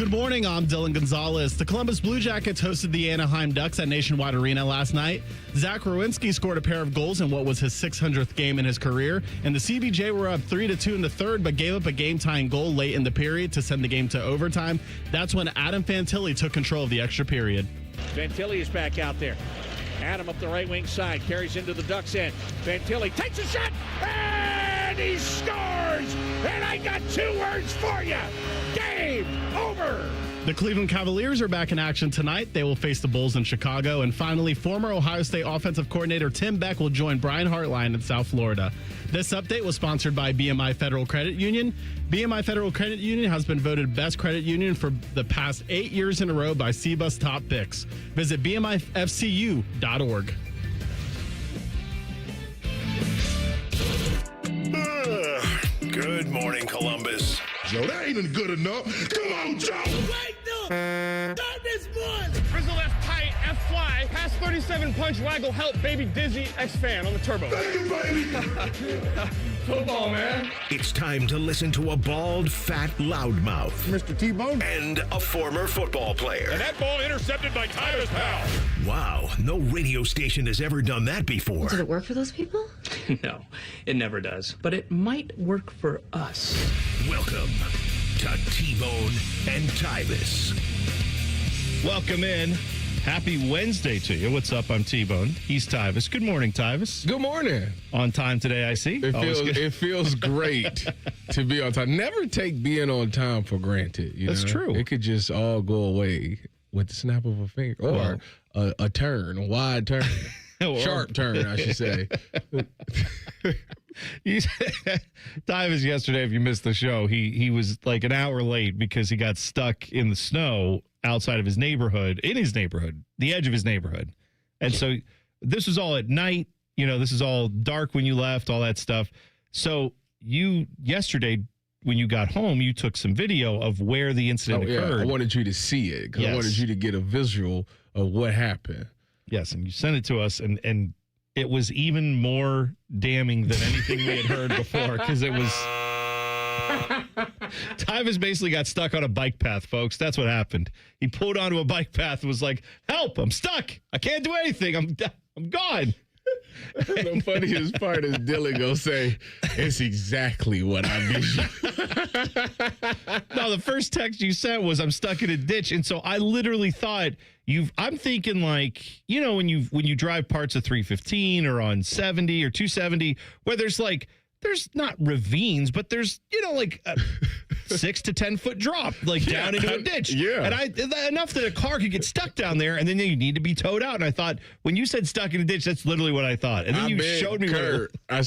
Good morning, I'm Dylan Gonzalez. The Columbus Blue Jackets hosted the Anaheim Ducks at Nationwide Arena last night. Zach Rowinski scored a pair of goals in what was his 600th game in his career, and the CBJ were up 3-2 in the third, but gave up a game-tying goal late in the period to send the game to overtime. That's when Adam Fantilli took control of the extra period. Fantilli is back out there. Adam up the right wing side, carries into the Ducks end. Fantilli takes a shot, and he scores! And I got two words for you. Game over! The Cleveland Cavaliers are back in action tonight. They will face the Bulls in Chicago. And finally, former Ohio State offensive coordinator Tim Beck will join Brian Hartline in South Florida. This update was sponsored by BMI Federal Credit Union. BMI Federal Credit Union has been voted best credit union for the past 8 years in a row by CBUS Top Picks. Visit bmifcu.org. Good morning, Columbus. Joe, that ain't good enough. Come on, Joe. Wait, no. Start this one. Frizzle F tight, F fly, pass 37 punch, waggle, help, baby dizzy, X fan on the turbo. Thank you, baby. Football, man. It's time to listen to a bald, fat loudmouth Mr. T-Bone. and a former football player. And that ball intercepted by Tyvis Powell. Wow, no radio station has ever done that before. Does it work for those people? No, it never does. But it might work for us. Welcome to T-Bone and Tyvis. Welcome in. Happy Wednesday to you. What's up? I'm T-Bone. He's Tyvis. Good morning, Tyvis. Good morning. On time today, I see. It feels great to be on time. Never take being on time for granted. That's true. It could just all go away with the snap of a finger. Or a turn, a wide turn. Sharp turn, I should say. Tyvis yesterday, if you missed the show, he was like an hour late because he got stuck in the snow outside of his neighborhood, the edge of his neighborhood. And so this was all at night. You know, this is all dark when you left, all that stuff. So yesterday, when you got home, you took some video of where the incident occurred. I wanted you to see it because I wanted you to get a visual of what happened. Yes, and you sent it to us, and it was even more damning than anything we had heard before because it was... Tyvis basically got stuck on a bike path, folks. That's what happened. He pulled onto a bike path and was like, help, I'm stuck. I can't do anything. I'm gone. The funniest part is Dylan gonna say, it's exactly what I vision. No, the first text you sent was, I'm stuck in a ditch. And so I literally thought, I'm thinking like, you know, when you drive parts of 315 or on 70 or 270, where there's not ravines, but there's, like a 6 to 10 foot drop, down into a ditch. Yeah. And enough that a car could get stuck down there, and then you need to be towed out. And I thought, when you said stuck in a ditch, that's literally what I thought. And then you showed me Kurt. I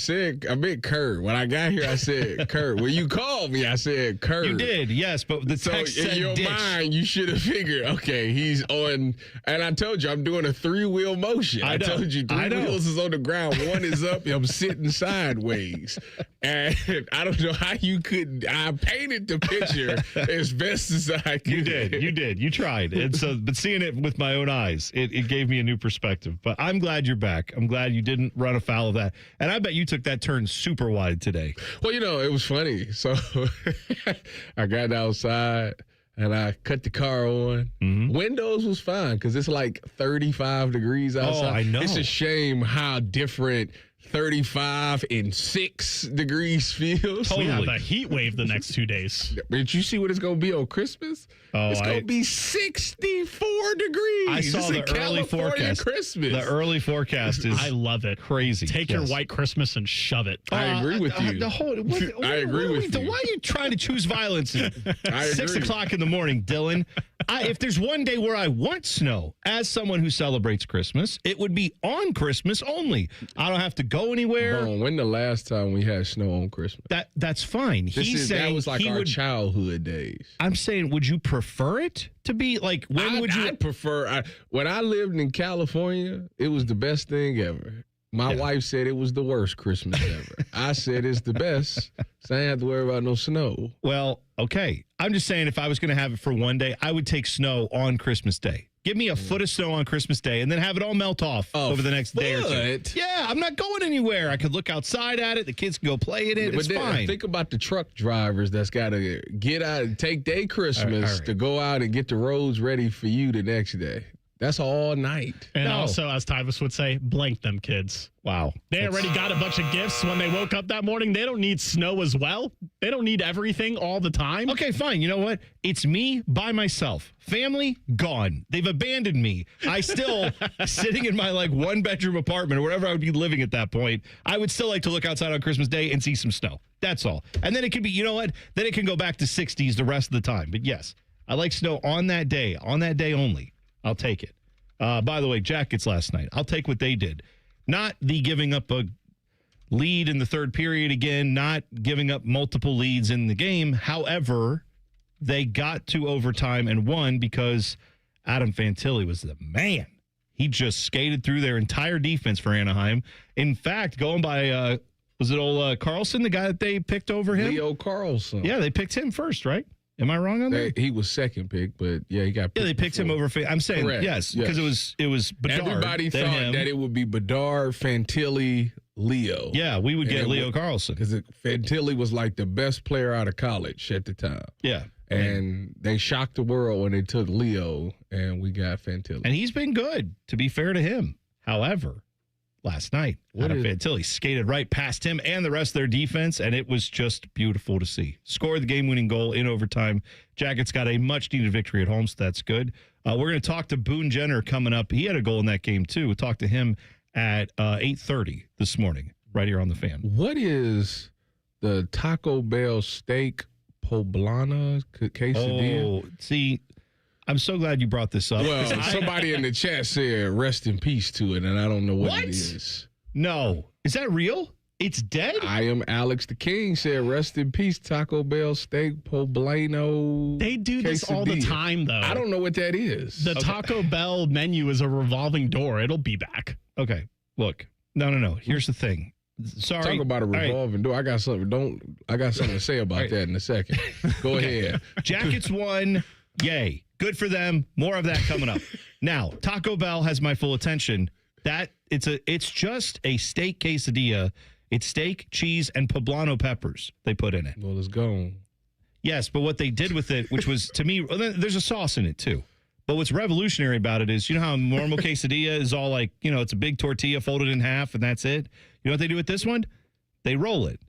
meant Kurt. When I got here, I said Kurt. When you called me, I said Kurt. You did, yes, but the text said in your ditch. mind, you should have figured, okay, he's on, and I told you, I'm doing a 3-wheel motion. I told you 3 wheels is on the ground, 1 is up, I'm sitting sideways. And I don't know how you couldn't. I painted the picture as best as I could. You did. You tried. And so, but seeing it with my own eyes, it gave me a new perspective. But I'm glad you're back. I'm glad you didn't run afoul of that. And I bet you took that turn super wide today. Well, it was funny. So I got outside and I cut the car on. Mm-hmm. Windows was fine because it's like 35 degrees outside. Oh, I know. It's a shame how different 35 and 6 degrees feels. We have a heat wave the next 2 days. Did you see what it's going to be on Christmas? Oh, it's going to be 64 degrees. I saw the early forecast. Christmas. The early forecast is I love it. Crazy. Take your white Christmas and shove it. I agree with you. I agree with you. Why are you trying to choose violence at 6 o'clock in the morning, Dylan? If there's one day where I want snow, as someone who celebrates Christmas, it would be on Christmas only. I don't have to go anywhere. When the last time we had snow on Christmas? That's fine. That was like our childhood days. I'm saying, would you prefer it to be like, when would you? I'd prefer, when I lived in California, it was the best thing ever. My wife said it was the worst Christmas ever. I said it's the best, so I ain't have to worry about no snow. Well, okay. I'm just saying if I was going to have it for one day, I would take snow on Christmas Day. Give me a foot of snow on Christmas Day and then have it all melt off over the next day or two. Yeah, I'm not going anywhere. I could look outside at it. The kids can go play in it. It's fine. Think about the truck drivers that's got to get out and take their Christmas to go out and get the roads ready for you the next day. That's all night. And also, as Tyvis would say, blank them kids. Wow. They already got a bunch of gifts when they woke up that morning. They don't need snow as well. They don't need everything all the time. Okay, fine. You know what? It's me by myself. Family, gone. They've abandoned me. I still, sitting in my one-bedroom apartment or wherever I would be living at that point, I would still like to look outside on Christmas Day and see some snow. That's all. And then it could be, you know what? Then it can go back to 60s the rest of the time. But yes, I like snow on that day only. I'll take it. By the way, Jackets last night. I'll take what they did. Not the giving up a lead in the third period again, not giving up multiple leads in the game. However, they got to overtime and won because Adam Fantilli was the man. He just skated through their entire defense for Anaheim. In fact, going by, was it old Carlson, the guy that they picked over him? Leo Carlson. Yeah, they picked him first, right? Am I wrong on that? He was second pick, but he got picked. Yeah, they picked him over. I'm saying yes, because it was Bedard. Everybody thought that it would be Bedard, Fantilli, Leo. Yeah, we would get Leo Carlson because Fantilli was like the best player out of college at the time. Yeah, and they shocked the world when they took Leo, and we got Fantilli. And he's been good, to be fair to him. However, last night, Adam Fantilli skated right past him and the rest of their defense, and it was just beautiful to see. Scored the game-winning goal in overtime. Jackets got a much-needed victory at home, so that's good. We're going to talk to Boon Jenner coming up. He had a goal in that game, too. We'll talk to him at 8:30 this morning, right here on The Fan. What is the Taco Bell steak poblano quesadilla? Oh, see, I'm so glad you brought this up. Well, somebody in the chat said rest in peace to it, and I don't know what it is. No. Is that real? It's dead? I am Alex the King said rest in peace, Taco Bell steak poblano. They do this quesadilla. all the time, though. I don't know what that is. The Taco Bell menu is a revolving door. It'll be back. Okay. Look. No. Here's the thing. Sorry. Talk about a revolving door. I got something to say about that in a second. Go ahead. Jackets won. Yay. Good for them. More of that coming up. Now, Taco Bell has my full attention. It's just a steak quesadilla. It's steak, cheese, and poblano peppers they put in it. Well, it's gone. Yes, but what they did with it, which was, to me, there's a sauce in it, too. But what's revolutionary about it is, you know how a normal quesadilla is all like, it's a big tortilla folded in half, and that's it? You know what they do with this one? They roll it.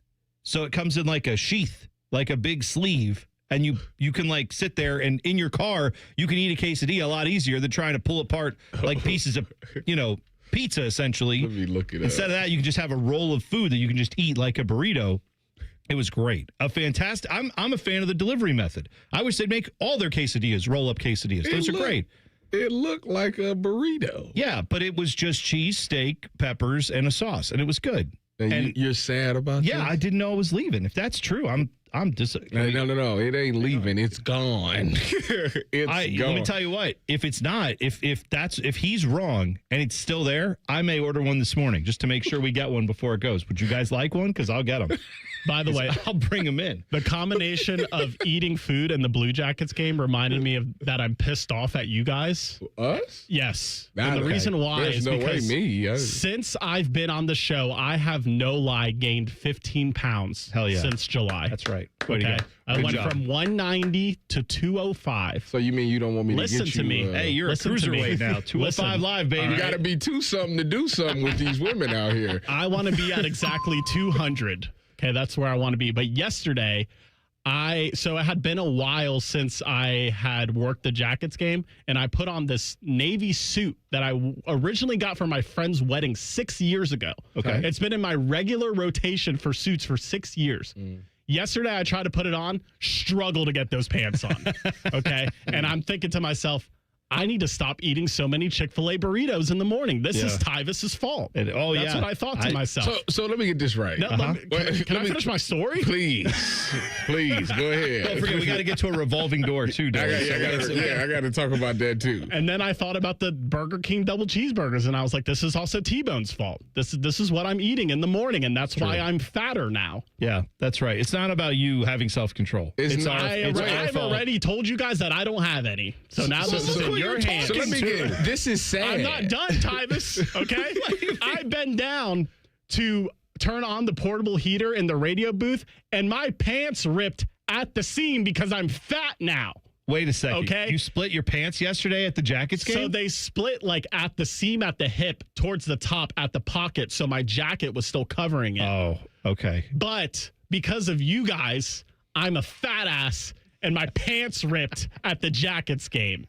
So it comes in like a sheath, like a big sleeve. And you can sit there and in your car, you can eat a quesadilla a lot easier than trying to pull apart pieces of, pizza essentially. Let me look it up. Instead of that, you can just have a roll of food that you can just eat like a burrito. It was great. A fantastic. I'm a fan of the delivery method. I wish they'd make all their quesadillas roll-up quesadillas. Those are great. It looked like a burrito. Yeah, but it was just cheese, steak, peppers, and a sauce, and it was good. And you're sad about that? Yeah, I didn't know I was leaving. If that's true, I'm No. It ain't leaving. It's gone. It's gone. Let me tell you what. If it's not, if he's wrong and it's still there, I may order one this morning just to make sure we get one before it goes. Would you guys like one? Because I'll get them. By the way, I'll bring them in. The combination of eating food and the Blue Jackets game reminded me of that I'm pissed off at you guys. Us? Yes. And the reason why is because since I've been on the show, I have no lie gained 15 pounds since July. That's right. Okay. I went from 190 to 205. So you mean you don't want me to Listen get you? to me. Hey, you're a cruiserweight now. 205 live, baby. You got to be something to do something with these women out here. I want to be at exactly 200. Okay, that's where I want to be. But yesterday, it had been a while since I had worked the Jackets game, and I put on this Navy suit that I originally got for my friend's wedding 6 years ago. Okay. It's been in my regular rotation for suits for 6 years. Yesterday, I tried to put it on, struggle to get those pants on. Okay. And I'm thinking to myself, I need to stop eating so many Chick-fil-A burritos in the morning. This is Tyvis's fault. That's what I thought to myself. So let me get this right. No, can I finish my story? Please, go ahead. Don't forget, we got to get to a revolving door, too, Doug. I got to talk about that, too. And then I thought about the Burger King double cheeseburgers, and I was like, this is also T-Bone's fault. This is what I'm eating in the morning, and that's why I'm fatter now. Yeah, that's right. It's not about you having self-control. I've already told you guys that I don't have any. So now this is in your hands. So let me get this is sad. I'm not done, Tyvis, okay? I bend down to turn on the portable heater in the radio booth, and my pants ripped at the seam because I'm fat now. Wait a second. Okay. You split your pants yesterday at the Jackets game? So they split like at the seam at the hip towards the top at the pocket, so my jacket was still covering it. Oh, okay. But because of you guys, I'm a fat ass. And my pants ripped at the Jackets game.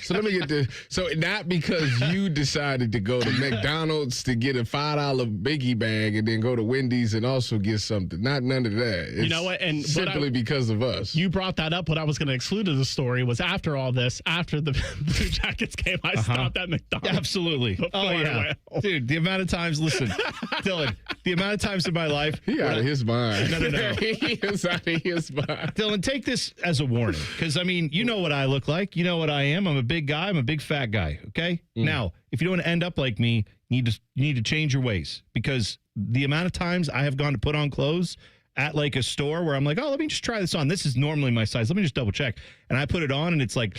So let me get this. So not because you decided to go to McDonald's to get a $5 biggie bag and then go to Wendy's and also get something. Not none of that. It's you know what? And simply because of us. You brought that up. What I was going to exclude of the story was after all this, after the Blue Jackets game, I stopped at McDonald's. Absolutely. Oh, yeah. Dude, the amount of times, listen, Dylan, the amount of times in my life. He out of his mind. No. He is out of his mind. Dylan, take this as a warning, because I mean, you know what I look like. You know what I am. I'm a big guy. I'm a big fat guy. Okay. Now, if you don't want to end up like me, you need to change your ways, because the amount of times I have gone to put on clothes at like a store where I'm like, oh, let me just try this on. This is normally my size. Let me just double check. And I put it on and it's like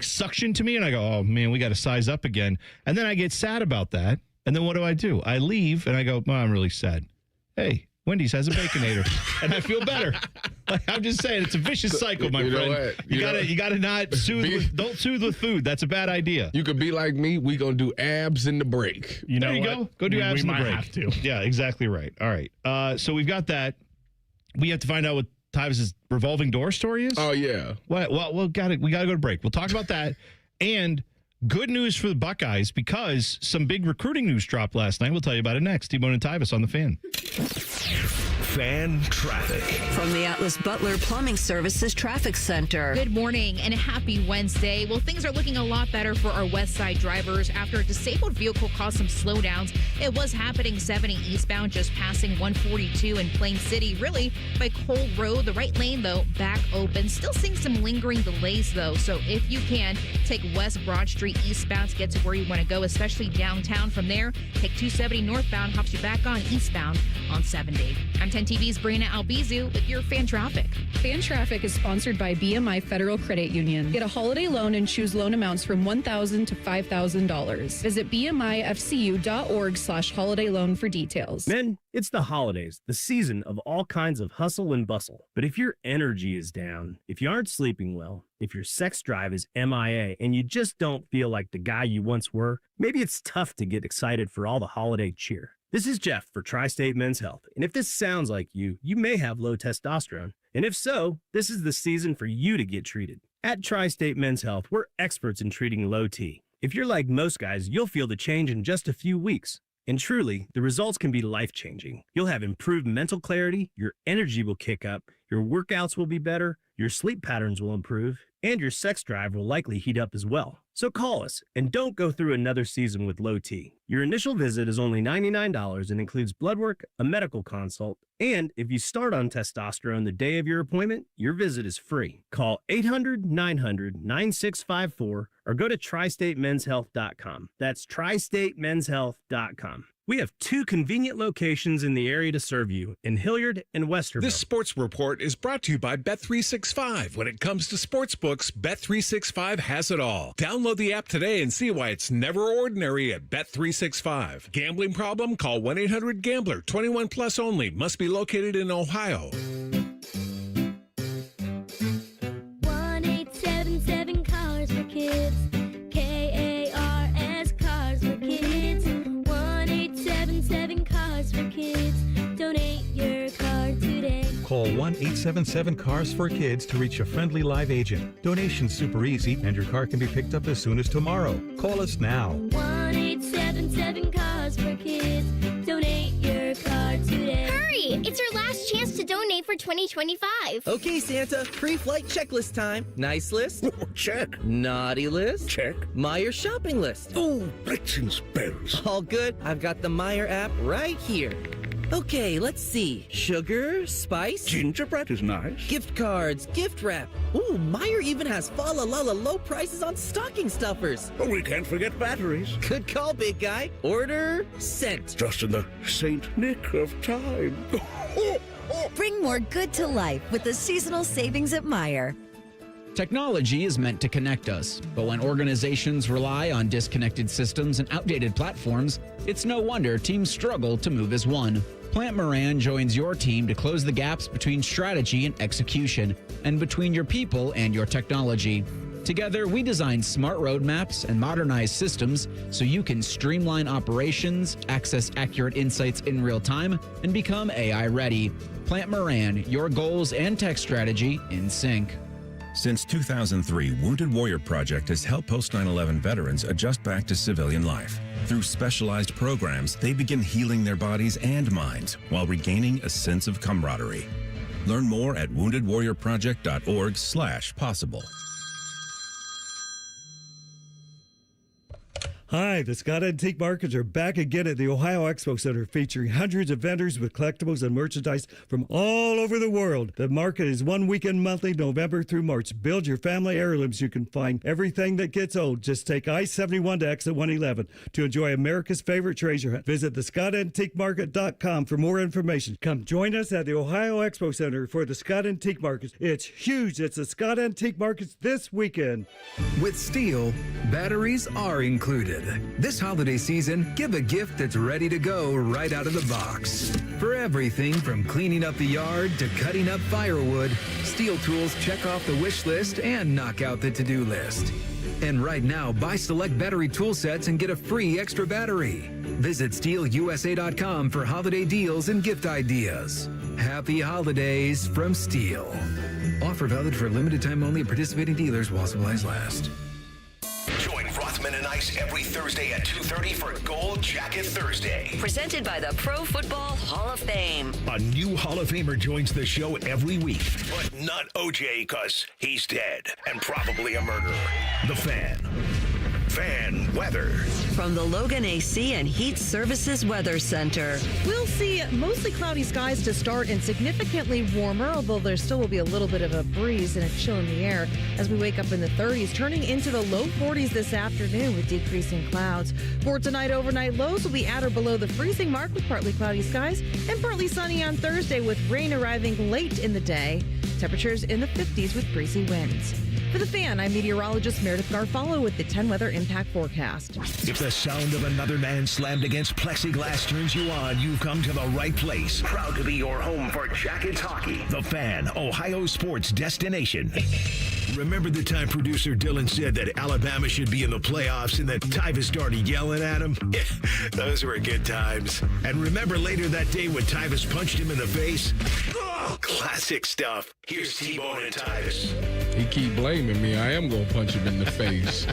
suction to me. And I go, oh man, we got to size up again. And then I get sad about that. And then what do? I leave and I go, oh, I'm really sad. Hey, Wendy's has a Baconator, and I feel better. Like, I'm just saying, it's a vicious cycle, my friend. You gotta not soothe. Don't soothe with food. That's a bad idea. You could be like me. We gonna do abs in the break. You know, there you what? Go do abs in the break. We might have to. Yeah, exactly right. All right. So we've got that. We have to find out what Tyvis's revolving door story is. Oh yeah. Well, we gotta go to break. We'll talk about that. And good news for the Buckeyes, because some big recruiting news dropped last night. We'll tell you about it next. T-Bone and Tyvis on the Fan. Fan traffic. From the Atlas Butler Plumbing Services Traffic Center. Good morning and a happy Wednesday. Well, things are looking a lot better for our west side drivers after a disabled vehicle caused some slowdowns. It was happening 70 eastbound, just passing 142 in Plain City, really by Cole Road. The right lane, though, back open. Still seeing some lingering delays, though. So if you can, take West Broad Street eastbound to get to where you want to go, especially downtown. From there, take 270 northbound, hops you back on eastbound on 70. I'm 10 TV's Brianna Albizu with your Fan Traffic. Fan Traffic is sponsored by BMI Federal Credit Union. Get a holiday loan and choose loan amounts from $1,000 to $5,000. Visit bmifcu.org/holiday loan for details. Men, it's the holidays, the season of all kinds of hustle and bustle. But if your energy is down, if you aren't sleeping well, if your sex drive is MIA, and you just don't feel like the guy you once were, maybe it's tough to get excited for all the holiday cheer. This is Jeff for Tri-State Men's Health, and if this sounds like you may have low testosterone, and if so, this is the season for you to get treated. At Tri-State Men's Health, we're experts in treating low T. If you're like most guys, you'll feel the change in just a few weeks. And truly, the results can be life-changing. You'll have improved mental clarity, your energy will kick up, your workouts will be better, your sleep patterns will improve, and your sex drive will likely heat up as well. So call us and don't go through another season with low T. Your initial visit is only $99 and includes blood work, a medical consult, and if you start on testosterone the day of your appointment, your visit is free. Call 800-900-9654 or go to tristatemenshealth.com. That's tristatemenshealth.com. We have 2 convenient locations in the area to serve you, in Hilliard and Westerville. This sports report is brought to you by Bet365. When it comes to sportsbooks, Bet365 has it all. Download the app today and see why it's never ordinary at Bet365. Gambling problem? Call 1-800-GAMBLER. 21 plus only. Must be located in Ohio. 1-877 Cars for Kids. KARS Cars for Kids. 1-877 Cars for Kids. Donate your car today. Call 1-877-CARS for Kids to reach a friendly live agent. Donation's super easy, and your car can be picked up as soon as tomorrow. Call us now. 1-877 Cars for Kids. Donate your car today. Hurry! It's our last chance to donate for 2025. Okay, Santa, pre-flight checklist time. Nice list? Check. Naughty list? Check. Meyer shopping list? Oh, bricks and spells. All good. I've got the Meyer app right here. Okay, let's see. Sugar, spice. Gingerbread is nice. Gift cards, gift wrap. Ooh, Meyer even has fa la la la low prices on stocking stuffers. Oh, we can't forget batteries. Good call, big guy. Order sent. Just in the Saint Nick of time. Bring more good to life with the seasonal savings at Meyer. Technology is meant to connect us, but when organizations rely on disconnected systems and outdated platforms, it's no wonder teams struggle to move as one. Plant Moran joins your team to close the gaps between strategy and execution, and between your people and your technology. Together, we design smart roadmaps and modernize systems so you can streamline operations, access accurate insights in real time, and become AI ready. Plant Moran, your goals and tech strategy in sync. Since 2003, Wounded Warrior Project has helped post 9/11 veterans adjust back to civilian life. Through specialized programs, they begin healing their bodies and minds while regaining a sense of camaraderie. Learn more at woundedwarriorproject.org/possible. Hi, the Scott Antique Markets are back again at the Ohio Expo Center, featuring hundreds of vendors with collectibles and merchandise from all over the world. The market is one weekend monthly, November through March. Build your family heirlooms. You can find everything that gets old. Just take I-71 to exit 111 to enjoy America's favorite treasure hunt. Visit thescottantiquemarket.com for more information. Come join us at the Ohio Expo Center for the Scott Antique Markets. It's huge. It's the Scott Antique Markets this weekend. With Steel, batteries are included. This holiday season, give a gift that's ready to go right out of the box. For everything from cleaning up the yard to cutting up firewood, Steel tools check off the wish list and knock out the to-do list. And right now, buy select battery tool sets and get a free extra battery. Visit SteelUSA.com for holiday deals and gift ideas. Happy holidays from Steel. Offer valid for a limited time only at participating dealers while supplies last. Join Rothman and Ice every Thursday at 2:30 for Gold Jacket Thursday. Presented by the Pro Football Hall of Fame. A new Hall of Famer joins the show every week, but not OJ because he's dead and probably a murderer. The Fan. Fan weather. From the Logan AC and Heat Services Weather Center. We'll see mostly cloudy skies to start and significantly warmer, although there still will be a little bit of a breeze and a chill in the air as we wake up in the 30s, turning into the low 40s this afternoon with decreasing clouds. For tonight, overnight lows will be at or below the freezing mark with partly cloudy skies and partly sunny on Thursday with rain arriving late in the day. Temperatures in the 50s with breezy winds. For The Fan, I'm meteorologist Meredith Garfalo with the 10 Weather Impact Forecast. If the sound of another man slammed against plexiglass turns you on, you've come to the right place. Proud to be your home for Jackets hockey. The Fan, Ohio sports destination. Remember the time producer Dylan said that Alabama should be in the playoffs and that Tyvis started yelling at him? Those were good times. And remember later that day when Tyvis punched him in the face? Oh, classic stuff. Here's T-Bone and Tyvis. He keep blaming me. I am going to punch him in the face.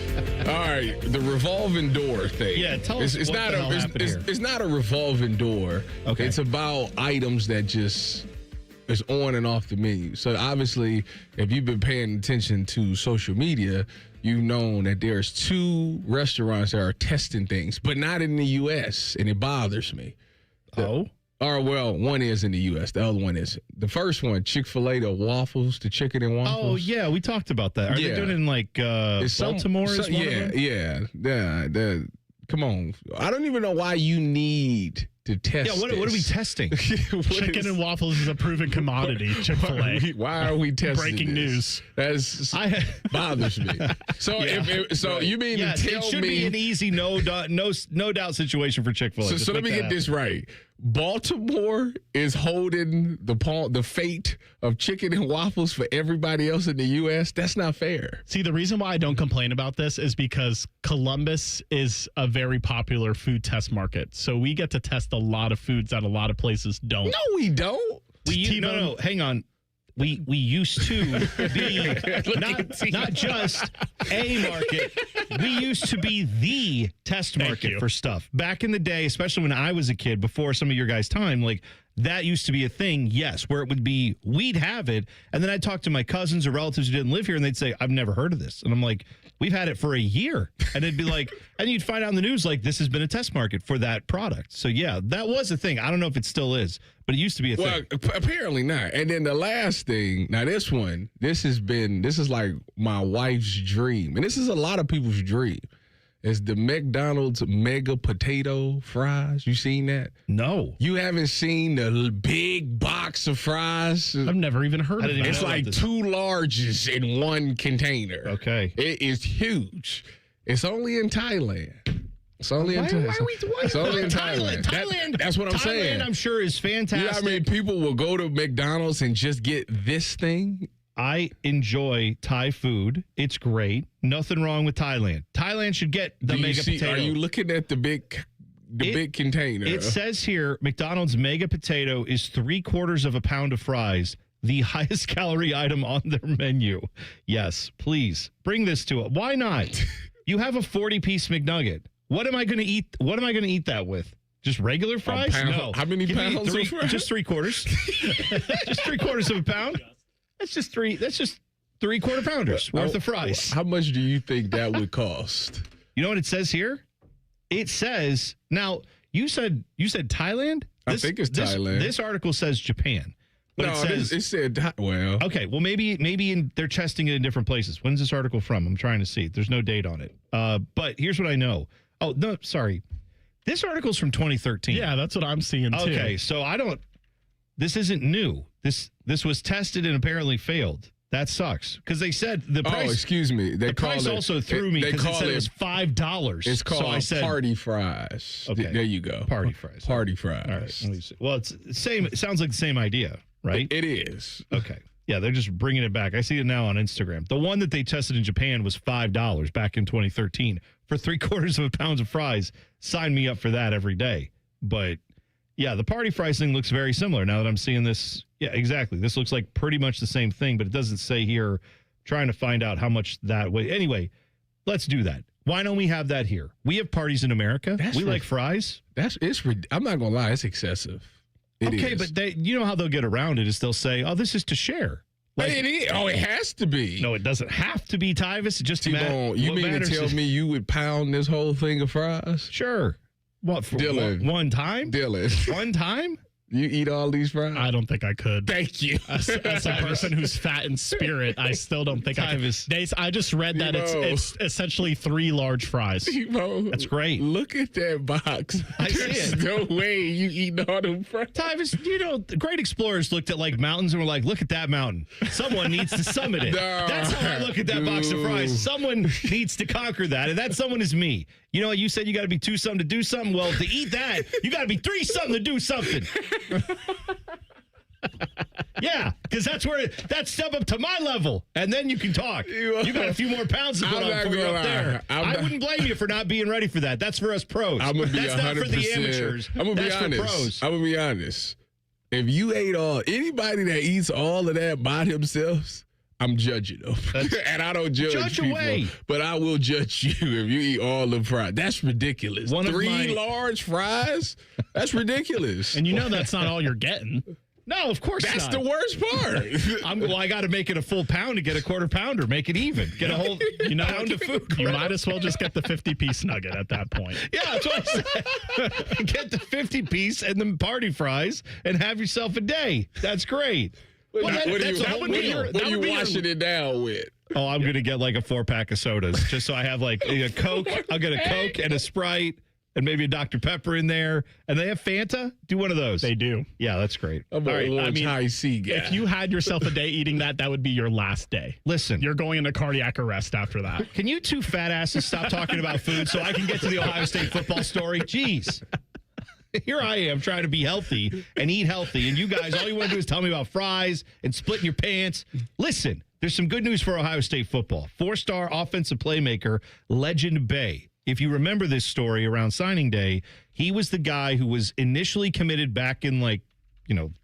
All right, the revolving door thing. Yeah, tell us it's what not the hell happened here. It's not a revolving door. Okay. It's about items that just is on and off the menu. So obviously, if you've been paying attention to social media, you've known that there's 2 restaurants that are testing things, but not in the U.S., and it bothers me. One is in the U.S. The other one is. The first one, Chick-fil-A, the waffles, the chicken and waffles. Oh, yeah, we talked about that. Are they doing it in, like, Baltimore? Yeah. Come on. I don't even know why you need to test what are we testing? Chicken and waffles is a proven commodity, Chick-fil-A. Why are we testing Breaking news. That bothers me. So you mean to tell it should me be an easy no doubt situation for Chick-fil-A. So let me get this right. Baltimore is holding the fate of chicken and waffles for everybody else in the U.S. That's not fair. See, the reason why I don't complain about this is because Columbus is a very popular food test market. So we get to test a lot of foods that a lot of places don't. No, we don't. No, hang on. We used to be not just a market, We used to be the test market for stuff. Back in the day, especially when I was a kid, before some of your guys' time, like that used to be a thing, yes, where it would be, we'd have it. And then I'd talk to my cousins or relatives who didn't live here and they'd say, I've never heard of this. And I'm like, we've had it for a year. And it'd be like, and you'd find out in the news, like, this has been a test market for that product. So yeah, that was a thing. I don't know if it still is, but it used to be a thing. Well, apparently not. And then the last thing, now this one, this is like my wife's dream. And this is a lot of people's dream. It's the McDonald's mega potato fries. You seen that? No. You haven't seen the big box of fries? I've never even heard of it. It's like 2 larges in one container. Okay. It is huge. It's only in Thailand. It's only in Thailand. It's only in Thailand. Thailand. That's what I'm saying. I'm sure is fantastic. You know what I mean? People will go to McDonald's and just get this thing. I enjoy Thai food. It's great. Nothing wrong with Thailand. Thailand should get the mega potato. Are you looking at the big container? It says here, McDonald's mega potato is 3/4 of a pound of fries, the highest calorie item on their menu. Yes, please bring this to it. Why not? You have a 40-piece McNugget. What am I going to eat? What am I going to eat that with? Just regular fries? No. How many pounds of fries? Just 3/4. Just 3/4 of a pound. That's just 3/4 pounders worth of fries. How much do you think that would cost? You know what it says here? It says, now you said Thailand? I think it's Thailand. This article says Japan. But it said, well. Okay, well, maybe they're testing it in different places. When's this article from? I'm trying to see. There's no date on it. But here's what I know. Oh, no, sorry. This article's from 2013. Yeah, that's what I'm seeing, too. Okay, so this isn't new. This was tested and apparently failed. That sucks. Because they said the price. Oh, excuse me. The price also threw me because it said it was $5. It's called party fries. Okay. There you go. Party fries. Party fries. All right. Let me see. Well, it's the same. It sounds like the same idea, right? It is. Okay. Yeah, they're just bringing it back. I see it now on Instagram. The one that they tested in Japan was $5 back in 2013 for 3/4 of a pound of fries. Sign me up for that every day. But yeah, the party fries thing looks very similar now that I'm seeing this. Yeah, exactly. This looks like pretty much the same thing, but it doesn't say here. Trying to find out how much that way. Anyway, let's do that. Why don't we have that here? We have parties in America. We like fries. I'm not gonna lie, it's excessive. Okay, but you know how they'll get around it is they'll say, "Oh, this is to share." Like, it is. Oh, it has to be. No, it doesn't have to be, Tyvis. It just you mean to tell me you would pound this whole thing of fries? Sure. What, for Dylan? One time? Dylan. One time? You eat all these fries? I don't think I could. Thank you. As a person who's fat in spirit, I still don't think I could. I just read that it's essentially 3 large fries. That's great. Look at that box. I see There's it. no way you eat all them fries. Tyvis, the great explorers looked at like mountains and were like, look at that mountain. Someone needs to summit it. That's how I look at that box of fries. Someone needs to conquer that, and that someone is me. You know what? You said you got to be 2 something to do something. Well, to eat that, you got to be 3 something to do something. Yeah, because that's step up to my level, and then you can talk. You got a few more pounds to put on for you up there. I wouldn't blame you for not being ready for that. That's for us pros. I'm gonna be 100%. That's not for the amateurs. I'm gonna be honest. For pros. I'm gonna be honest. If you ate anybody that eats all of that by themselves, I'm judging them. And I don't judge people, away. But I will judge you if you eat all the fries. That's ridiculous. 3 large fries? That's ridiculous. And you know that's not all you're getting. No, of course That's not. the worst part. I got to make it a full pound to get a 1/4 pounder. Make it even. Get a whole pound of food. You might as well just get the 50-piece nugget at that point. Yeah, that's what I said. Get the 50-piece and the party fries and have yourself a day. That's great. What are you washing it down with? Oh, I'm going to get like a 4-pack of sodas just so I have like a Coke. I'll get a Coke and a Sprite. And maybe a Dr. Pepper in there. And they have Fanta? Do one of those. They do. Yeah, that's great. I'm a little high C guy. If you had yourself a day eating that would be your last day. Listen. You're going into cardiac arrest after that. Can you 2 fat asses stop talking about food so I can get to the Ohio State football story? Jeez. Here I am trying to be healthy and eat healthy. And you guys, all you want to do is tell me about fries and splitting your pants. Listen, there's some good news for Ohio State football. 4-star offensive playmaker, Legend Bay. If you remember this story around signing day, he was the guy who was initially committed back in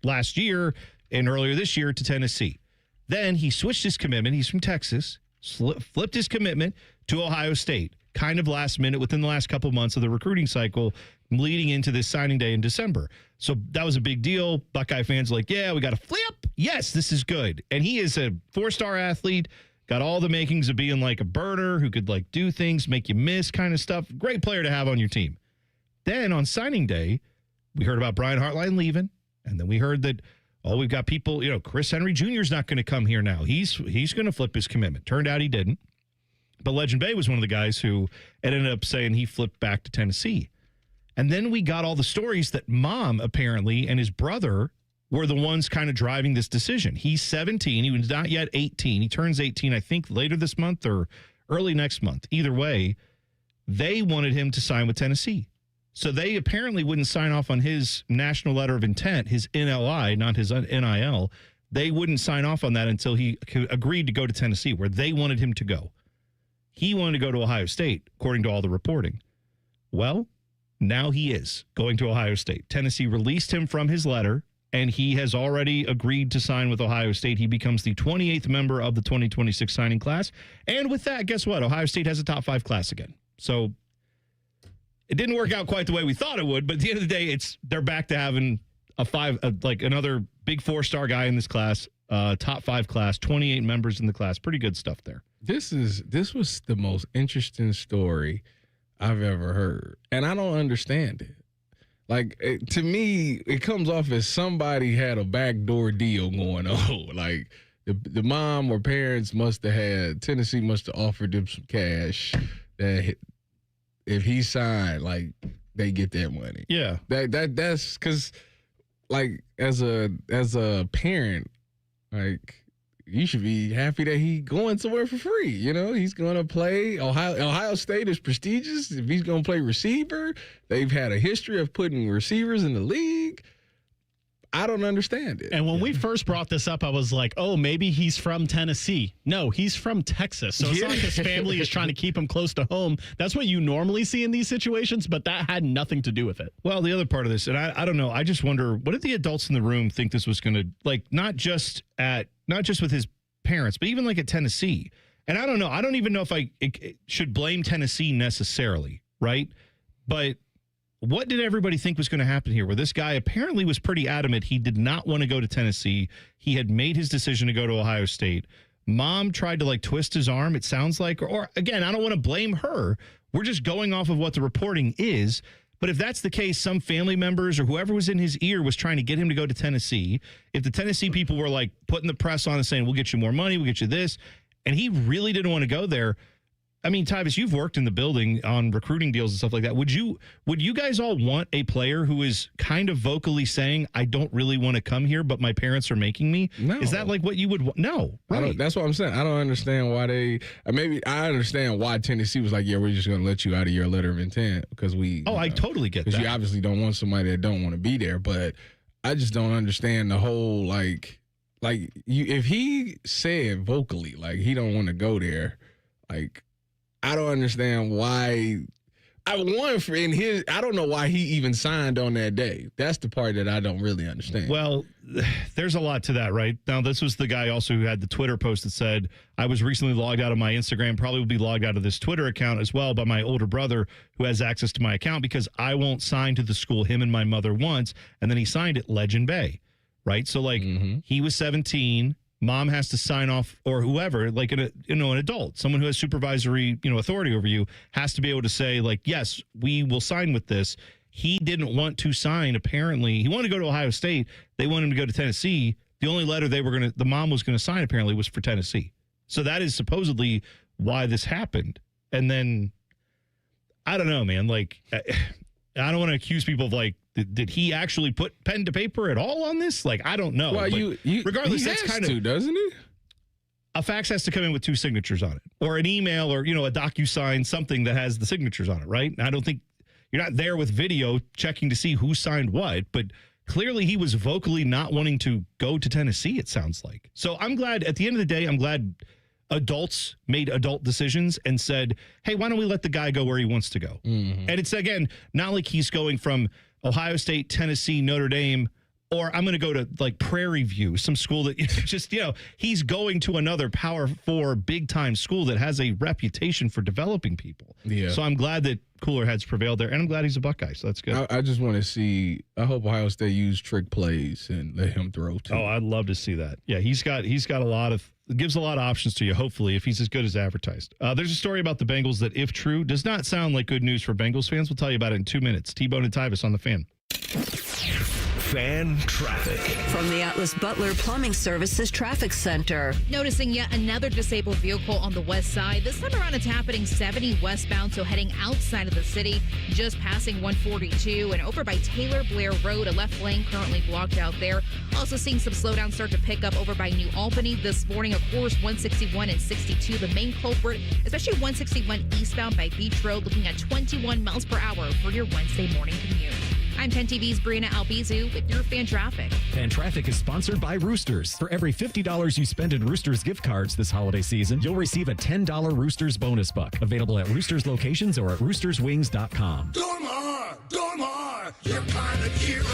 last year and earlier this year to Tennessee. Then he switched his commitment. He's from Texas. flipped his commitment to Ohio State, kind of last minute within the last couple of months of the recruiting cycle leading into this signing day in December. So that was a big deal. Buckeye fans are like, yeah, we got to flip. Yes, this is good. And he is a 4-star athlete, got all the makings of being like a burner who could like do things, make you miss kind of stuff. Great player to have on your team. Then on signing day, we heard about Brian Hartline leaving. And then we heard that, we've got people, Chris Henry Jr. is not going to come here now. He's going to flip his commitment. Turned out he didn't. But Legend Bay was one of the guys who ended up saying he flipped back to Tennessee. And then we got all the stories that Mom apparently and his brother were the ones kind of driving this decision. He's 17. He was not yet 18. He turns 18, I think, later this month or early next month. Either way, they wanted him to sign with Tennessee. So they apparently wouldn't sign off on his national letter of intent, his NLI, not his NIL. They wouldn't sign off on that until he agreed to go to Tennessee, where they wanted him to go. He wanted to go to Ohio State, according to all the reporting. Well, now he is going to Ohio State. Tennessee released him from his letter, and he has already agreed to sign with Ohio State. He becomes the 28th member of the 2026 signing class. And with that, guess what? Ohio State has a top 5 class again. So it didn't work out quite the way we thought it would, but at the end of the day, they're back to having another big 4-star guy in this class, top 5 class, 28 members in the class. Pretty good stuff there. This was the most interesting story I've ever heard, and I don't understand it. Like, to me, it comes off as somebody had a backdoor deal going on. Like, the mom or parents Tennessee must have offered them some cash that if he signed, like, they get that money. Yeah. That's because, like, as a parent, like, you should be happy that he's going somewhere for free. He's going to play. Ohio State is prestigious. If he's going to play receiver, they've had a history of putting receivers in the league. I don't understand it. And when we first brought this up, I was like, oh, maybe he's from Tennessee. No, he's from Texas. So it's not like his family is trying to keep him close to home. That's what you normally see in these situations, but that had nothing to do with it. Well, the other part of this, and I don't know, I just wonder, what did the adults in the room think this was going to, like, not just with his parents, but even like at Tennessee. And I don't know. I don't even know if I should blame Tennessee necessarily, right? But what did everybody think was going to happen here? Where this guy apparently was pretty adamant he did not want to go to Tennessee. He had made his decision to go to Ohio State. Mom tried to like twist his arm, it sounds like. Or again, I don't want to blame her. We're just going off of what the reporting is. But if that's the case, some family members or whoever was in his ear was trying to get him to go to Tennessee. If the Tennessee people were like putting the press on and saying, we'll get you more money, we'll get you this, and he really didn't want to go there. I mean, Tyvis, you've worked in the building on recruiting deals and stuff like that. Would you guys all want a player who is kind of vocally saying, I don't really want to come here, but my parents are making me? No. Is that like what you would want? No. Right. That's what I'm saying. I don't understand why maybe I understand why Tennessee was like, yeah, we're just going to let you out of your letter of intent because I totally get that. Because you obviously don't want somebody that don't want to be there. But I just don't understand the whole, if he said vocally, like, he don't want to go there, like, I don't understand why. I don't know why he even signed on that day. That's the part that I don't really understand. Well, there's a lot to that, right? Now, this was the guy also who had the Twitter post that said, I was recently logged out of my Instagram, probably will be logged out of this Twitter account as well by my older brother who has access to my account because I won't sign to the school him and my mother once. And then he signed it Legend Bay, right? So, like, he was 17. Mom has to sign off, or whoever, like an adult, someone who has supervisory, authority over you, has to be able to say, like, yes, we will sign with this. He didn't want to sign. Apparently, he wanted to go to Ohio State. They wanted him to go to Tennessee. The only letter the mom was going to sign apparently was for Tennessee. So that is supposedly why this happened. And then I don't know, man. Like, I don't want to accuse people of like, did he actually put pen to paper at all on this? Like, I don't know. Well, regardless, that's kind of, doesn't he? A fax has to come in with 2 signatures on it, or an email, or a DocuSign, something that has the signatures on it, right? And I don't think you're not there with video checking to see who signed what, but clearly he was vocally not wanting to go to Tennessee. It sounds like. So I'm glad. At the end of the day, I'm glad adults made adult decisions and said, "Hey, why don't we let the guy go where he wants to go?" And it's again not like he's going from Ohio State, Tennessee, Notre Dame, Or I'm going to go to like Prairie View, some school that just, he's going to another Power 4 big time school that has a reputation for developing people. Yeah. So I'm glad that cooler heads prevailed there, and I'm glad he's a Buckeye. So that's good. I just want to see. I hope Ohio State use trick plays and let him throw too. Oh, I'd love to see that. Yeah, he's got a lot of gives a lot of options to you. Hopefully, if he's as good as advertised. There's a story about the Bengals that, if true, does not sound like good news for Bengals fans. We'll tell you about it in 2 minutes. T-Bone and Tyvis on the Fan. Fan traffic. From the Atlas Butler Plumbing Services Traffic Center. Noticing yet another disabled vehicle on the west side. This time around, it's happening 70 westbound, so heading outside of the city, just passing 142 and over by Taylor Blair Road. A left lane currently blocked out there. Also seeing some slowdown start to pick up over by New Albany this morning. Of course, 161 and 62, the main culprit, especially 161 eastbound by Beach Road, looking at 21 miles per hour for your Wednesday morning commute. I'm 10 TV's Brianna Albizu with your Fan Traffic. Fan Traffic is sponsored by Roosters. For every $50 you spend in Roosters gift cards this holiday season, you'll receive a $10 Roosters bonus buck. Available at Roosters locations or at roosterswings.com. Dormar, you're kind of hero.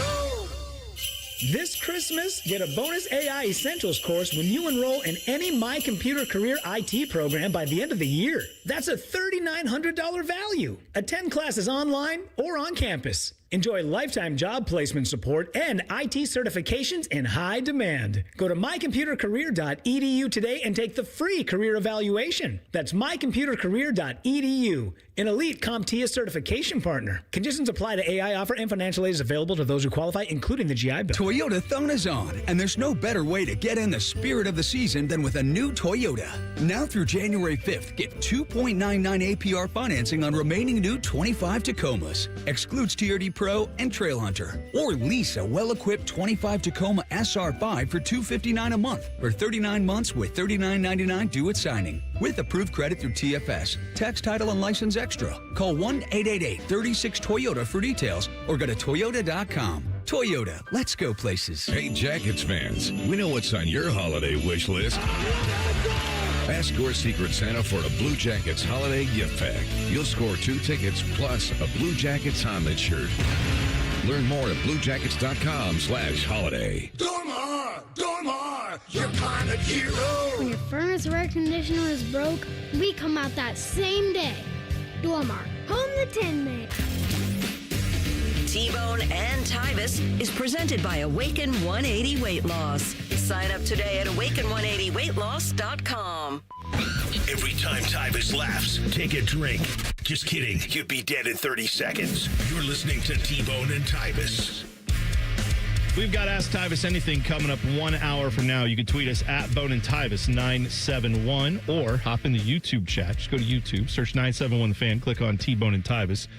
This Christmas, get a bonus AI Essentials course when you enroll in any My Computer Career IT program by the end of the year. That's a $3,900 value. Attend classes online or on campus. Enjoy lifetime job placement support and IT certifications in high demand. Go to mycomputercareer.edu today and take the free career evaluation. That's mycomputercareer.edu, an elite CompTIA certification partner. Conditions apply to AI offer and financial aid is available to those who qualify, including the GI Bill. Toyota Thon is on, and there's no better way to get in the spirit of the season than with a new Toyota. Now through January 5th, get 2.99 APR financing on remaining new 25 Tacomas. Excludes TRD Pro and Trail Hunter. Or lease a well-equipped 25 Tacoma SR5 for $259 a month for 39 months with $39.99 due at signing. With approved credit through TFS. Tax, title, and license extra. Call 1-888-36-TOYOTA for details or go to toyota.com. Toyota, let's go places. Hey, Jackets fans, we know what's on your holiday wish list. Ask your Secret Santa for a Blue Jackets holiday gift pack. You'll score 2 tickets plus a Blue Jackets Hamlet shirt. Learn more at bluejackets.com/holiday. Dormar, you're kind of hero. When your furnace or air conditioner is broke, we come out that same day. Dormar, home the Tin Man. T-Bone and Tyvis is presented by Awaken 180 Weight Loss. Sign up today at awaken180weightloss.com. Every time Tyvis laughs, take a drink. Just kidding. You'd be dead in 30 seconds. You're listening to T-Bone and Tyvis. We've got Ask Tyvis Anything coming up 1 hour from now. You can tweet us at Bone and Tyvis 971 or hop in the YouTube chat. Just go to YouTube, search 971 The Fan, click on T-Bone and Tyvis.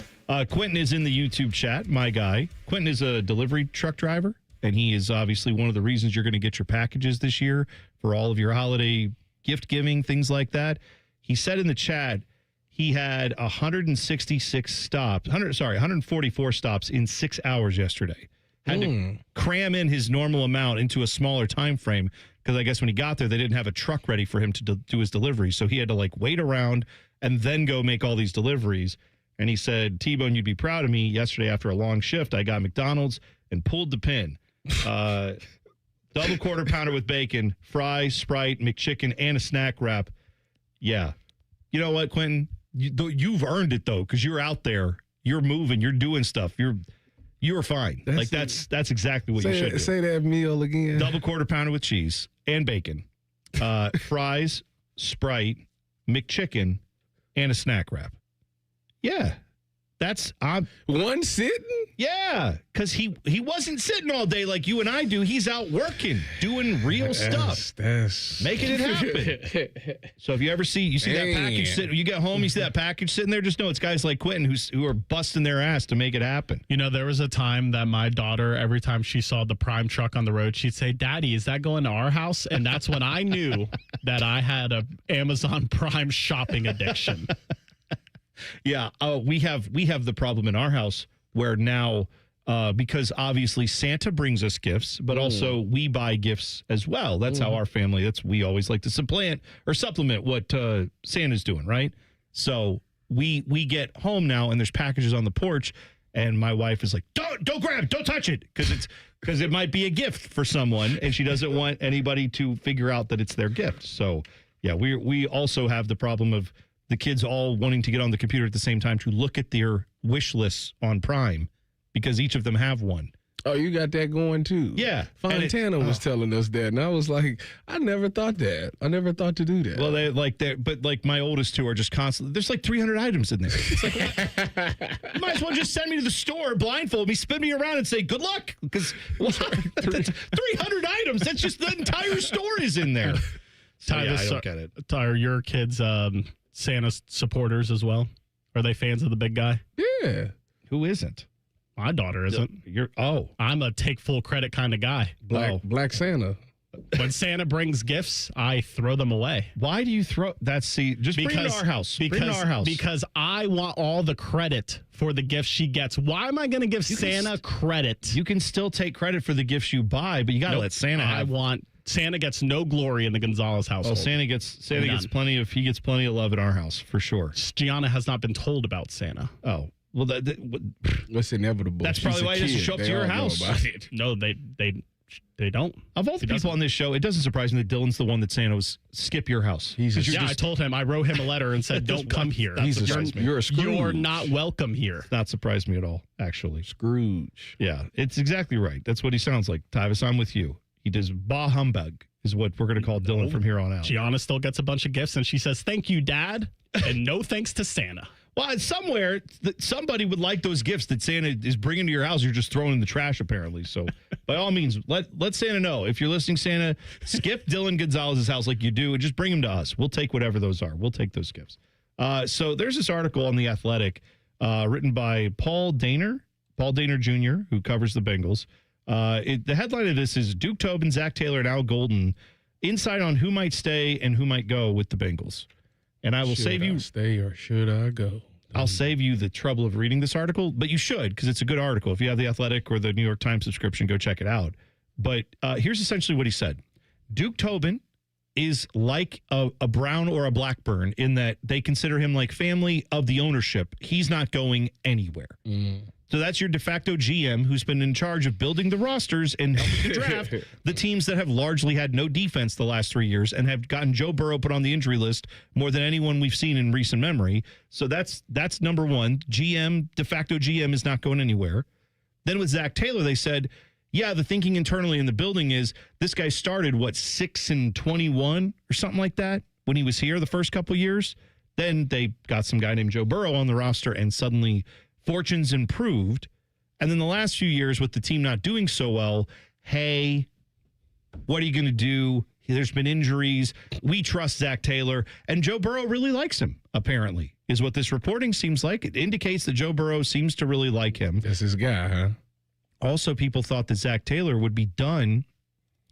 Quentin is in the YouTube chat, my guy. Quentin is a delivery truck driver, and he is obviously one of the reasons you're going to get your packages this year for all of your holiday gift giving, things like that. He said in the chat he had 144 stops in 6 hours yesterday. Had to cram in his normal amount into a smaller time frame because I guess when he got there, they didn't have a truck ready for him to do his delivery. So he had to wait around and then go make all these deliveries. And he said, T-Bone, you'd be proud of me. Yesterday, after a long shift, I got McDonald's and pulled the pin. Double quarter pounder with bacon, fries, Sprite, McChicken, and a snack wrap. Yeah. You know what, Quentin? You've earned it, though, because you're out there. You're moving. You're doing stuff. You're fine. That's exactly what you should do. Say that meal again. Double quarter pounder with cheese and bacon, fries, Sprite, McChicken, and a snack wrap. Yeah. That's one sitting? Yeah, because he wasn't sitting all day like you and I do. He's out working, doing real stuff. That's making it happen. So if you ever see that package sitting, you get home, you see that package sitting there, just know it's guys like Quentin who are busting their ass to make it happen. You know, there was a time that my daughter, every time she saw the Prime truck on the road, she'd say, "Daddy, is that going to our house?" And that's when I knew that I had a Amazon Prime shopping addiction. Yeah, we have the problem in our house where now, because obviously Santa brings us gifts, but also we buy gifts as well. That's how our family, we always like to supplement what Santa's doing, right? So we get home now and there's packages on the porch And my wife is like, don't grab it, don't touch it, because it might be a gift for someone, and she doesn't want anybody to figure out that it's their gift. So, yeah, we also have the problem of the kids all wanting to get on the computer at the same time to look at their wish lists on Prime, because each of them have one. Oh, you got that going too? Yeah. Fontana was telling us that, and I was like, I never thought that. I never thought to do that. Well, but my oldest two are just constantly, there's like 300 items in there. It's like, you might as well just send me to the store, blindfold me, spin me around, and say, good luck, because 300 items, that's just the entire store is in there. So, I don't get it. Are your kids Santa supporters as well? Are they fans of the big guy? Yeah. Who isn't? My daughter isn't. I'm a take full credit kind of guy. Black Santa. When Santa brings gifts, I throw them away. Why do you throw that? Just bring it to our house. Bring it to our house. Because I want all the credit for the gifts she gets. Why am I going to give Santa credit? You can still take credit for the gifts you buy, but you got to let Santa have. Santa gets no glory in the Gonzalez household. Oh, Santa gets plenty of love at our house for sure. Gianna has not been told about Santa. Oh. Well, that's inevitable. That's probably why he doesn't show up to your house. No, they don't. Of all the people on this show, it doesn't surprise me that Dylan's the one that Santa was skip your house. I told him. I wrote him a letter and said, "Don't come here. You're a Scrooge. You're not welcome here." Not surprised me at all, actually. Scrooge. Yeah, it's exactly right. That's what he sounds like. Tyvis, I'm with you. He does bah humbug is what we're going to call Dylan from here on out. Gianna still gets a bunch of gifts, and she says, "Thank you, Dad," and no thanks to Santa. Well, somewhere, somebody would like those gifts that Santa is bringing to your house. You're just throwing in the trash, apparently. So, by all means, let Santa know. If you're listening, Santa, skip Dylan Gonzalez's house like you do, and just bring them to us. We'll take whatever those are. We'll take those gifts. So, there's this article on The Athletic written by Paul Dehner Jr., who covers the Bengals. The headline of this is Duke Tobin, Zach Taylor, and Al Golden, insight on who might stay and who might go with the Bengals. And I will save you. Stay or should I go? I'll save you the trouble of reading this article, but you should, because it's a good article. If you have The Athletic or the New York Times subscription, go check it out. But here's essentially what he said. Duke Tobin is like a Brown or a Blackburn in that they consider him like family of the ownership. He's not going anywhere. So that's your de facto GM who's been in charge of building the rosters and helping to draft the teams that have largely had no defense the last 3 years and have gotten Joe Burrow put on the injury list more than anyone we've seen in recent memory. So that's number one. De facto GM is not going anywhere. Then with Zach Taylor, they said, yeah, the thinking internally in the building is this guy started, 6-21 or something like that when he was here the first couple years. Then they got some guy named Joe Burrow on the roster and suddenly fortunes improved. And then the last few years with the team not doing so well, hey, what are you going to do? There's been injuries. We trust Zach Taylor. And Joe Burrow really likes him, apparently, is what this reporting seems like. It indicates that Joe Burrow seems to really like him. That's his guy, huh? Also, people thought that Zach Taylor would be done.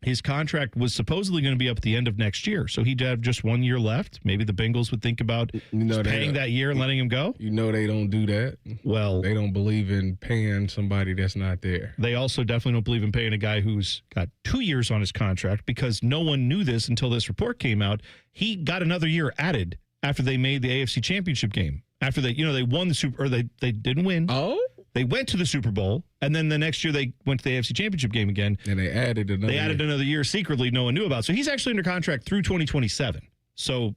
His contract was supposedly going to be up at the end of next year, so he'd have just 1 year left. Maybe the Bengals would think about paying that year and letting him go. You know they don't do that. Well, they don't believe in paying somebody that's not there. They also definitely don't believe in paying a guy who's got 2 years on his contract because no one knew this until this report came out. He got another year added after they made the AFC Championship game. After they won the Super, or they didn't win. Oh. They went to the Super Bowl, and then the next year they went to the AFC Championship game again. And they added another year secretly no one knew about. So he's actually under contract through 2027. So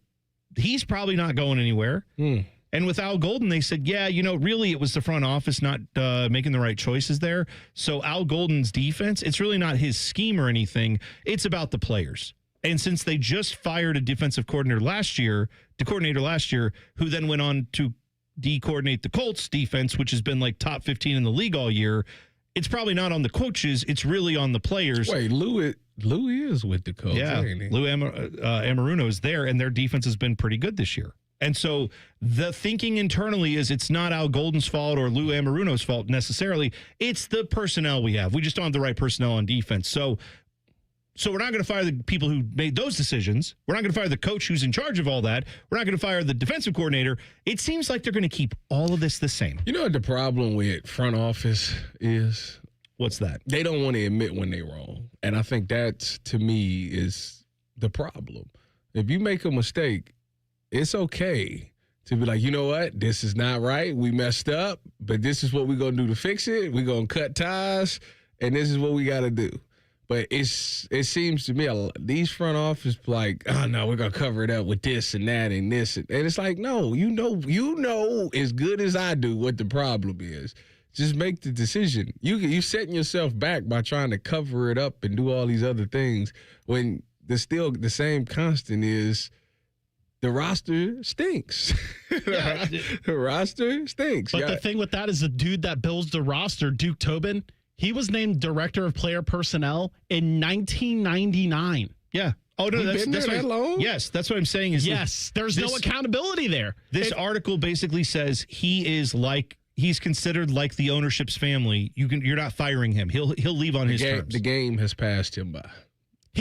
he's probably not going anywhere. And with Al Golden, they said, yeah, really it was the front office not making the right choices there. So Al Golden's defense, it's really not his scheme or anything. It's about the players. And since they just fired a defensive coordinator last year, who then went on to de-coordinate the Colts defense, which has been like top 15 in the league all year, it's probably not on the coaches. It's really on the players. Wait, Lou is with the Colts, ain't he? Lou Amaruno is there, and their defense has been pretty good this year. And so the thinking internally is it's not Al Golden's fault or Lou Amaruno's fault necessarily. It's the personnel we have. We just don't have the right personnel on defense. So we're not going to fire the people who made those decisions. We're not going to fire the coach who's in charge of all that. We're not going to fire the defensive coordinator. It seems like they're going to keep all of this the same. You know what the problem with front office is? What's that? They don't want to admit when they're wrong. And I think that, to me, is the problem. If you make a mistake, it's okay to be like, you know what, this is not right. We messed up, but this is what we're going to do to fix it. We're going to cut ties, and this is what we got to do. But it seems to me these front office like, oh no, we're gonna cover it up with this and that and this, and it's like, no, you know as good as I do what the problem is. Just make the decision. You setting yourself back by trying to cover it up and do all these other things when there's still the same constant is the roster stinks. The roster stinks. But the thing with that is the dude that builds the roster, Duke Tobin. He was named director of player personnel in 1999. Yeah. Oh, no, that's that long? Yes, that's what I'm saying. Is yes, there's no accountability there. This article basically says he's considered like the ownership's family. You're not firing him. He'll leave on his terms. The game has passed him by.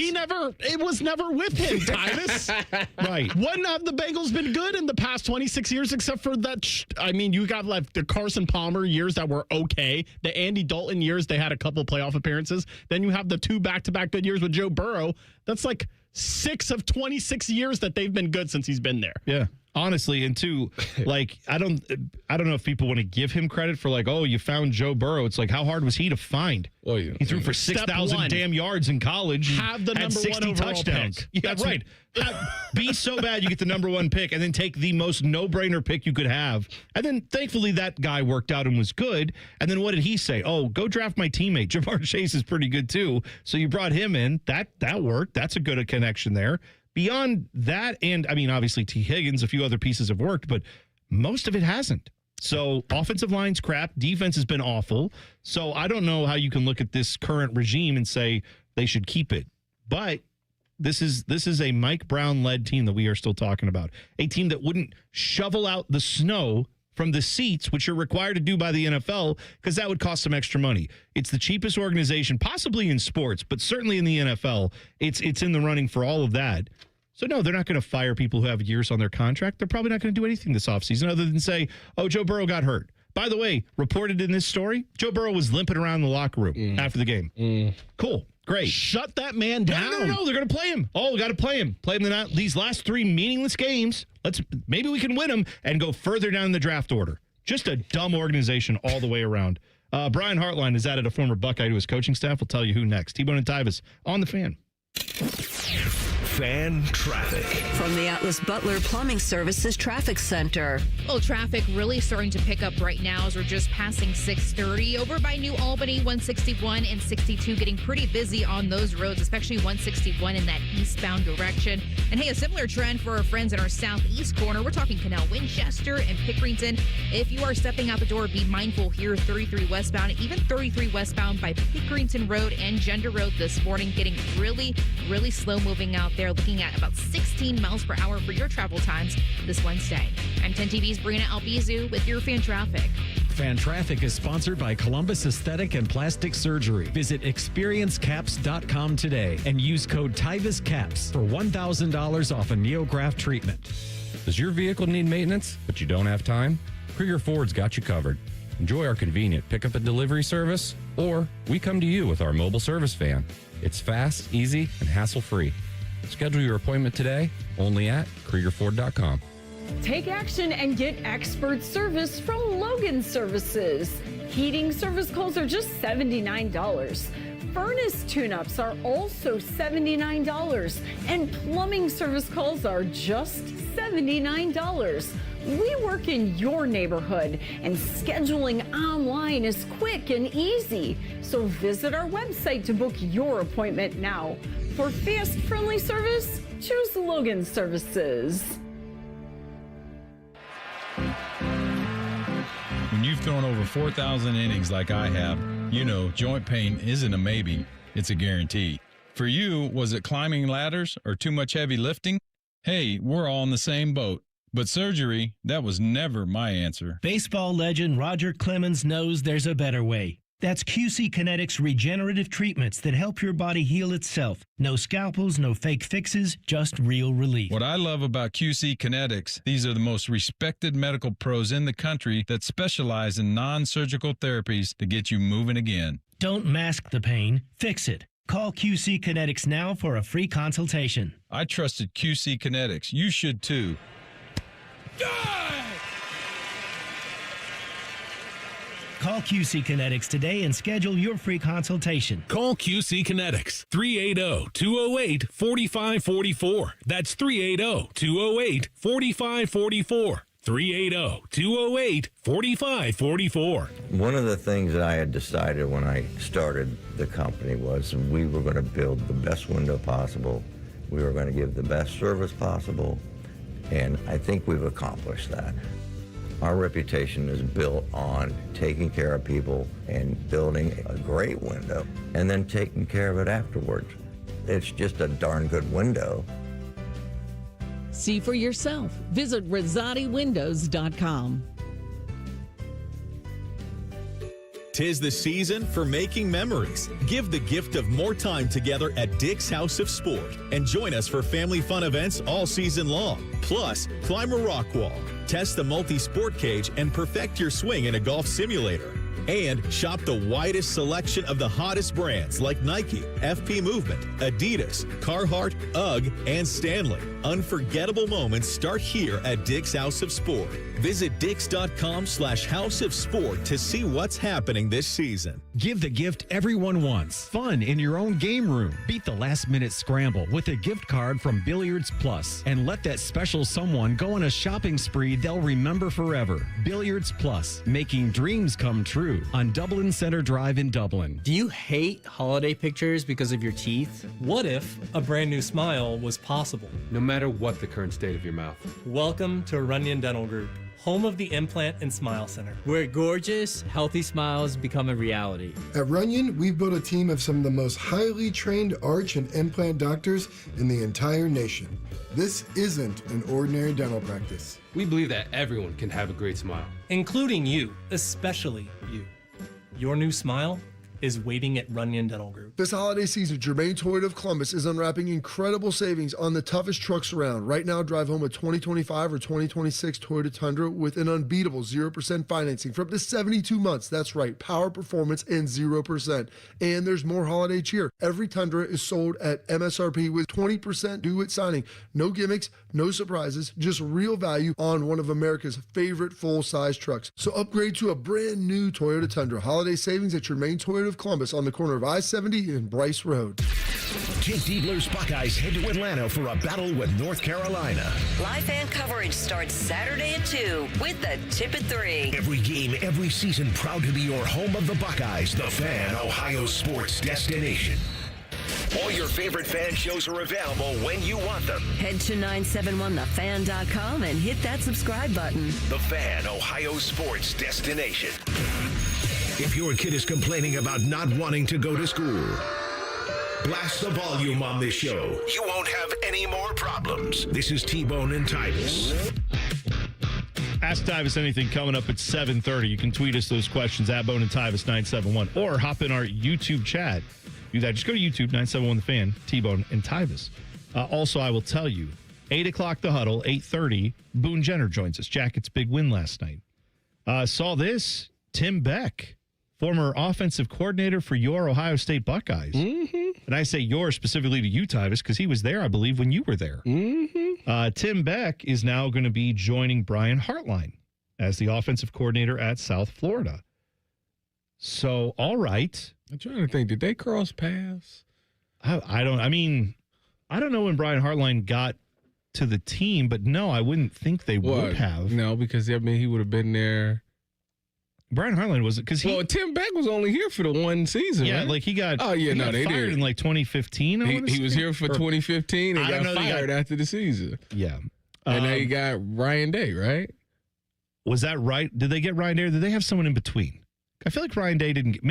It was never with him, Tyvis. Right. Wouldn't have the Bengals been good in the past 26 years except for that? You got like the Carson Palmer years that were okay. The Andy Dalton years, they had a couple playoff appearances. Then you have the 2 back-to-back good years with Joe Burrow. That's like 6 of 26 years that they've been good since he's been there. Yeah. Honestly, and two, like I don't know if people want to give him credit for like, oh, you found Joe Burrow. It's like, how hard was he to find? Well, yeah. He threw for 6,000 damn yards in college. Have the number 60 one overall touchdowns. pick. Yeah, that's right. Be so bad you get the number 1 pick, and then take the most no-brainer pick you could have. And then thankfully that guy worked out and was good. And then what did he say? Oh, go draft my teammate. Jamar Chase is pretty good too. So you brought him in. That worked. That's a good connection there. Beyond that, and I mean, obviously T. Higgins, a few other pieces have worked, but most of it hasn't. So offensive line's crap. Defense has been awful. So I don't know how you can look at this current regime and say they should keep it. But this is a Mike Brown-led team that we are still talking about. A team that wouldn't shovel out the snow from the seats, which you're required to do by the NFL, because that would cost some extra money. It's the cheapest organization, possibly in sports, but certainly in the NFL. It's in the running for all of that. So, no, they're not going to fire people who have years on their contract. They're probably not going to do anything this offseason other than say, oh, Joe Burrow got hurt. By the way, reported in this story, Joe Burrow was limping around the locker room after the game. Cool. Great. Shut that man down. No, they're going to play him. Oh, we got to play him. Play him these last 3 meaningless games. Maybe we can win them and go further down in the draft order. Just a dumb organization all the way around. Brian Hartline has added a former Buckeye to his coaching staff. We'll tell you who next. T-Bone and Tyvis on the Fan. Fan traffic. From the Atlas Butler Plumbing Services Traffic Center. Well, traffic really starting to pick up right now as we're just passing 630. Over by New Albany, 161 and 62 getting pretty busy on those roads, especially 161 in that eastbound direction. And hey, a similar trend for our friends in our southeast corner. We're talking Canal Winchester and Pickerington. If you are stepping out the door, be mindful here, 33 westbound, even 33 westbound by Pickerington Road and Gender Road this morning, getting really, really slow moving out there. Looking at about 16 miles per hour for your travel times this Wednesday. I'm 10 TV's Brina Albizu with your Fan Traffic. Fan Traffic is sponsored by Columbus Aesthetic and Plastic Surgery. Visit experiencecaps.com today and use code TYVISCAPS for $1,000 off a NeoGraft treatment. Does your vehicle need maintenance, but you don't have time? Krieger Ford's got you covered. Enjoy our convenient pickup and delivery service, or we come to you with our mobile service van. It's fast, easy, and hassle-free. Schedule your appointment today only at KriegerFord.com. Take action and get expert service from Logan Services. Heating service calls are just $79. Furnace tune-ups are also $79. And plumbing service calls are just $79. We work in your neighborhood, and scheduling online is quick and easy. So visit our website to book your appointment now. For fast, friendly service, choose Logan Services. When you've thrown over 4,000 innings like I have, you know joint pain isn't a maybe, it's a guarantee. For you, was it climbing ladders or too much heavy lifting? Hey, we're all in the same boat. But surgery, that was never my answer. Baseball legend Roger Clemens knows there's a better way. That's QC Kinetics regenerative treatments that help your body heal itself. No scalpels, no fake fixes, just real relief. What I love about QC Kinetics, these are the most respected medical pros in the country that specialize in non-surgical therapies to get you moving again. Don't mask the pain, fix it. Call QC Kinetics now for a free consultation. I trusted QC Kinetics. You should too. Call QC Kinetics today and schedule your free consultation. Call QC Kinetics 380-208-4544. That's 380-208-4544. 380-208-4544. One of the things that I had decided when I started the company was we were going to build the best window possible. We were going to give the best service possible. And I think we've accomplished that. Our reputation is built on taking care of people and building a great window and then taking care of it afterwards. It's just a darn good window. See for yourself. Visit RossatiWindows.com. 'Tis the season for making memories. Give the gift of more time together at Dick's House of Sport and join us for family fun events all season long. Plus, climb a rock wall, test the multi-sport cage, and perfect your swing in a golf simulator. And shop the widest selection of the hottest brands like Nike, FP Movement, Adidas, Carhartt, UGG, and Stanley. Unforgettable moments start here at Dick's House of Sport. Visit dicks.com/House of Sport to see what's happening this season. Give the gift everyone wants. Fun in your own game room. Beat the last-minute scramble with a gift card from Billiards Plus. And let that special someone go on a shopping spree they'll remember forever. Billiards Plus, making dreams come true on Dublin Center Drive in Dublin. Do you hate holiday pictures because of your teeth? What if a brand new smile was possible? No matter what the current state of your mouth. Welcome to Runyon Dental Group, home of the Implant and Smile Center, where gorgeous, healthy smiles become a reality. At Runyon, we've built a team of some of the most highly trained arch and implant doctors in the entire nation. This isn't an ordinary dental practice. We believe that everyone can have a great smile, including you, especially you. Your new smile is waiting at Runyon Dental Group. This holiday season, Germain Toyota of Columbus is unwrapping incredible savings on the toughest trucks around. Right now, drive home a 2025 or 2026 Toyota Tundra with an unbeatable 0% financing for up to 72 months. That's right, power, performance, and 0%. And there's more holiday cheer. Every Tundra is sold at MSRP with 20% due at signing. No gimmicks, no surprises, just real value on one of America's favorite full-size trucks. So upgrade to a brand new Toyota Tundra. Holiday savings at Germain Toyota of Columbus on the corner of I-70 and Bryce Road. Jake Diebler's Buckeyes head to Atlanta for a battle with North Carolina. Live fan coverage starts Saturday at 2 with the tip at 3. Every game, every season, proud to be your home of the Buckeyes, the Fan, Ohio sports destination. All your favorite fan shows are available when you want them. Head to 971thefan.com and hit that subscribe button. The Fan, Ohio sports destination. If your kid is complaining about not wanting to go to school, blast the volume on this show. You won't have any more problems. This is T-Bone and Tyvis. Ask Tyvis anything coming up at 7:30. You can tweet us those questions at Bone and Tyvis 971 or hop in our YouTube chat. Do that. Just go to YouTube, 971 The Fan, T-Bone and Tyvis. Also, I will tell you, 8 o'clock The Huddle, 8:30, Boon Jenner joins us. Jackets' big win last night. Saw this, Tim Beck, former offensive coordinator for your Ohio State Buckeyes. Mm-hmm. And I say your specifically to you, Tyvis, because he was there, I believe, when you were there. Mm-hmm. Tim Beck is now going to be joining Brian Hartline as the offensive coordinator at South Florida. So, all right. I'm trying to think, did they cross paths? I don't know when Brian Hartline got to the team, but no, I wouldn't think they would have. No, because, he would have been there. Brian Hartline was because Tim Beck was only here for the one season. Yeah, right? like he got. Oh yeah, they fired in like 2015. He was here for 2015 and got fired after the season. Yeah, and they got Ryan Day, right? Was that right? Did they get Ryan Day? Or did they have someone in between? I feel like Ryan Day didn't get,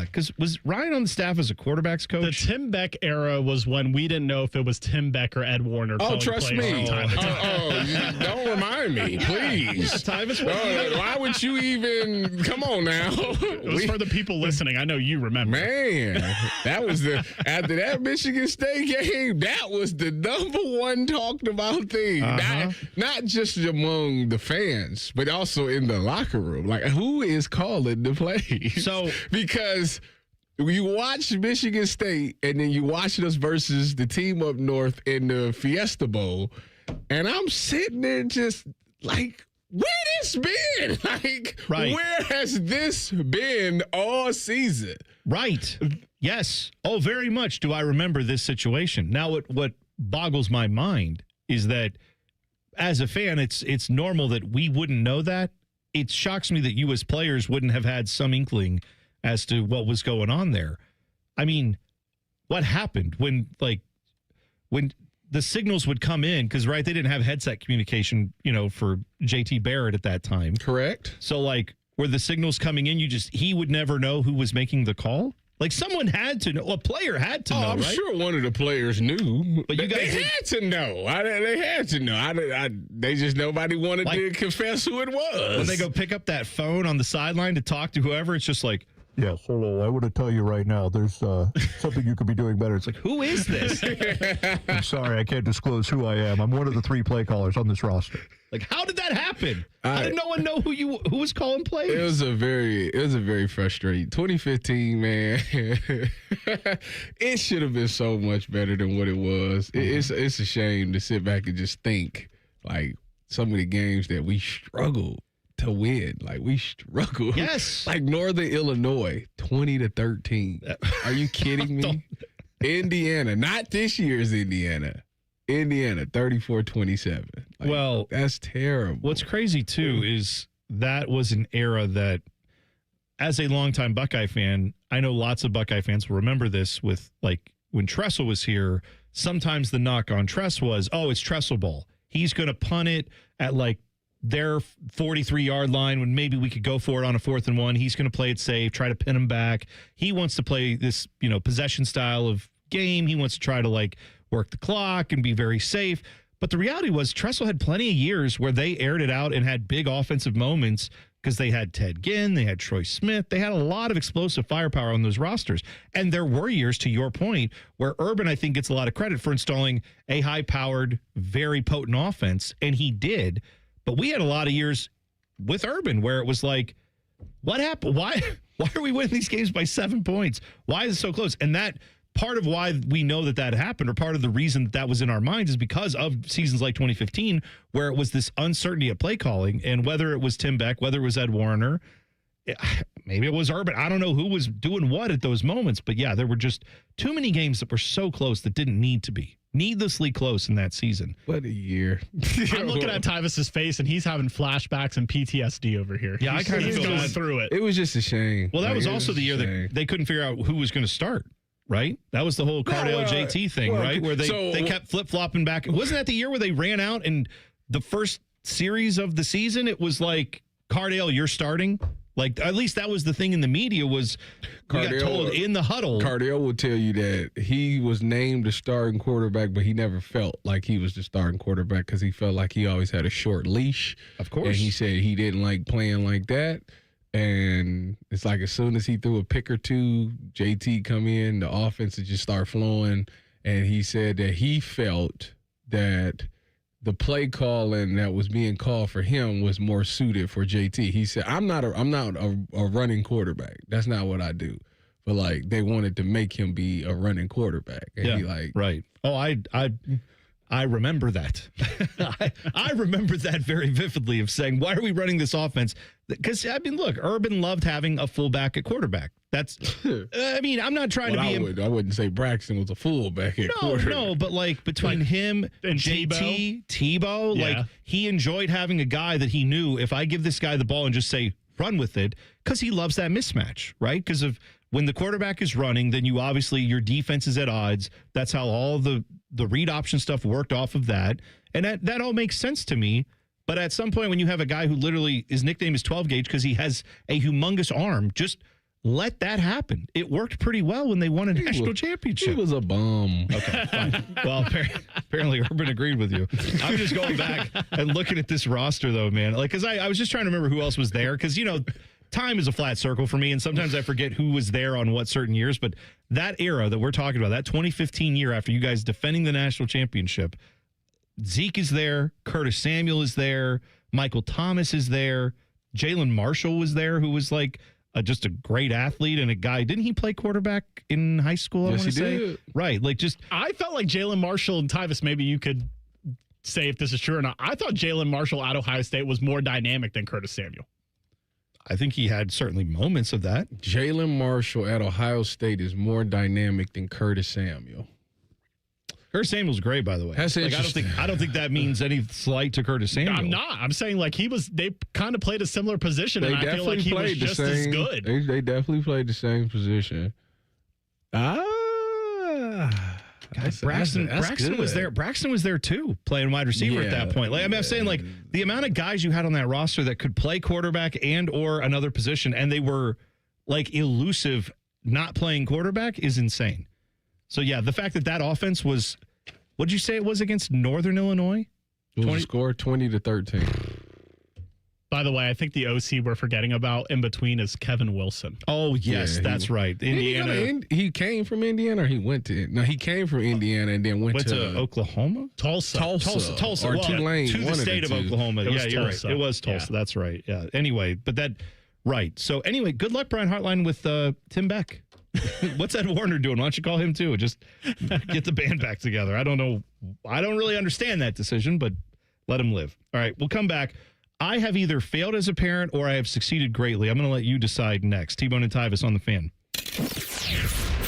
because was Ryan on the staff as a quarterback's coach? The Tim Beck era was when we didn't know if it was Tim Beck or Ed Warner. Oh, trust me. Don't remind me, please. Tyvis, why would you even, come on now. It was for the people listening. I know you remember. Man, that was after that Michigan State game, that was the number one talked about thing. Not just among the fans, but also in the locker room. Like, who is calling the plays? So because you watch Michigan State and then you watch us versus the team up north in the Fiesta Bowl, and I'm sitting there just like, where this been? Like, where has this been all season? Right. Yes. Oh, very much do I remember this situation. Now, what boggles my mind is that as a fan, it's normal that we wouldn't know that. It shocks me that you as players wouldn't have had some inkling as to what was going on there. I mean, what happened when the signals would come in? Because, right, they didn't have headset communication, for JT Barrett at that time. Correct. So, were the signals coming in, he would never know who was making the call? Someone had to know. A player had to know, I'm right? sure one of the players knew. But you guys they had to know. They had to know. They just, nobody wanted to confess who it was. When they go pick up that phone on the sideline to talk to whoever, it's just like, yes, hello, I want to tell you right now, there's something you could be doing better. It's like, who is this? I'm sorry, I can't disclose who I am. I'm one of the 3 play callers on this roster. How did that happen? How did no one know who was calling plays? It was a very frustrating 2015, man. It should have been so much better than what it was. It's a shame to sit back and just think some of the games that we struggled to win. We struggled. Yes. Northern Illinois, 20-13. Are you kidding me? Indiana, not this year's Indiana. Indiana, 34-27. Well, that's terrible. What's crazy, too, is that was an era that, as a longtime Buckeye fan, I know lots of Buckeye fans will remember this with, when Tressel was here, sometimes the knock on Tress was, it's Tressel ball. He's going to punt it at, their 43-yard line when maybe we could go for it on a 4th and 1. He's going to play it safe, try to pin him back. He wants to play this, possession style of game. He wants to try to, work the clock and be very safe. But the reality was Tressel had plenty of years where they aired it out and had big offensive moments because they had Ted Ginn, they had Troy Smith. They had a lot of explosive firepower on those rosters. And there were years, to your point, where Urban, I think, gets a lot of credit for installing a high-powered, very potent offense, and he did. But we had a lot of years with Urban where it was what happened? Why are we winning these games by 7 points? Why is it so close? And that part of why we know that happened, or part of the reason that was in our minds, is because of seasons like 2015, where it was this uncertainty at play calling, and whether it was Tim Beck, whether it was Ed Warner, maybe it was Urban. I don't know who was doing what at those moments, but yeah, there were just too many games that were so close that didn't need to be. Needlessly close in that season. What a year. I'm looking at Tyvis's face, and he's having flashbacks and PTSD over here. Yeah, I kind of going through it. It was just a shame. Well, that was also the year that they couldn't figure out who was going to start. Right? That was the whole Cardale JT thing, right? Where they kept flip-flopping back. Wasn't that the year where they ran out and the first series of the season, it was Cardale, you're starting? At least that was the thing in the media was we got told in the huddle. Cardale will tell you that he was named the starting quarterback, but he never felt like he was the starting quarterback because he felt like he always had a short leash. Of course. And he said he didn't like playing like that. And it's as soon as he threw a pick or two, JT come in, the offense would just start flowing. And he said that he felt that the play calling that was being called for him was more suited for JT. He said, I'm not a running quarterback. That's not what I do. But they wanted to make him be a running quarterback. And he right. Oh, I remember that. I remember that very vividly of saying, why are we running this offense? Because, look, Urban loved having a fullback at quarterback. That's, I'm not trying to be. I wouldn't say Braxton was a fullback at quarterback. No, but between him and JT, Tebow, he enjoyed having a guy that he knew, if I give this guy the ball and just say, run with it, because he loves that mismatch, right? Because of when the quarterback is running, then you obviously, your defense is at odds. That's how all the read option stuff worked off of that. And that all makes sense to me. But at some point when you have a guy who literally, his nickname is 12 gauge because he has a humongous arm, just let that happen. It worked pretty well when they won a national championship. He was a bum. Okay, fine. Well, apparently Urban agreed with you. I'm just going back and looking at this roster, though, man. Because I was just trying to remember who else was there. Because, time is a flat circle for me, and sometimes I forget who was there on what certain years. But that era that we're talking about, that 2015 year after you guys defending the national championship, Zeke is there, Curtis Samuel is there, Michael Thomas is there, Jalen Marshall was there, who was just a great athlete and a guy. Didn't he play quarterback in high school? Yes, he did. Right. I felt like Jalen Marshall and Tyvis, maybe you could say if this is true or not. I thought Jalen Marshall at Ohio State was more dynamic than Curtis Samuel. I think he had certainly moments of that. Jalen Marshall at Ohio State is more dynamic than Curtis Samuel. Curtis Samuel's great, by the way. That's interesting. I don't think that means any slight to Curtis Samuel. I'm not. I'm saying like they kind of played a similar position, and I feel like he was just as good. They definitely played the same position. Braxton was there. Braxton was there too, playing wide receiver at that point. Like I'm saying, like the amount of guys you had on that roster that could play quarterback and or another position, and they were like elusive, not playing quarterback is insane. So yeah, the fact that offense was, what'd you say it was against Northern Illinois? It was a score 20-13. By the way, I think the OC we're forgetting about in between is Kevin Wilson. Oh, yes, that's right. Indiana. He came from Indiana, or he went to... No, he came from Indiana and then went to Oklahoma? Tulsa. Or Tulane. To the state of Oklahoma. Yeah, you're right. It was Tulsa. Yeah. That's right. Yeah. Anyway, right. So anyway, good luck, Brian Hartline, with Tim Beck. What's Ed Warner doing? Why don't you call him too? Just get the band back together. I don't know. I don't really understand that decision, but let him live. All right, we'll come back. I have either failed as a parent or I have succeeded greatly. I'm going to let you decide next. T-Bone and Tyvis on the Fan.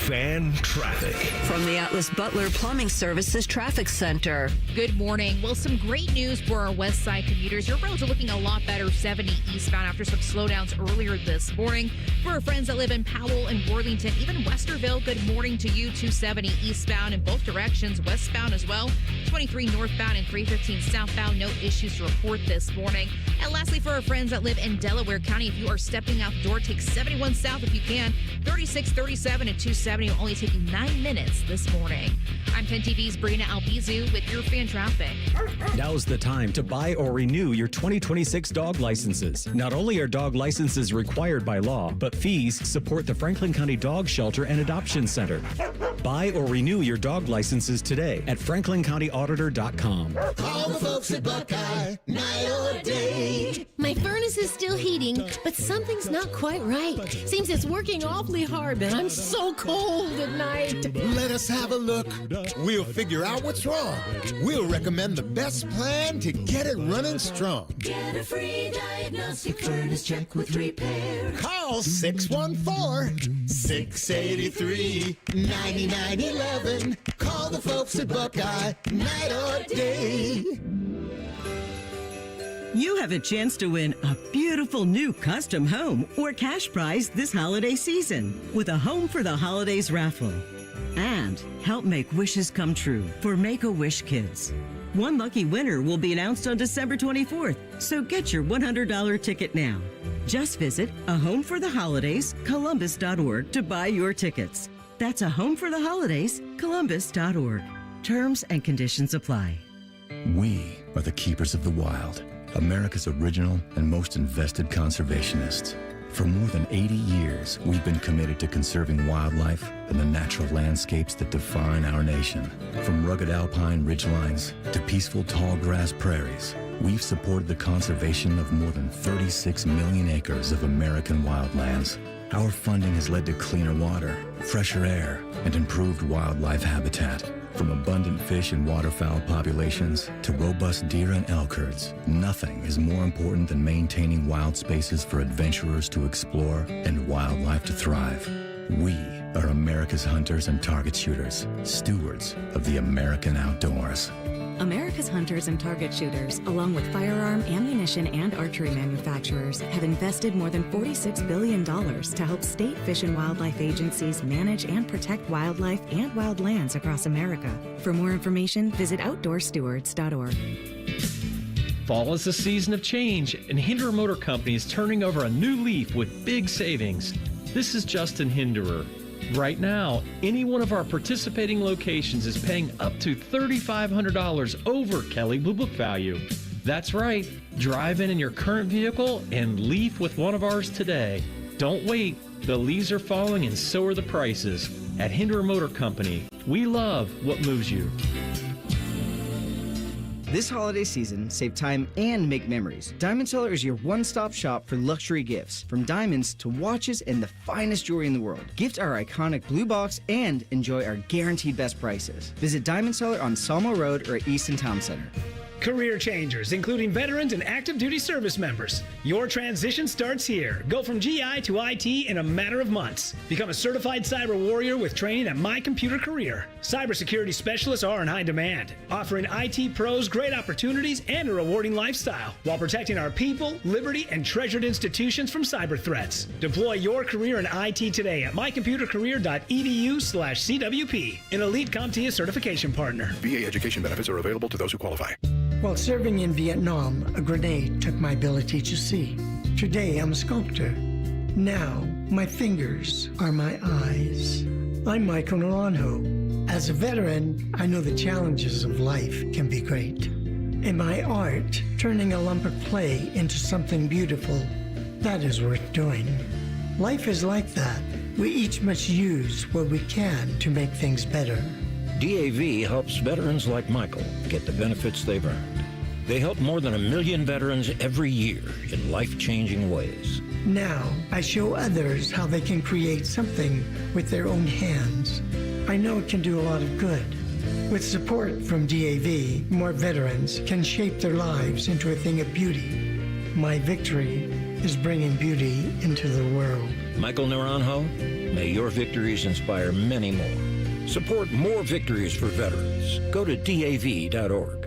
Fan traffic. From the Atlas Butler Plumbing Services Traffic Center. Good morning. Well, some great news for our west side commuters. Your roads are looking a lot better 70 eastbound after some slowdowns earlier this morning. For our friends that live in Powell and Worthington, even Westerville, good morning to you. 270 eastbound in both directions, westbound as well. 23 northbound and 315 southbound. No issues to report this morning. And lastly, for our friends that live in Delaware County, if you are stepping out the door, take 71 south if you can. 36, 37, and 270 will only take you 9 minutes this morning. I'm 10 TV's Brina Albizu with your fan traffic. Now's the time to buy or renew your 2026 dog licenses. Not only are dog licenses required by law, but fees support the Franklin County Dog Shelter and Adoption Center. Buy or renew your dog licenses today at franklincountyauditor.com. Call the folks at Buckeye, night or day. My furnace is still heating, but something's not quite right. Seems it's working awfully hard, but I'm so cold at night. Let us have a look. We'll figure out what's wrong. We'll recommend the best plan to get it running strong. Get a free diagnostic furnace check with repair. Call 614-683-9911. Call the folks at Buckeye, night or day. You have a chance to win a beautiful new custom home or cash prize this holiday season with a Home for the Holidays raffle. And help make wishes come true for Make-A-Wish Kids. One lucky winner will be announced on December 24th, so get your $100 ticket now. Just visit ahomefortheholidayscolumbus.org to buy your tickets. That's ahomefortheholidayscolumbus.org. Terms and conditions apply. We are the keepers of the wild, America's original and most invested conservationists. For more than 80 years, we've been committed to conserving wildlife and the natural landscapes that define our nation. From rugged alpine ridgelines to peaceful tall grass prairies, we've supported the conservation of more than 36 million acres of American wildlands. Our funding has led to cleaner water, fresher air, and improved wildlife habitat. From abundant fish and waterfowl populations to robust deer and elk herds, nothing is more important than maintaining wild spaces for adventurers to explore and wildlife to thrive. We are America's hunters and target shooters, stewards of the American outdoors. America's hunters and target shooters, along with firearm, ammunition, and archery manufacturers, have invested more than $46 billion to help state fish and wildlife agencies manage and protect wildlife and wildlands across America. For more information, visit outdoorstewards.org. Fall is a season of change, and Hinderer Motor Company is turning over a new leaf with big savings. This is Justin Hinderer. Right now, any one of our participating locations is paying up to $3,500 over Kelley Blue Book value. That's right. Drive in your current vehicle and leave with one of ours today. Don't wait. The leaves are falling and so are the prices. At Hinderer Motor Company, we love what moves you. This holiday season, save time and make memories. Diamond Seller is your one-stop shop for luxury gifts, from diamonds to watches and the finest jewelry in the world. Gift our iconic blue box and enjoy our guaranteed best prices. Visit Diamond Seller on Salmo Road or at Easton Town Center. Career changers, including veterans and active duty service members. Your transition starts here. Go from GI to IT in a matter of months. Become a certified cyber warrior with training at My Computer Career. Cybersecurity specialists are in high demand, offering IT pros great opportunities and a rewarding lifestyle while protecting our people, liberty, and treasured institutions from cyber threats. Deploy your career in IT today at mycomputercareer.edu/CWP, an elite CompTIA certification partner. VA education benefits are available to those who qualify. While serving in Vietnam, a grenade took my ability to see. Today, I'm a sculptor. Now, my fingers are my eyes. I'm Michael Naranjo. As a veteran, I know the challenges of life can be great. In my art, turning a lump of clay into something beautiful, that is worth doing. Life is like that. We each must use what we can to make things better. DAV helps veterans like Michael get the benefits they've earned. They help more than 1 million veterans every year in life-changing ways. Now, I show others how they can create something with their own hands. I know it can do a lot of good. With support from DAV, more veterans can shape their lives into a thing of beauty. My victory is bringing beauty into the world. Michael Naranjo, may your victories inspire many more. Support more victories for veterans. Go to DAV.org.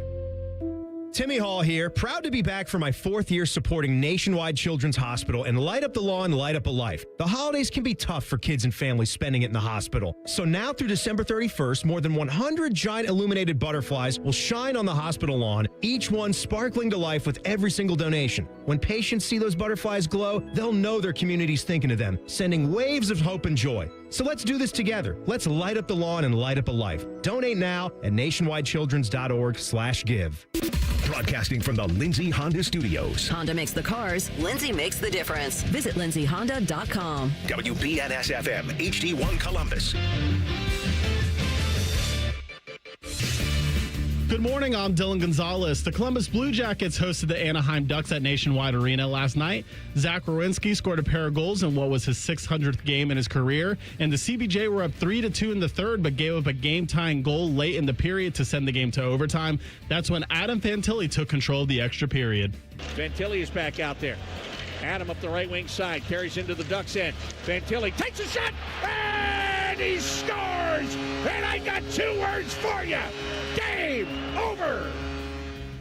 Timmy Hall here, proud to be back for my 4th year supporting Nationwide Children's Hospital and Light Up the Lawn, Light Up a Life. The holidays can be tough for kids and families spending it in the hospital. So now through December 31st, more than 100 giant illuminated butterflies will shine on the hospital lawn, each one sparkling to life with every single donation. When patients see those butterflies glow, they'll know their community's thinking of them, sending waves of hope and joy. So let's do this together. Let's light up the lawn and light up a life. Donate now at nationwidechildrens.org/give. Broadcasting from the Lindsay Honda Studios. Honda makes the cars. Lindsay makes the difference. Visit lindsayhonda.com. WBNS-FM, HD1 Columbus. Good morning, I'm Dylan Gonzalez. The Columbus Blue Jackets hosted the Anaheim Ducks at Nationwide Arena last night. Zach Werenski scored a pair of goals in what was his 600th game in his career, and the CBJ were up 3-2 in the third, but gave up a game-tying goal late in the period to send the game to overtime. That's when Adam Fantilli took control of the extra period. Fantilli is back out there. Adam up the right wing side, carries into the Ducks end. Fantilli takes a shot, and he scores! And I got 2 words for you. Game over!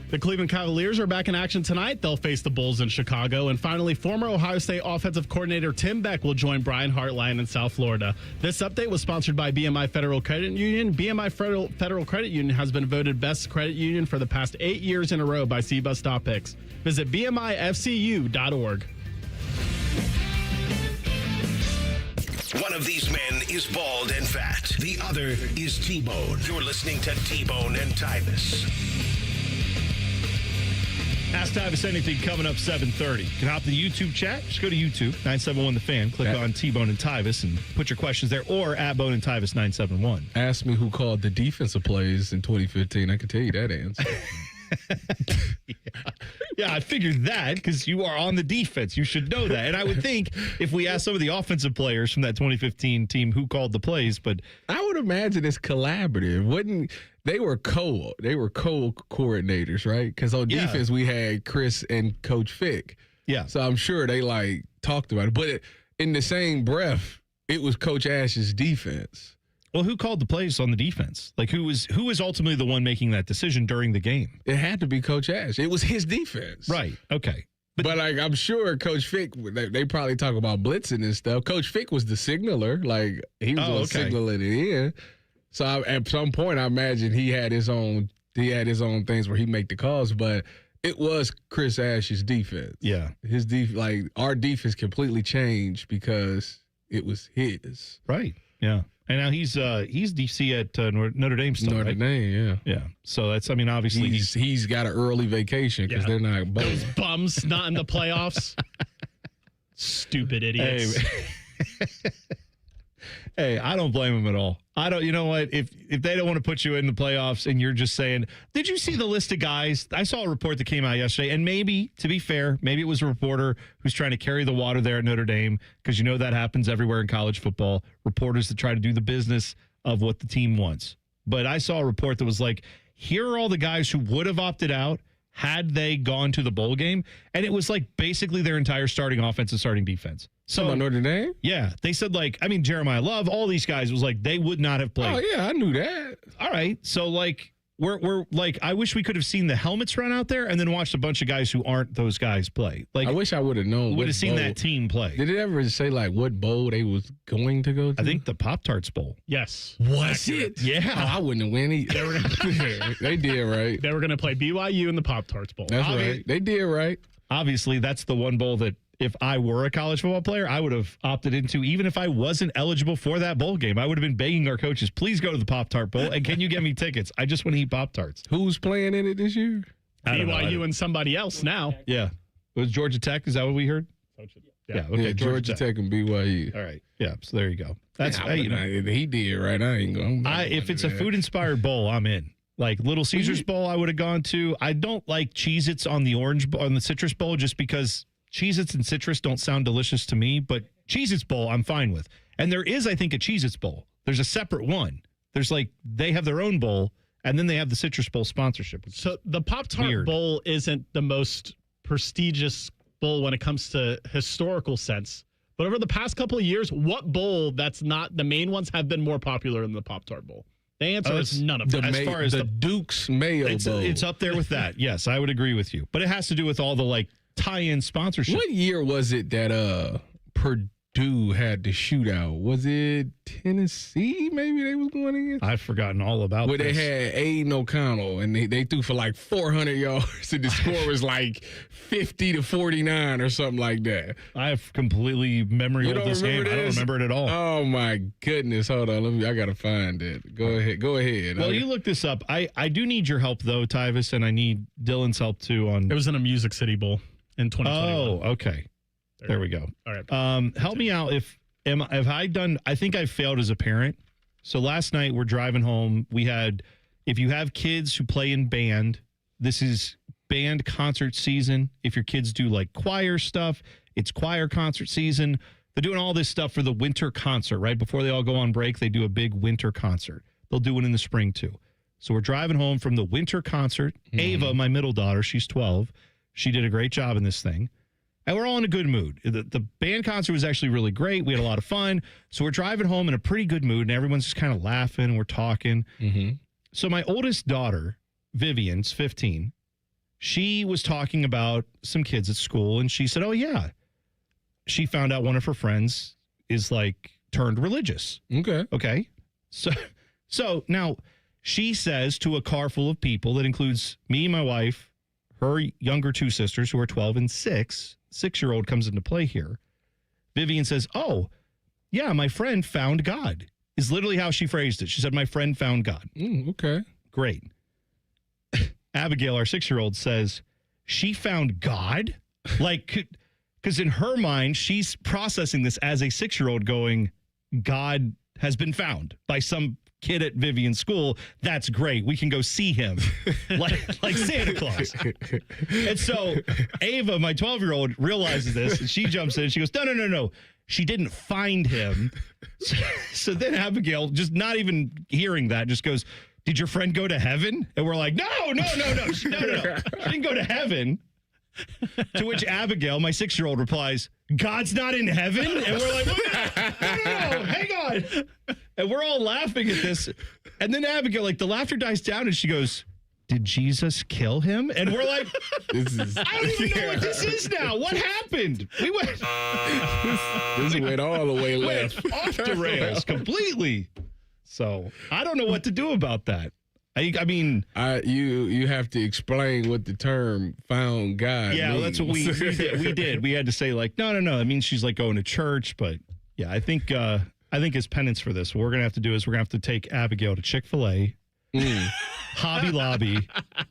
The Cleveland Cavaliers are back in action tonight. They'll face the Bulls in Chicago. And finally, former Ohio State offensive coordinator Tim Beck will join Brian Hartline in South Florida. This update was sponsored by BMI Federal Credit Union. BMI Federal Credit Union has been voted best credit union for the past 8 years in a row by CBUS Top Picks. Visit BMIFCU.org. One of these men is bald and fat. The other is T-Bone. You're listening to T-Bone and Tyvis. Ask Tyvis anything coming up 7:30. You can hop to the YouTube chat. Just go to YouTube, 971 The Fan. Click on T-Bone and Tyvis and put your questions there, or at Bone and Tyvis 971. Ask me who called the defensive plays in 2015. I can tell you that answer. Yeah, I figured that because you are on the defense. You should know that. And I would think if we asked some of the offensive players from that 2015 team who called the plays, but I would imagine it's collaborative. They were co-coordinators, right? Because on defense we had Chris and Coach Fick. Yeah. So I'm sure they talked about it. But in the same breath, it was Coach Ash's defense. Well, who called the plays on the defense? Who was ultimately the one making that decision during the game? It had to be Coach Ash. It was his defense. Right. Okay. But I'm sure Coach Fick, they probably talk about blitzing and stuff. Coach Fick was the signaler. He was signaling it in. So at some point, I imagine he had his own things where he make the calls. But it was Chris Ash's defense. Yeah. His our defense completely changed because it was his. Right. Yeah. And now he's DC at Notre Dame still, Notre Dame, yeah. So that's, obviously he's got an early vacation because they're not both. Those bums not in the playoffs. Stupid idiots. Hey, I don't blame him at all. You know what? If they don't want to put you in the playoffs and you're just saying, did you see the list of guys? I saw a report that came out yesterday, and maybe, to be fair, maybe it was a reporter who's trying to carry the water there at Notre Dame, because that happens everywhere in college football. Reporters that try to do the business of what the team wants. But I saw a report that was here are all the guys who would have opted out had they gone to the bowl game. And it was like basically their entire starting offense and starting defense. So Notre Dame? Yeah. They said like, I mean, Jeremiah Love, all these guys was like, they would not have played. Oh, yeah, I knew that. All right. So like, we're like, I wish we could have seen the helmets run out there and then watched a bunch of guys who aren't those guys play. Like, I wish I would have known. Would have seen that team play. Did it ever say like what bowl they was going to go to? I think the Pop-Tarts Bowl. Yes. Was it? Yeah. Oh, I wouldn't have won either. They did right. They were going to play BYU in the Pop-Tarts Bowl. That's right. They did right. Obviously, that's the one bowl that if I were a college football player, I would have opted into, even if I wasn't eligible for that bowl game. I would have been begging our coaches, please go to the Pop-Tart Bowl, and can you get me tickets? I just want to eat Pop-Tarts. Who's playing in it this year? BYU and somebody else now. Yeah. It was Georgia Tech. Is that what we heard? Yeah, okay, Georgia Tech and BYU. All right. Yeah, so there you go. That's he did right. I ain't going. If it's a food-inspired bowl, I'm in. Like Little Caesars Bowl, I would have gone to. I don't like Cheez-Its on the Citrus Bowl just because Cheez-Its and citrus don't sound delicious to me, but Cheez-Its Bowl I'm fine with. And there is, I think, a Cheez-Its Bowl. There's a separate one. There's like, they have their own bowl, and then they have the Citrus Bowl sponsorship. So the Pop-Tart Bowl isn't the most prestigious bowl when it comes to historical sense. But over the past couple of years, what bowl that's not the main ones have been more popular than the Pop-Tart Bowl? The answer is none of them. As far as the Duke's Mayo Bowl. It's up there with that. Yes, I would agree with you. But it has to do with all the like tie-in sponsorship. What year was it that Purdue had the shootout? Was it Tennessee? Maybe they was going against. I've forgotten all about where this. They had Aiden O'Connell and they threw for like 400 yards and the score was like 50-49 or something like that. I have completely memory of this game. I don't remember it at all. Oh my goodness! Hold on, I gotta find it. Go ahead. Well, you look this up. I do need your help though, Tyvis, and I need Dylan's help too. It was in a Music City Bowl in 2021. Oh, okay. There we go. All right. Help me out if I done. I think I failed as a parent. So last night we're driving home. We had, if you have kids who play in band, this is band concert season. If your kids do like choir stuff, it's choir concert season. They're doing all this stuff for the winter concert, right? Before they all go on break, they do a big winter concert. They'll do it in the spring too. So we're driving home from the winter concert. Mm-hmm. Ava, my middle daughter, she's 12. She did a great job in this thing. And we're all in a good mood. The band concert was actually really great. We had a lot of fun. So we're driving home in a pretty good mood, and everyone's just kind of laughing, and we're talking. Mm-hmm. So my oldest daughter, Vivian's 15, she was talking about some kids at school, and she said, oh, yeah. She found out one of her friends is, like, turned religious. Okay. So now she says to a car full of people that includes me, my wife, her younger two sisters who are 12 and 6, 6-year-old comes into play here. Vivian says, oh, yeah, my friend found God, is literally how she phrased it. She said, my friend found God. Okay. Great. Abigail, our 6-year-old, says, she found God? Like, because in her mind, she's processing this as a 6-year-old going, God has been found by some kid at Vivian's school. That's great. We can go see him like Santa Claus. And so Ava, my 12-year-old, realizes this, and she jumps in. She goes, no. She didn't find him. So then Abigail, just not even hearing that, just goes, did your friend go to heaven? And we're like, no. She didn't go to heaven. To which Abigail, my 6-year-old, replies, God's not in heaven? And we're like, no, hang on. And we're all laughing at this. And then Abigail, like, the laughter dies down, and she goes, did Jesus kill him? And we're like, I don't even know what this is now. What happened? We went. This went all the way left. Off the rails completely. So I don't know what to do about that. I mean, you have to explain what the term "found God" yeah, means. That's what we did. We had to say like, no. It means she's like going to church, but yeah, I think as penance for this, what we're gonna have to do is we're gonna have to take Abigail to Chick-fil-A, Hobby Lobby,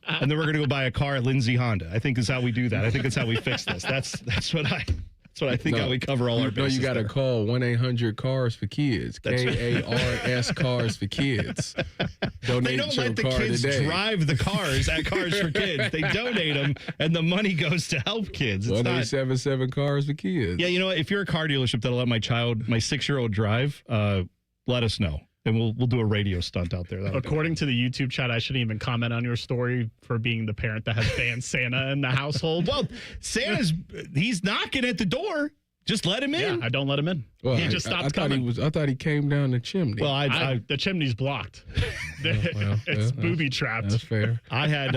and then we're gonna go buy a car at Lindsay Honda. I think is how we do that. I think that's how we fix this. That's what I think how we cover all our bases. You got to call 1-800-CARS-FOR-KIDS. KARS Cars for Kids. Donate they don't let the kids drive the cars at Cars for Kids. They donate them, and the money goes to help kids. 1-877 Cars for Kids. Yeah, you know what? If you're a car dealership that'll let my 6-year-old drive, let us know. and we'll do a radio stunt out there. According to the YouTube chat, I shouldn't even comment on your story for being the parent that has banned Santa in the household. Well, he's knocking at the door. Just let him in. Yeah, I don't let him in. Well, he just stopped coming. I thought he came down the chimney. Well, the chimney's blocked. It's booby trapped. That's fair. I had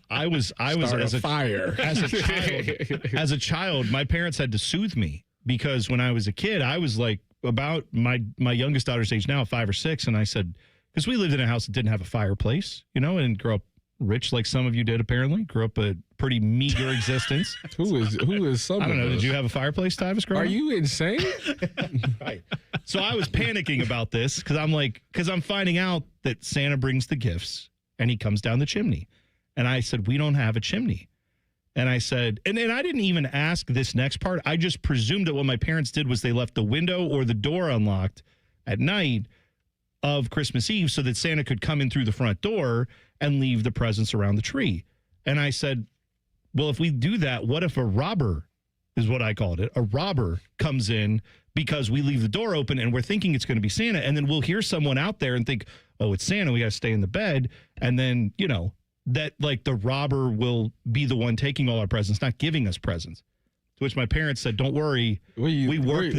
I was as a fire as a child. My parents had to soothe me because when I was a kid, I was like about my youngest daughter's age now, 5 or 6, and I said, because we lived in a house that didn't have a fireplace, and grew up rich like some of you did. Apparently, grew up a pretty meager existence. Who is some? I don't know. Of us? Did you have a fireplace, Tyvis? Are you insane? Right. So I was panicking about this because I'm finding out that Santa brings the gifts and he comes down the chimney, and I said we don't have a chimney, and I said, and I didn't even ask this next part. I just presumed that what my parents did was they left the window or the door unlocked at night of Christmas Eve so that Santa could come in through the front door and leave the presents around the tree. And I said, well, if we do that, what if a robber, is what I called it, a robber comes in because we leave the door open and we're thinking it's going to be Santa, and then we'll hear someone out there and think, oh, it's Santa, we got to stay in the bed, and then, that like the robber will be the one taking all our presents, not giving us presents. To which my parents said, don't worry, we worked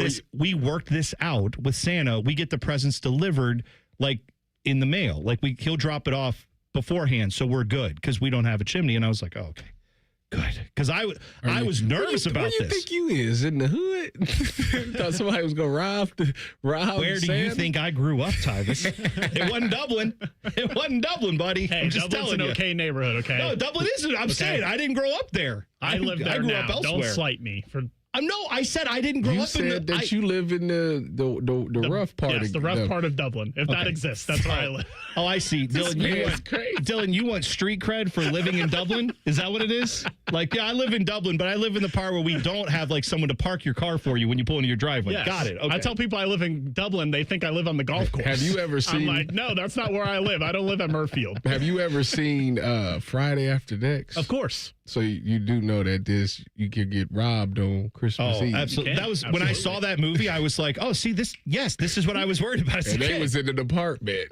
this out with Santa. We get the presents delivered like in the mail. Like he'll drop it off beforehand, so we're good because we don't have a chimney. And I was like, oh, okay, good. Because I was nervous about this. Where you think you is? In the hood? Thought somebody was going to rob Where do you think I grew up, Tyvis? It wasn't Dublin. It wasn't Dublin, buddy. Hey, I'm just Dublin's telling an you. okay neighborhood, okay? No, Dublin isn't. I'm saying I didn't grow up there. I live there grew now. up elsewhere. Don't slight me. No, I said I didn't grow you up in said that you live in the rough part. Yes, the rough part of Dublin, if that exists. That's where I live. Oh, I see. Dylan, you want street cred for living in Dublin? Is that what it is? Like, yeah, I live in Dublin, but I live in the part where we don't have like someone to park your car for you when you pull into your driveway. Yes. Got it. Okay. I tell people I live in Dublin, they think I live on the golf course. Have you ever seen? I'm like, no, that's not where I live. I don't live at Murfield. Have you ever seen Friday After Next? Of course. So you do know that you could get robbed on Christmas Eve. Absolutely. That was when I saw that movie. I was like, "Oh, see this? Yes, this is what I was worried about." And they was in an apartment.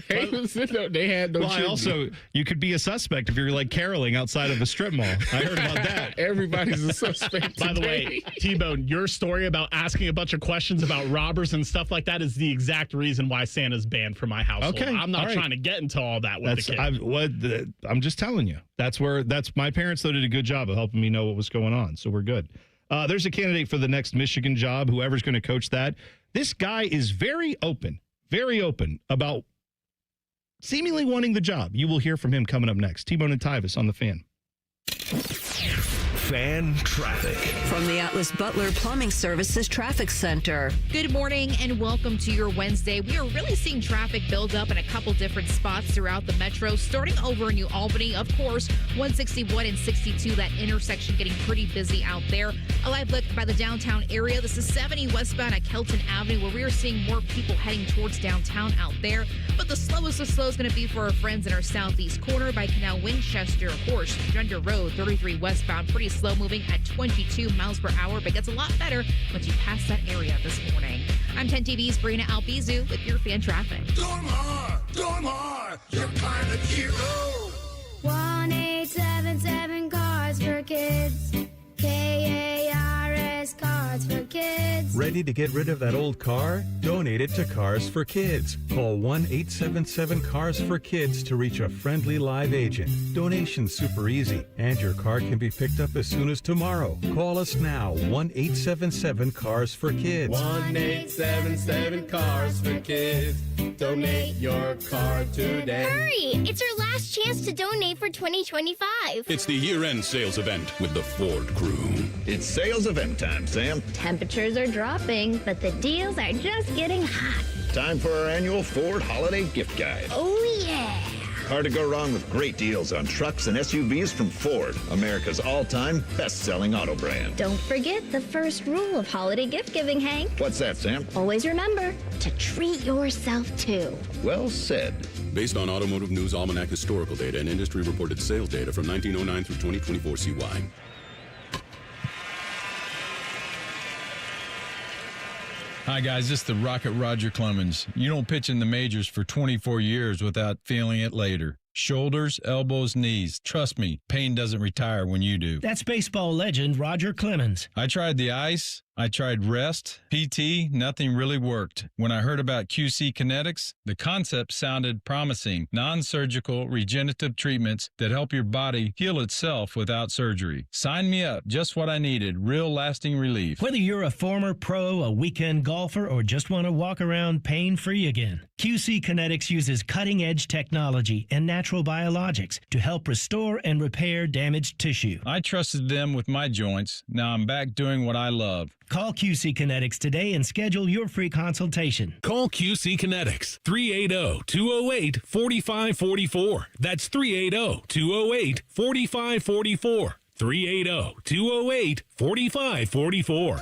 They had no. Well, also, you could be a suspect if you're like caroling outside of a strip mall. I heard about that. Everybody's a suspect. By the way, T-Bone, your story about asking a bunch of questions about robbers and stuff like that is the exact reason why Santa's banned from my household. Okay, I'm not trying to get into all that with the kid. I'm just telling you. That's my parents though did a good job of helping me know what was going on. So we're good. There's a candidate for the next Michigan job, whoever's going to coach that. This guy is very open about seemingly wanting the job. You will hear from him coming up next. T-Bone and Tyvis on the Fan. Fan traffic. From the Atlas Butler Plumbing Services Traffic Center. Good morning and welcome to your Wednesday. We are really seeing traffic build up in a couple different spots throughout the metro, starting over in New Albany. Of course, 161 and 62, that intersection getting pretty busy out there. A live look by the downtown area. This is 70 westbound at Kelton Avenue, where we are seeing more people heading towards downtown out there. But the slowest of slow is going to be for our friends in our southeast corner by Canal Winchester. Of course, Gender Road, 33 westbound, pretty slow moving at 22 miles per hour, but gets a lot better once you pass that area this morning. I'm 10 TV's Brina Albizu with your Fan Traffic. Dormar, you're kind of cute. 1877 Cards for Kids. KARS Cards for Kids. Ready to get rid of that old car? Donate it to Cars for Kids. Call 1-877-CARS-FOR-KIDS to reach a friendly live agent. Donation's super easy, and your car can be picked up as soon as tomorrow. Call us now, 1-877-CARS-FOR-KIDS. 1-877-CARS-FOR-KIDS. Donate your car today. Hurry! It's our last chance to donate for 2025. It's the year-end sales event with the Ford crew. It's sales event time, Sam. Temperatures are dropping, but the deals are just getting hot. Time for our annual Ford Holiday Gift Guide. Oh, yeah. Hard to go wrong with great deals on trucks and SUVs from Ford, America's all-time best-selling auto brand. Don't forget the first rule of holiday gift giving, Hank. What's that, Sam? Always remember to treat yourself, too. Well said. Based on Automotive News Almanac historical data and industry-reported sales data from 1909 through 2024 CY. Hi, guys. This is the Rocket Roger Clemens. You don't pitch in the majors for 24 years without feeling it later. Shoulders, elbows, knees. Trust me, pain doesn't retire when you do. That's baseball legend Roger Clemens. I tried the ice. I tried rest, PT, nothing really worked. When I heard about QC Kinetics, the concept sounded promising. Non-surgical regenerative treatments that help your body heal itself without surgery. Sign me up, just what I needed, real lasting relief. Whether you're a former pro, a weekend golfer, or just want to walk around pain-free again, QC Kinetics uses cutting-edge technology and natural biologics to help restore and repair damaged tissue. I trusted them with my joints. Now I'm back doing what I love. Call QC Kinetics today and schedule your free consultation. Call QC Kinetics, 380-208-4544. That's 380-208-4544. 380-208-4544.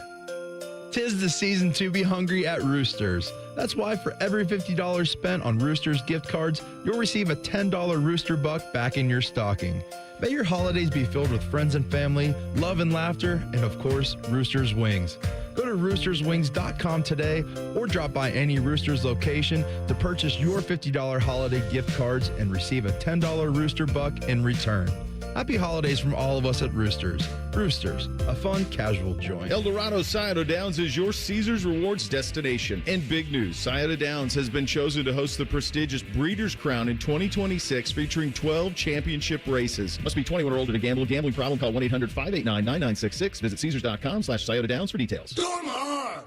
'Tis the season to be hungry at Roosters. That's why for every $50 spent on Roosters gift cards, you'll receive a $10 Rooster Buck back in your stocking. May your holidays be filled with friends and family, love and laughter, and of course, Roosters Wings. Go to roosterswings.com today or drop by any Roosters location to purchase your $50 holiday gift cards and receive a $10 Rooster Buck in return. Happy holidays from all of us at Roosters. Roosters, a fun, casual joint. El Dorado Scioto Downs is your Caesars Rewards destination. And big news, Scioto Downs has been chosen to host the prestigious Breeders' Crown in 2026, featuring 12 championship races. Must be 21 or older to gamble. Gambling problem, call 1-800-589-9966. Visit Caesars.com/Scioto Downs for details. Dormar,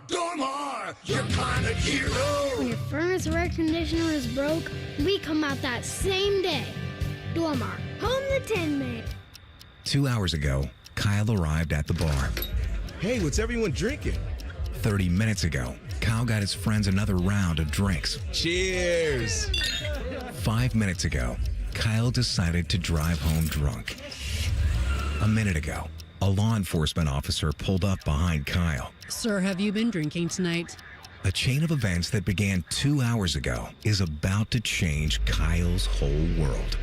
you're kind of hero. When your furnace or air conditioner is broke, we come out that same day. Dormar, home the Tin Man. 2 hours ago, Kyle arrived at the bar. Hey, what's everyone drinking? 30 minutes ago, Kyle got his friends another round of drinks. Cheers! 5 minutes ago, Kyle decided to drive home drunk. A minute ago, a law enforcement officer pulled up behind Kyle. Sir, have you been drinking tonight? A chain of events that began 2 hours ago is about to change Kyle's whole world.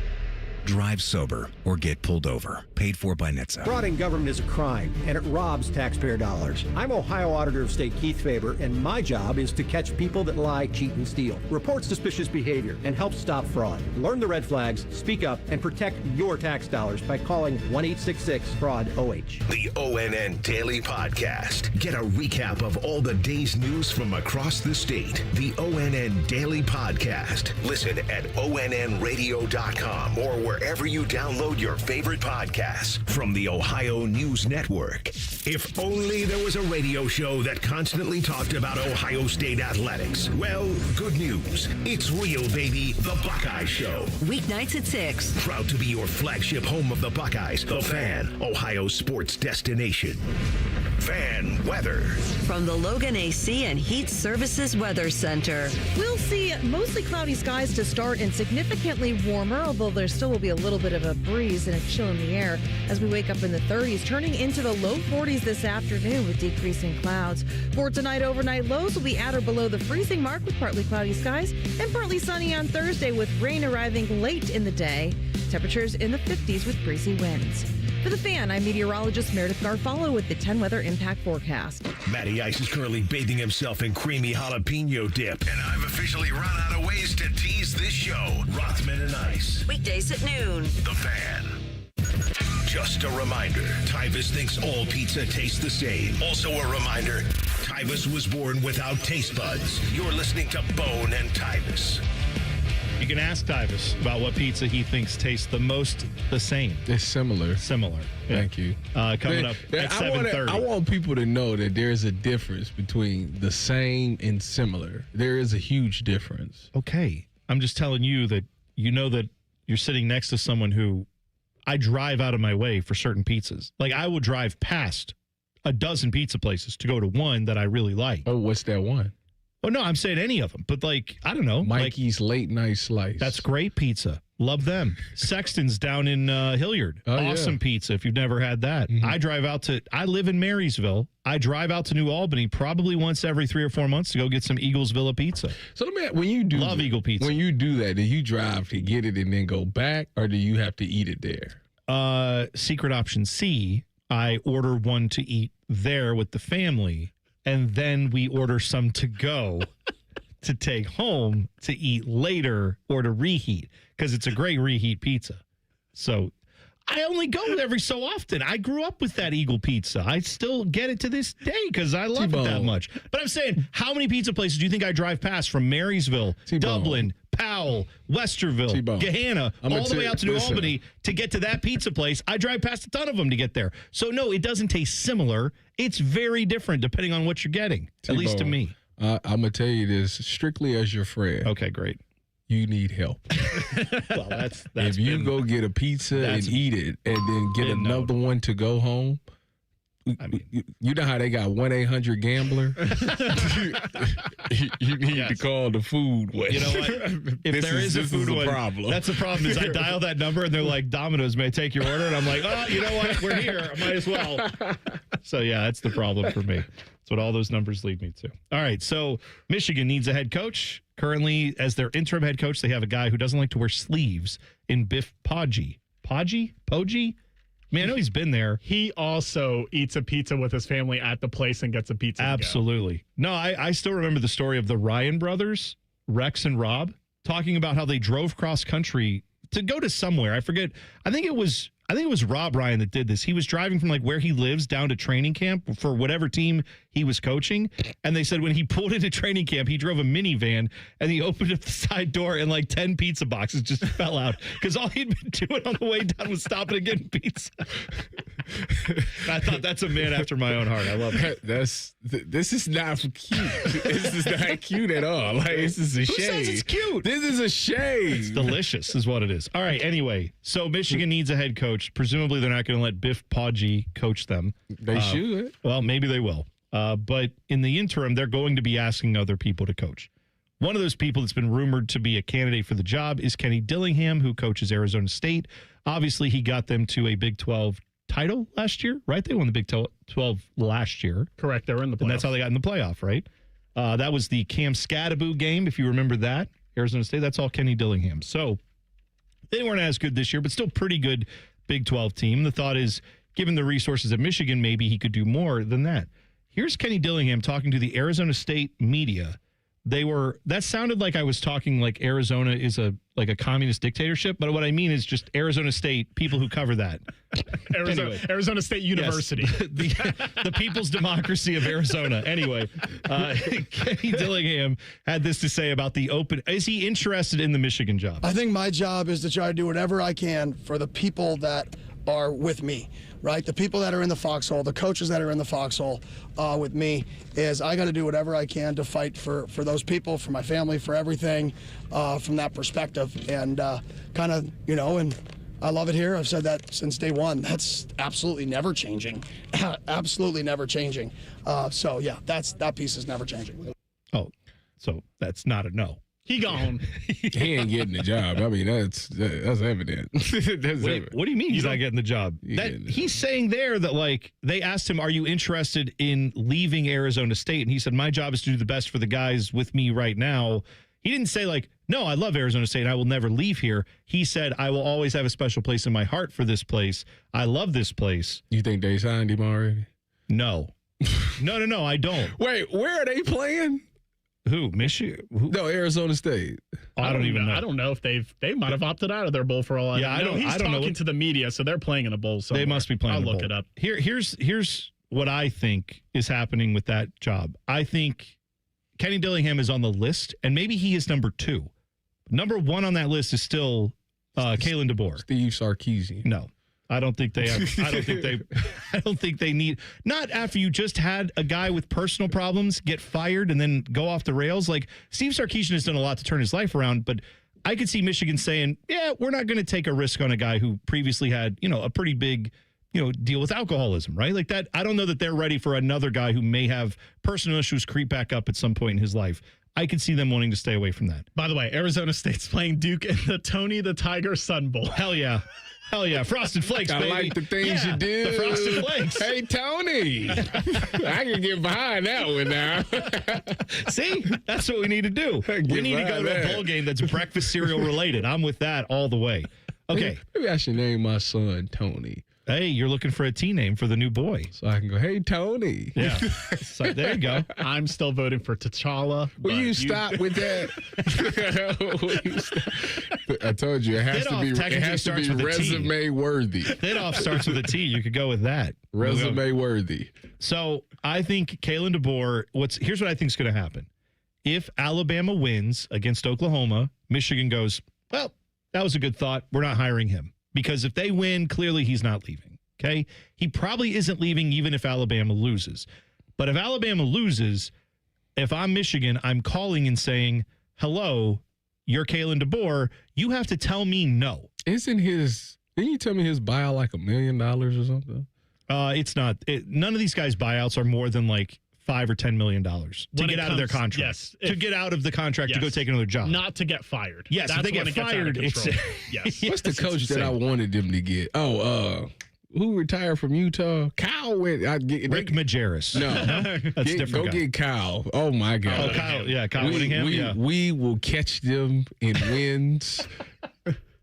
Drive sober or get pulled over. Paid for by NHTSA. Fraud in government is a crime, and it robs taxpayer dollars. I'm Ohio Auditor of State Keith Faber, and my job is to catch people that lie, cheat, and steal, report suspicious behavior, and help stop fraud. Learn the red flags, speak up, and protect your tax dollars by calling 1-866-FRAUD-OH. The ONN Daily Podcast. Get a recap of all the day's news from across the state. The ONN Daily Podcast. Listen at ONNradio.com or wherever you download your favorite podcasts from the Ohio News Network. If only there was a radio show that constantly talked about Ohio State athletics. Well, good news. It's real, baby. The Buckeye Show. Weeknights at 6. Proud to be your flagship home of the Buckeyes. The Fan, Ohio sports destination. Fan weather. From the Logan AC and Heat Services Weather Center. We'll see mostly cloudy skies to start and significantly warmer, although there still will be a little bit of a breeze and a chill in the air as we wake up in the 30s, turning into the low 40s this afternoon with decreasing clouds. For tonight, overnight lows will be at or below the freezing mark with partly cloudy skies and partly sunny on Thursday with rain arriving late in the day. Temperatures in the 50s with breezy winds. For the Fan, I'm meteorologist Meredith Garfalo with the 10 Weather Impact Forecast. Matty Ice is currently bathing himself in creamy jalapeno dip. And I've officially run out of ways to tease this show. Rothman and Ice. Weekdays at noon. The Fan. Just a reminder, Tyvis thinks all pizza tastes the same. Also a reminder, Tyvis was born without taste buds. You're listening to Bone and Tyvis. You can ask Tyvis about what pizza he thinks tastes the most the same. It's similar. Similar. Yeah. Thank you. Coming up at 7:30. I want people to know that there's a difference between the same and similar. There is a huge difference. Okay. I'm just telling you that you know that you're sitting next to someone who I drive out of my way for certain pizzas. Like I will drive past a dozen pizza places to go to one that I really like. Oh, what's that one? Oh, no, I'm saying any of them. But, like, I don't know. Mikey's Late Night Slice. That's great pizza. Love them. Sexton's down in Hilliard. Awesome pizza if you've never had that. Mm-hmm. I live in Marysville. I drive out to New Albany probably once every 3 or 4 months to go get some Eagles Villa pizza. So let me ask, when you do Love Eagle Pizza. When you do that, do you drive to get it and then go back, or do you have to eat it there? Secret option C, I order one to eat there with the family. and then we order some to go to take home to eat later or to reheat, because it's a great reheat pizza. So I only go every so often. I grew up with that Eagle pizza. I still get it to this day because I love it that much. But I'm saying, how many pizza places do you think I drive past from Marysville, Dublin, Powell, Westerville, Gahanna, all the way out to New Albany to get to that pizza place? I drive past a ton of them to get there. So, no, it doesn't taste similar. It's very different depending on what you're getting, at least to me. I'm going to tell you this strictly as your friend. Okay, great. You need help. Well, that's if you go get a pizza and eat it and then get another one to go home, I mean, you know how they got 1-800-GAMBLER? you need to call the food one. You know what? If there is a food one, problem. That's the problem is I dial that number and they're like, Domino's may take your order. And I'm like, oh, you know what? We're here. I might as well. So, yeah, that's the problem for me. That's what all those numbers lead me to. All right, so Michigan needs a head coach. Currently, as their interim head coach, they have a guy who doesn't like to wear sleeves in Biff Poggi. Poggi? Man, I know he's been there. He also eats a pizza with his family at the place and gets a pizza. Absolutely. No, I still remember the story of the Ryan brothers, Rex and Rob, talking about how they drove cross country to go to somewhere. I forget. I think it was Rob Ryan that did this. He was driving from like where he lives down to training camp for whatever team he was coaching. And they said when he pulled into training camp, he drove a minivan and he opened up the side door and like 10 pizza boxes just fell out because all he'd been doing on the way down was stopping and getting pizza. I thought that's a man after my own heart. I love it. This is not cute. This is not cute at all. Like, this is a shame. Who says it's cute? This is a shame. It's delicious is what it is. All right, anyway, so Michigan needs a head coach. Presumably they're not going to let Biff Poggi coach them. They should. Well, maybe they will. But in the interim, they're going to be asking other people to coach. One of those people that's been rumored to be a candidate for the job is Kenny Dillingham, who coaches Arizona State. Obviously, he got them to a Big 12 title last year, right? They won the Big 12 last year. Correct. They were in the playoff. And that's how they got in the playoff, right? That was the Cam Scadaboo game, if you remember that. Arizona State, that's all Kenny Dillingham. So they weren't as good this year, but still pretty good Big 12 team. The thought is, given the resources at Michigan, maybe he could do more than that. Here's Kenny Dillingham talking to the Arizona State media. That sounded like I was talking like Arizona is a communist dictatorship, but what I mean is just Arizona State, people who cover that. Arizona State University. Yes, the People's Democracy of Arizona. Anyway, Kenny Dillingham had this to say about the open. Is he interested in the Michigan job? I think my job is to try to do whatever I can for the people that are with me, right? The people that are in the foxhole, the coaches that are in the foxhole with me, is I got to do whatever I can to fight for those people, for my family, for everything from that perspective. And kind of, and I love it here. I've said that since day one. That's absolutely never changing. Absolutely never changing. So, yeah, that piece is never changing. Oh, so that's not a no. He gone. He ain't getting the job. I mean, that's evident. Wait, what do you mean he's not getting the job? He's saying there that, like, they asked him, are you interested in leaving Arizona State? And he said, my job is to do the best for the guys with me right now. He didn't say, like, no, I love Arizona State and I will never leave here. He said, I will always have a special place in my heart for this place. I love this place. You think they signed him already? No. No, I don't. Wait, where are they playing? Who? Michigan? No, Arizona State. I don't even know. I don't know if they might have opted out of their bowl for all I know. He's talking to the media, so they're playing in a bowl somewhere. They must be playing I'll in a look bowl. it up. Here's what I think is happening with that job. I think Kenny Dillingham is on the list, and maybe he is number 2. Number 1 on that list is still Kalen DeBoer. Steve Sarkisian. No. I don't think they have. I don't think they need. Not after you just had a guy with personal problems get fired and then go off the rails. Like Steve Sarkisian has done a lot to turn his life around, but I could see Michigan saying, "Yeah, we're not going to take a risk on a guy who previously had, a pretty big, deal with alcoholism, right? Like that. I don't know that they're ready for another guy who may have personal issues creep back up at some point in his life. I could see them wanting to stay away from that. By the way, Arizona State's playing Duke in the Tony the Tiger Sun Bowl. Hell yeah. Hell yeah, Frosted Flakes, baby. I like the things you do. The Frosted Flakes. Hey, Tony. I can get behind that one now. See? That's what we need to do. We need to go to a bowl game that's breakfast cereal related. I'm with that all the way. Okay. Maybe I should name my son Tony. Hey, you're looking for a T name for the new boy. So I can go, hey, Tony. Yeah. So there you go. I'm still voting for T'Challa. Will you stop with that? I told you, it has to be resume worthy. Thitoff starts with a T. You could go with that. Resume worthy. So I think Kalen DeBoer, here's what I think is going to happen. If Alabama wins against Oklahoma, Michigan goes, well, that was a good thought. We're not hiring him. Because if they win, clearly he's not leaving, okay? He probably isn't leaving even if Alabama loses. But if Alabama loses, if I'm Michigan, I'm calling and saying, hello, you're Kalen DeBoer. You have to tell me no. Didn't you tell me his buyout like $1 million or something? It's not. None of these guys' buyouts are more than like $5 or $10 million to get out of their contract. Yes, to get out of the contract to go take another job. Not to get fired. Yes, if they get fired, it's yes. What's the coach that I wanted them to get? Who retired from Utah? Kyle went. Rick Majerus. No, that's different. Go guy. Get Kyle. Oh my God. Oh, Kyle. Yeah, Kyle Whittingham. We will catch them in wins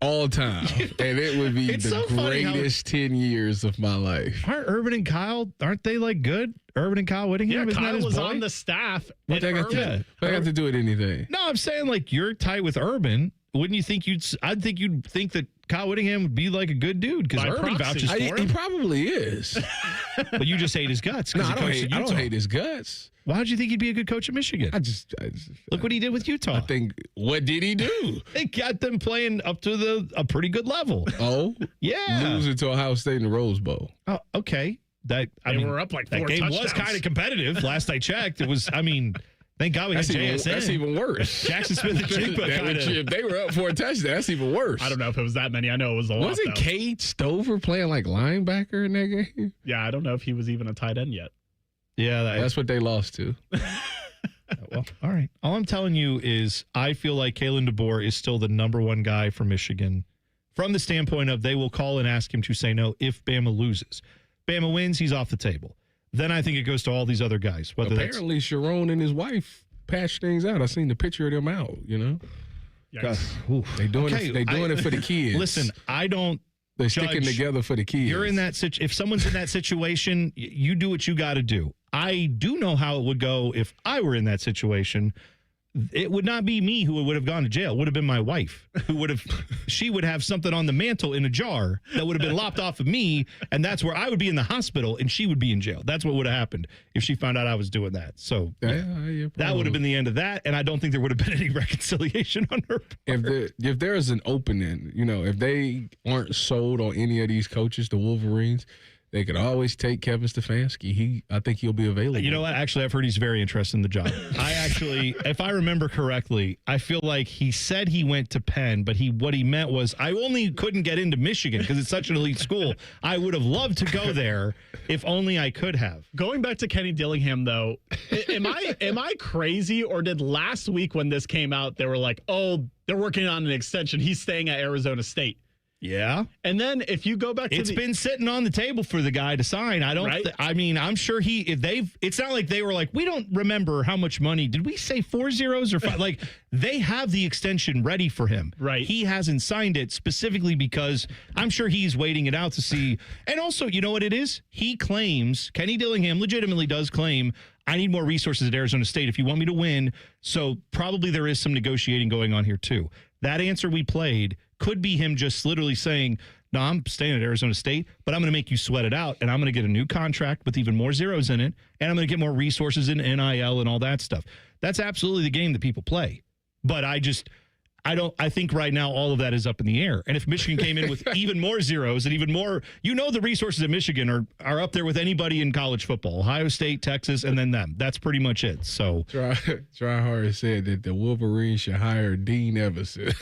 all time, and it would be the greatest 10 years of my life. Aren't Urban and Kyle? Aren't they like good? Urban and Kyle Whittingham. Yeah, Isn't Kyle that his was boy? on the staff. What they got to do with anything? No, I'm saying like you're tight with Urban. Wouldn't you think I'd think you'd think that Kyle Whittingham would be like a good dude because Urban vouches for him. He probably is. But you just hate his guts. No, I don't hate his guts. Why did you think he'd be a good coach at Michigan? I just look what he did with Utah. I think, what did he do? They got them playing up to a pretty good level. Oh, yeah, losing to Ohio State in the Rose Bowl. Oh, okay. They were up like 4 that game touchdowns. was kind of competitive. Last I checked, it was. I mean, thank God we had JSN. That's even worse. Jackson Smith and Jigba. If they were up for a touchdown, that's even worse. I don't know if it was that many. I know it was a lot. Wasn't Cade Stover playing like linebacker in that game? Yeah, I don't know if he was even a tight end yet. Yeah, that's what they lost to. Well, all right. All I'm telling you is I feel like Kalen DeBoer is still the number one guy for Michigan from the standpoint of they will call and ask him to say no if Bama loses. Bama wins, he's off the table. Then I think it goes to all these other guys. Apparently, Sharon and his wife patched things out. I seen the picture of them out, you know? They doing it for the kids. Listen, They're sticking together for the kids. You're in that if someone's in that situation, you do what you got to do. I do know how it would go if I were in that situation. It would not be me who would have gone to jail. It would have been my wife she would have something on the mantle in a jar that would have been lopped off of me. And that's where I would be in the hospital and she would be in jail. That's what would have happened if she found out I was doing that. So that would have been the end of that. And I don't think there would have been any reconciliation on her part. If there is an opening, if they aren't sold on any of these coaches, the Wolverines, they could always take Kevin Stefanski. I think he'll be available. You know what? Actually, I've heard he's very interested in the job. If I remember correctly, I feel like he said he went to Penn, but what he meant was, I only couldn't get into Michigan because it's such an elite school. I would have loved to go there if only I could have. Going back to Kenny Dillingham, though, am I crazy, or did last week when this came out, they were like, oh, they're working on an extension. He's staying at Arizona State. Yeah. And then if you go back to it's been sitting on the table for the guy to sign. I'm sure it's not like they were like, we don't remember how much money. Did we say 4 zeros or 5? Like, they have the extension ready for him. Right. He hasn't signed it specifically because I'm sure he's waiting it out to see. And also, you know what it is? He claims, Kenny Dillingham legitimately does claim, I need more resources at Arizona State if you want me to win. So probably there is some negotiating going on here too. That answer we played could be him just literally saying, no, I'm staying at Arizona State, but I'm going to make you sweat it out, and I'm going to get a new contract with even more zeros in it, and I'm going to get more resources in NIL and all that stuff. That's absolutely the game that people play. But I think right now all of that is up in the air. And if Michigan came in with even more zeros and even more, the resources at Michigan are up there with anybody in college football, Ohio State, Texas, and then them. That's pretty much it. So Tryhard said that the Wolverines should hire Dean Everson.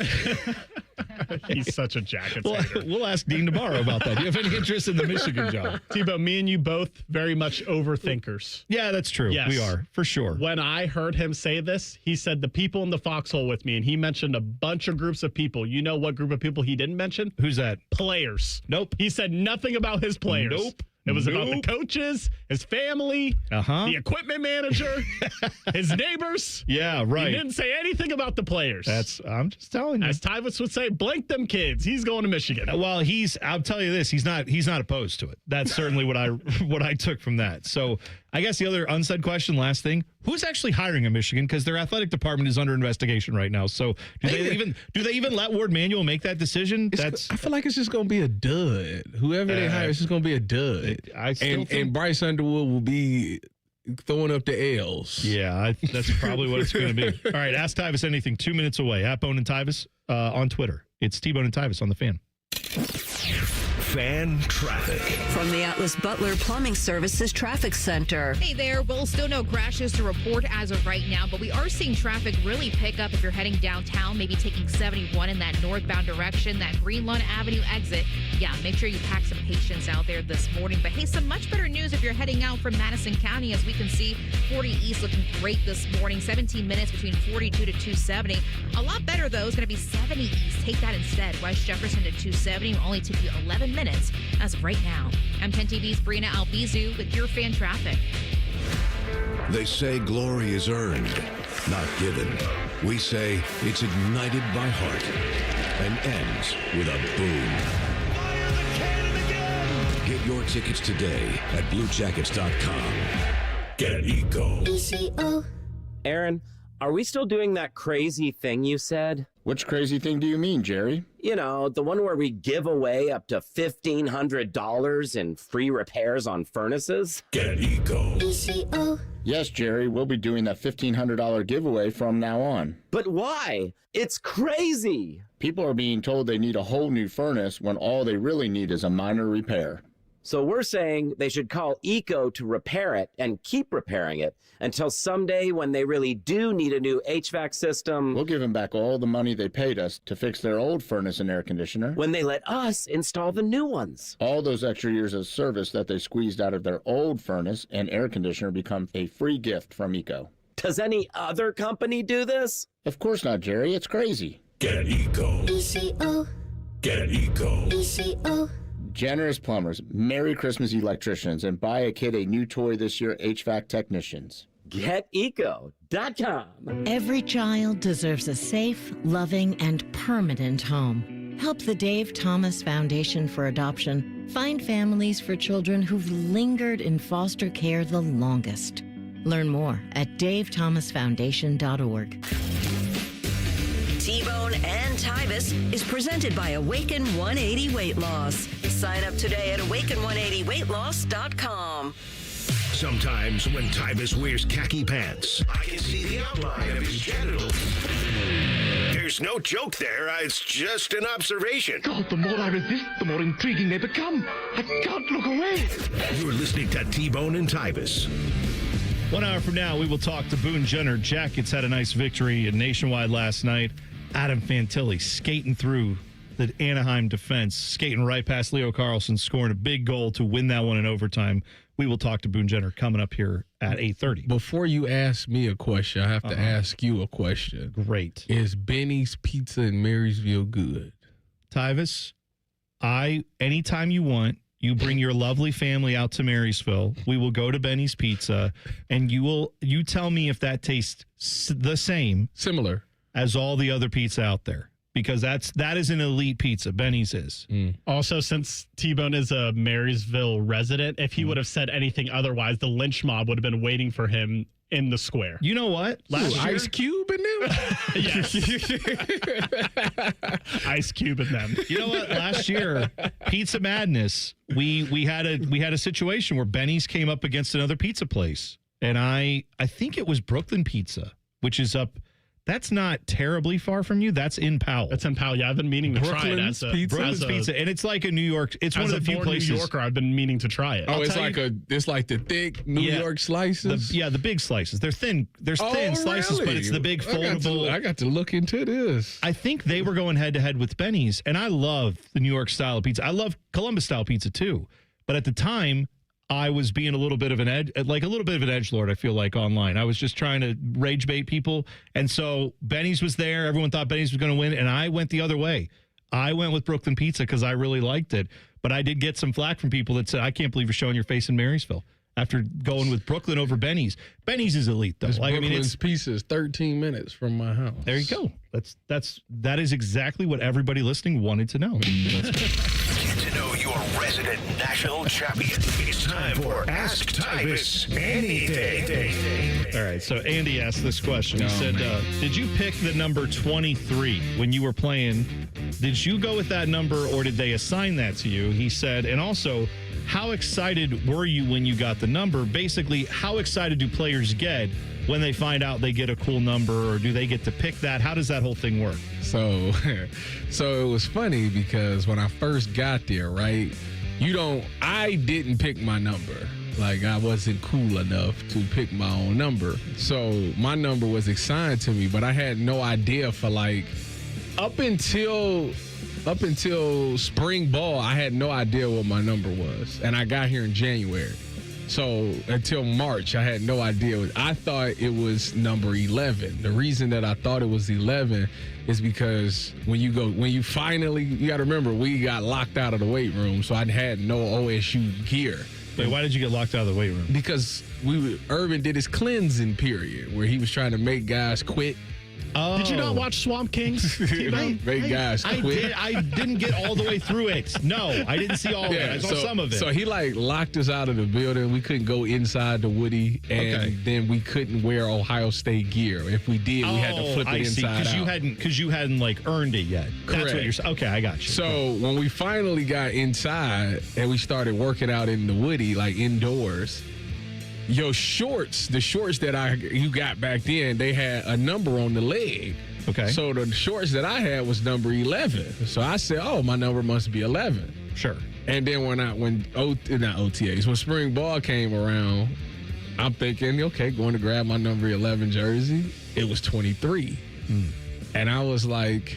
He's such a jacket. We'll ask Dean tomorrow about that. Do you have any interest in the Michigan job? Tebow, me and you both very much overthinkers. Yeah, that's true. Yes. We are, for sure. When I heard him say this, he said the people in the foxhole with me, and he mentioned a bunch of groups of people. You know what group of people he didn't mention? Who's that? Players. Nope. He said nothing about his players. Nope. It was about the coaches, his family, the equipment manager, his neighbors. Yeah, right. He didn't say anything about the players. I'm just telling you. As Tyvis would say, blank them kids. He's going to Michigan. Well, I'll tell you this, he's not opposed to it. That's certainly what I took from that. So I guess the other unsaid question, last thing, who's actually hiring in Michigan? Because their athletic department is under investigation right now. So do they even let Ward Manuel make that decision? I feel like it's just going to be a dud. Whoever they hire, it's just going to be a dud. And Bryce Underwood will be throwing up the L's. Yeah, that's probably what it's going to be. All right, ask Tyvis anything. 2 minutes away. At Bone and Tyvis on Twitter. It's T-Bone and Tyvis on the Fan. Fan traffic. From the Atlas Butler Plumbing Services Traffic Center. Hey there. Well, still no crashes to report as of right now, but we are seeing traffic really pick up if you're heading downtown, maybe taking 71 in that northbound direction, that Greenlawn Avenue exit. Yeah, make sure you pack some patience out there this morning. But hey, some much better news if you're heading out from Madison County. As we can see, 40 East looking great this morning. 17 minutes between 42 to 270. A lot better, though, is going to be 70 East. Take that instead. West Jefferson to 270 will only take you 11 minutes as of right now. I'm 10 TV's Brina Albizu with your fan traffic. They say glory is earned, not given. We say it's ignited by heart and ends with a boom. Get your tickets today at BlueJackets.com. Get ECO. Aaron, are we still doing that crazy thing you said? Which crazy thing do you mean, Jerry? You know, the one where we give away up to $1,500 in free repairs on furnaces? Get ECO. Yes, Jerry, we'll be doing that $1,500 giveaway from now on. But why? It's crazy. People are being told they need a whole new furnace when all they really need is a minor repair. So we're saying they should call ECO to repair it and keep repairing it until someday when they really do need a new HVAC system. We'll give them back all the money they paid us to fix their old furnace and air conditioner. When they let us install the new ones. All those extra years of service that they squeezed out of their old furnace and air conditioner become a free gift from ECO. Does any other company do this? Of course not, Jerry. It's crazy. Get ECO. Get ECO. Generous plumbers, Merry Christmas electricians, and buy a kid a new toy this year, HVAC technicians. GetEco.com. Every child deserves a safe, loving, and permanent home. Help the Dave Thomas Foundation for Adoption find families for children who've lingered in foster care the longest. Learn more at davethomasfoundation.org. T-Bone and Tyvis is presented by Awaken 180 Weight Loss. Sign up today at awaken180weightloss.com. Sometimes when Tyvis wears khaki pants, I can see the outline of his genitals. There's no joke there. It's just an observation. God, the more I resist, the more intriguing they become. I can't look away. You're listening to T-Bone and Tyvis. 1 hour from now, we will talk to Boon Jenner. Jackets had a nice victory nationwide last night. Adam Fantilli skating through the Anaheim defense, skating right past Leo Carlson, scoring a big goal to win that one in overtime. We will talk to Boon Jenner coming up here at 8:30. Before you ask me a question, I have to ask you a question. Great. Is Benny's Pizza in Marysville good? Tyvis, anytime you want, you bring your lovely family out to Marysville. We will go to Benny's Pizza, and you tell me if that tastes the same, similar as all the other pizza out there, because that is an elite pizza. Benny's is. Also, since T-Bone is a Marysville resident, if he would have said anything otherwise, the lynch mob would have been waiting for him in the square. You know what? Last year, Ice Cube in them? Yes. Ice Cube in them. You know what? Last year, Pizza Madness, we had a situation where Benny's came up against another pizza place, and I think it was Brooklyn Pizza, which is up. That's not terribly far from you. That's in Powell. That's in Powell. Yeah, I've been meaning to try it as a Brooklyn's Pizza, and it's like a New York. It's one of the few places. New Yorker, I've been meaning to try it. Oh, it's like the thick New York slices. The big slices. They're thin. There's thin slices, but it's the big foldable. I got to look into this. I think they were going head to head with Benny's, and I love the New York style of pizza. I love Columbus style pizza too, but at the time, I was being a little bit of an edgelord, I feel like, online. I was just trying to rage bait people. And so Benny's was there. Everyone thought Benny's was going to win. And I went the other way. I went with Brooklyn Pizza because I really liked it. But I did get some flack from people that said, I can't believe you're showing your face in Marysville after going with Brooklyn over Benny's. Benny's is elite, though. Brooklyn's piece is 13 minutes from my house. There you go. That is exactly what everybody listening wanted to know. Get to know your resident national champion. It's time for Ask Tyvis Anything. All right, so Andy asked this question. He said, did you pick the number 23 when you were playing? Did you go with that number or did they assign that to you? He said, and also, how excited were you when you got the number? Basically, how excited do players get when they find out they get a cool number, or do they get to pick that? How does that whole thing work? So it was funny because when I first got there, right, I didn't pick my number. Like, I wasn't cool enough to pick my own number. So my number was assigned to me, but I had no idea for like up until spring ball, I had no idea what my number was. And I got here in January. So until March, I had no idea. I thought it was number 11. The reason that I thought it was 11 is because when you got to remember, we got locked out of the weight room. So I had no OSU gear. Wait, why did you get locked out of the weight room? Because Urban did his cleansing period where he was trying to make guys quit. Oh. Did you not watch Swamp Kings? Make guys quit. I didn't get all the way through it. No, I didn't see all of it. I saw some of it. So he locked us out of the building. We couldn't go inside the Woody, and then we couldn't wear Ohio State gear. If we did, we had to flip it inside out. Because you hadn't like earned it yet. Correct. That's what you're saying. Okay, I got you. So when we finally got inside and we started working out in the Woody, like indoors, your shorts, the shorts that you got back then, they had a number on the leg. Okay. So the shorts that I had was number 11. So I said, oh, my number must be 11. Sure. And then when spring ball came around, I'm thinking, okay, going to grab my number 11 jersey. It was 23. And I was like,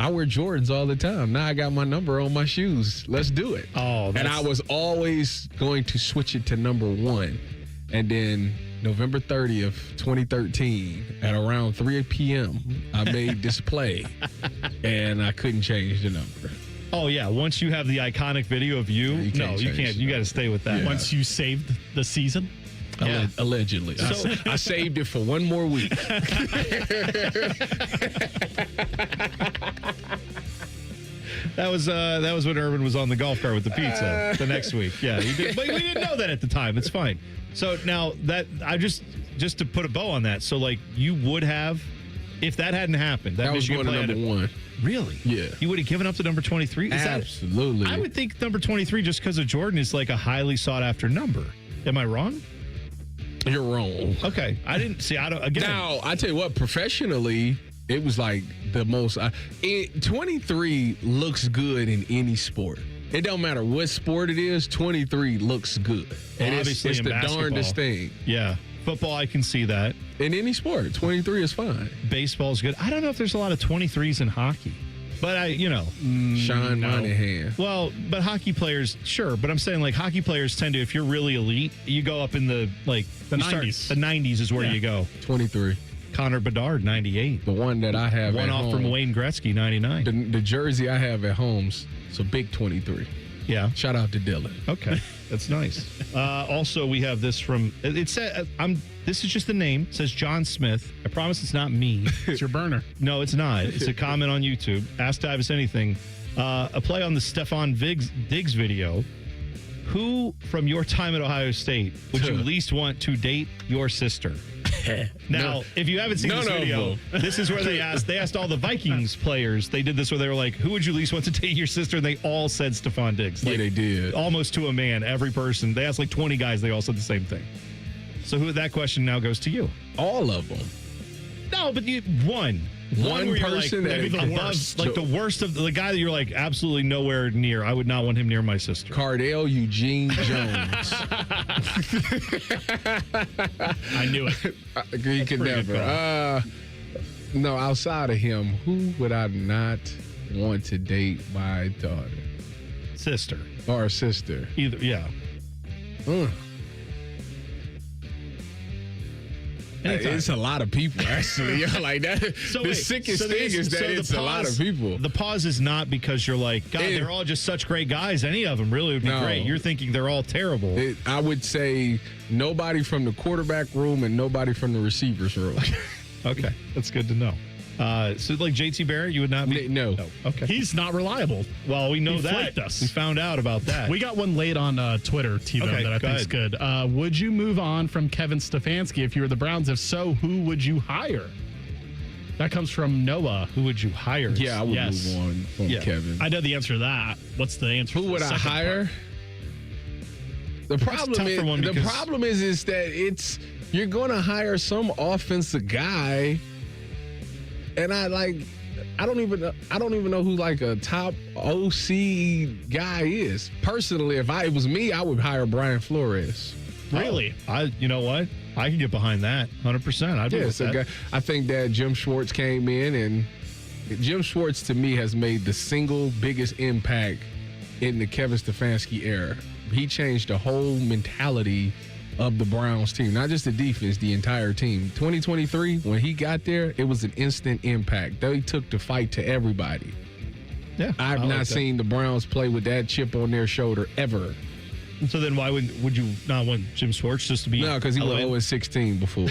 I wear Jordans all the time. Now I got my number on my shoes. Let's do it. And I was always going to switch it to number 1. And then November 30th, 2013, at around 3 p.m., I made this play, and I couldn't change the number. Oh, yeah. Once you have the iconic video of you you can't. You got to stay with that. Yeah. Once you saved the season? Yeah. Allegedly. So, I saved it for one more week. That was when Urban was on the golf cart with the pizza the next week. Yeah, he did. But we didn't know that at the time. It's fine. So now that I just to put a bow on that. So like you would have, if that hadn't happened, that was Michigan going to number 1. Really? Yeah. You would have given up to number 23? Absolutely. I would think number 23 just because of Jordan is like a highly sought after number. Am I wrong? You're wrong. Okay. I didn't see. Now, I tell you what, professionally, it was like the most. 23 looks good in any sport. It don't matter what sport it is, 23 looks good. Well, and obviously it's in the basketball. darndest thing. Yeah. Football, I can see that. In any sport, 23 is fine. Baseball's good. I don't know if there's a lot of 23s in hockey. But Sean Monahan. Well, but hockey players, sure. But I'm saying like hockey players tend to, if you're really elite, you go up in the 90s. The 90s is where you go. 23. Connor Bedard, 98. The one that I have one at off home, from Wayne Gretzky, 99. The jersey I have at home's a big 23. Yeah. Shout out to Dylan. Okay. That's nice. Also, we have this from, it said, this is just the name. It says John Smith. I promise it's not me. It's your burner. No, it's not. It's a comment on YouTube. Ask Tyvis anything. A play on the Stephon Diggs video. Who from your time at Ohio State would you least want to date your sister? Now, if you haven't seen this video, this is where they asked all the Vikings players. They did this where they were like, who would you least want to date your sister? And they all said Stephon Diggs. Yeah, they did. Almost to a man, every person. They asked like 20 guys. They all said the same thing. So that question now goes to you. All of them. No, but one person that maybe the worst, like the worst of the guy that you're like absolutely nowhere near. I would not want him near my sister. Cardale Eugene Jones. I knew it. You could never. No, outside of him, who would I not want to date my daughter? Sister. Or sister. Either, yeah. It's a lot of people, actually. Like that. The sickest thing is that it's a lot of people. The pause is not because you're like, God, they're all just such great guys. Any of them really would be great. You're thinking they're all terrible. I would say nobody from the quarterback room and nobody from the receivers room. Okay, that's good to know. So like JT Barrett, you would not be? No. Okay. He's not reliable. Well, we know He that. flaked us. We found out about that. We got one late on Twitter, T-Bone, Okay, that I go think is good. Would you move on from Kevin Stefanski if you were the Browns? If so, who would you hire? That comes from Noah. Who would you hire? Yeah, I would move on from Kevin. I know the answer to that. What's the answer? Who would I hire? The problem is that you're going to hire some offensive guy, and I don't even know who like a top OC guy is. Personally, if it was me, I would hire Brian Flores. Really? You know what? I can get behind that 100%. I'd be with that. I think that Jim Schwartz came in, and Jim Schwartz to me has made the single biggest impact in the Kevin Stefanski era. He changed the whole mentality of the Browns team, not just the defense, the entire team. 2023, when he got there, it was an instant impact. They took the fight to everybody. Yeah, I've not seen the Browns play with that chip on their shoulder ever. So then why would you not want Jim Schwartz just to be? No, because he went 0-16 before.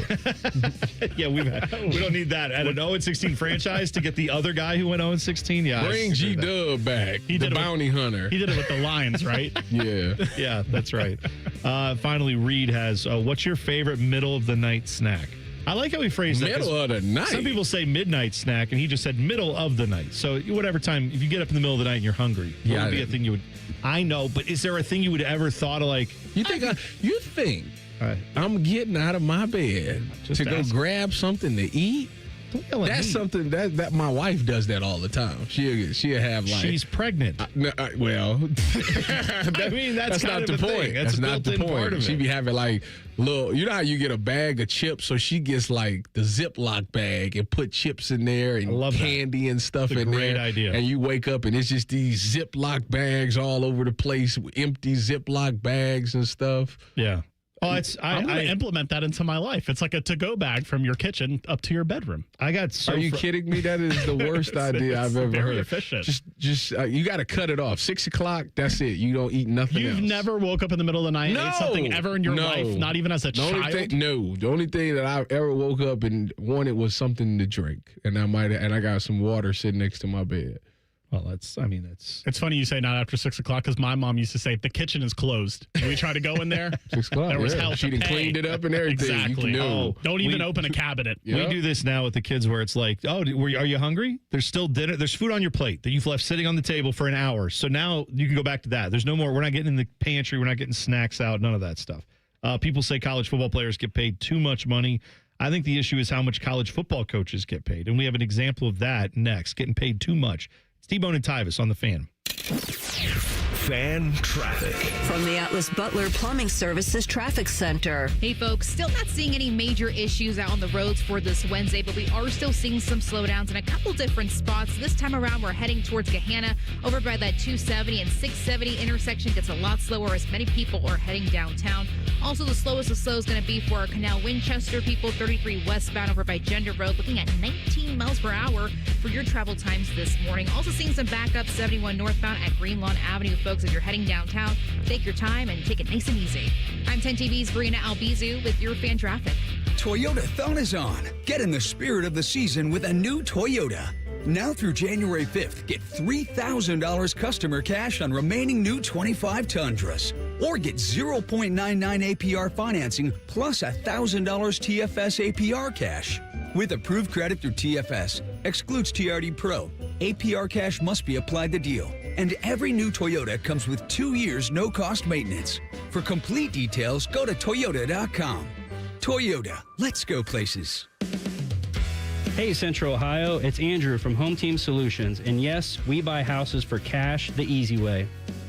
Yeah, we don't need that. At an 0-16 franchise to get the other guy who went 0-16, yeah. Bring G-Dub back, the bounty hunter. He did it with the Lions, right? Yeah. Yeah, that's right. Finally, Reed has, what's your favorite middle of the night snack? I like how he phrased that. Middle of the night? Some people say midnight snack, and he just said middle of the night. So whatever time, if you get up in the middle of the night and you're hungry, what would be a thing you would... I know, but is there a thing you would ever thought of like... You think I'm getting out of my bed to go grab something to eat? That's something that my wife does that all the time. She'll have like... She's pregnant. Well, I mean, that's not the point. That's not the point. She be having like little... You know how you get a bag of chips? So she gets like the Ziploc bag and put chips in there and candy and stuff in there. Great idea. And you wake up and it's just these Ziploc bags all over the place, empty Ziploc bags and stuff. Yeah. Oh, I'm going to implement that into my life. It's like a to-go bag from your kitchen up to your bedroom. Are you kidding me? That is the worst idea I've ever heard. Very efficient. Just you got to cut it off. 6 o'clock, that's it. You don't eat nothing else. You've never woke up in the middle of the night and ate something ever in your life, not even as a child? The only thing that I ever woke up and wanted was something to drink. And I got some water sitting next to my bed. Well, it's funny you say not after 6 o'clock because my mom used to say the kitchen is closed. We try to go in there. 6 o'clock. There was hell to She done pay. cleaned it up and everything. Exactly. Don't even open a cabinet. We do this now with the kids where it's like, are you hungry? There's still dinner. There's food on your plate that you've left sitting on the table for an hour. So now you can go back to that. There's no more. We're not getting in the pantry. We're not getting snacks out. None of that stuff. People say college football players get paid too much money. I think the issue is how much college football coaches get paid. And we have an example of that next, getting paid too much. T-Bone and Tyvis on the Fan. Fan traffic. From the Atlas Butler Plumbing Services Traffic Center. Hey, folks, still not seeing any major issues out on the roads for this Wednesday, but we are still seeing some slowdowns in a couple different spots. This time around, we're heading towards Gahanna over by that 270 and 670 intersection. Gets a lot slower as many people are heading downtown. Also, the slowest of slow is going to be for our Canal Winchester people, 33 westbound over by Gender Road, looking at 19 miles per hour for your travel times this morning. Also seeing some backup 71 northbound at Green Lawn Avenue, folks. If you're heading downtown, take your time and take it nice and easy. I'm 10 TV's Verena Albizu with your fan traffic. Toyota-thon is on. Get in the spirit of the season with a new Toyota. Now through January 5th, get $3,000 customer cash on remaining new 25 Tundras. Or get 0.99 APR financing plus $1,000 TFS APR cash. With approved credit through TFS, excludes TRD Pro, APR cash must be applied to deal. And every new Toyota comes with 2 years no-cost maintenance. For complete details, go to Toyota.com. Toyota, let's go places. Hey Central Ohio, it's Andrew from Home Team Solutions, and yes, we buy houses for cash the easy way.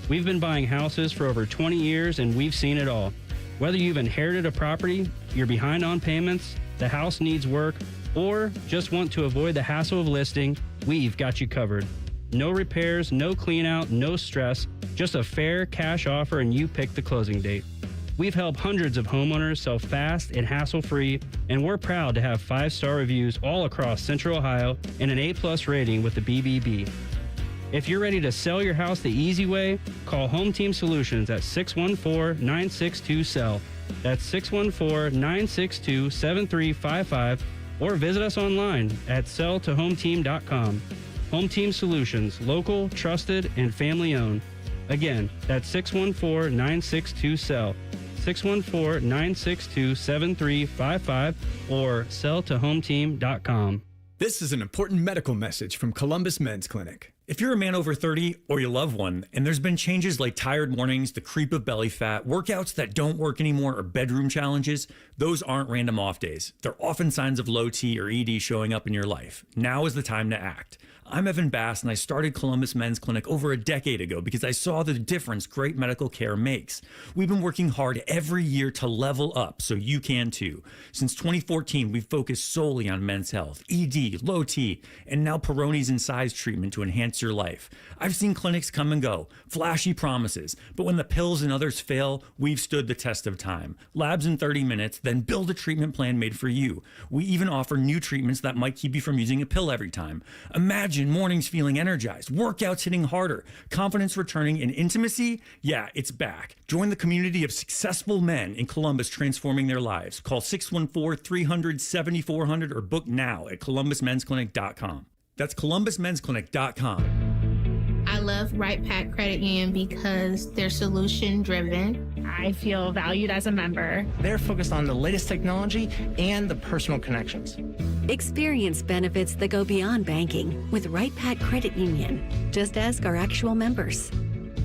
We've been buying houses for over 20 years and we've seen it all. Whether you've inherited a property, you're behind on payments, the house needs work, or just want to avoid the hassle of listing, we've got you covered. No repairs, no clean out, no stress, just a fair cash offer and you pick the closing date. We've helped hundreds of homeowners sell fast and hassle-free, and we're proud to have 5-star reviews all across Central Ohio and an A+ rating with the BBB. If you're ready to sell your house the easy way, call Home Team Solutions at 614-962-SELL. That's 614-962-7355, or visit us online at selltohometeam.com. Home Team Solutions, local, trusted, and family-owned. Again, that's 614-962-SELL. 614-962-7355 or selltohometeam.com. This is an important medical message from Columbus Men's Clinic. If you're a man over 30 or your loved one, and there's been changes like tired mornings, the creep of belly fat, workouts that don't work anymore, or bedroom challenges, those aren't random off days. They're often signs of low T or ED showing up in your life. Now is the time to act. I'm Evan Bass, and I started Columbus Men's Clinic over a decade ago because I saw the difference great medical care makes. We've been working hard every year to level up, so you can too. Since 2014, we've focused solely on men's health, ED, low T, and now Peyronie's and size treatment to enhance your life. I've seen clinics come and go, flashy promises, but when the pills and others fail, we've stood the test of time. Labs in 30 minutes, then build a treatment plan made for you. We even offer new treatments that might keep you from using a pill every time. Imagine mornings feeling energized, workouts hitting harder, confidence returning, and intimacy, yeah, it's back. Join the community of successful men in Columbus transforming their lives. Call 614-300-7400 or book now at columbusmensclinic.com. That's columbusmensclinic.com. I love Right Pack Credit Union because they're solution driven. I feel valued as a member. They're focused on the latest technology and the personal connections. Experience benefits that go beyond banking with Right Pack Credit Union. Just ask our actual members.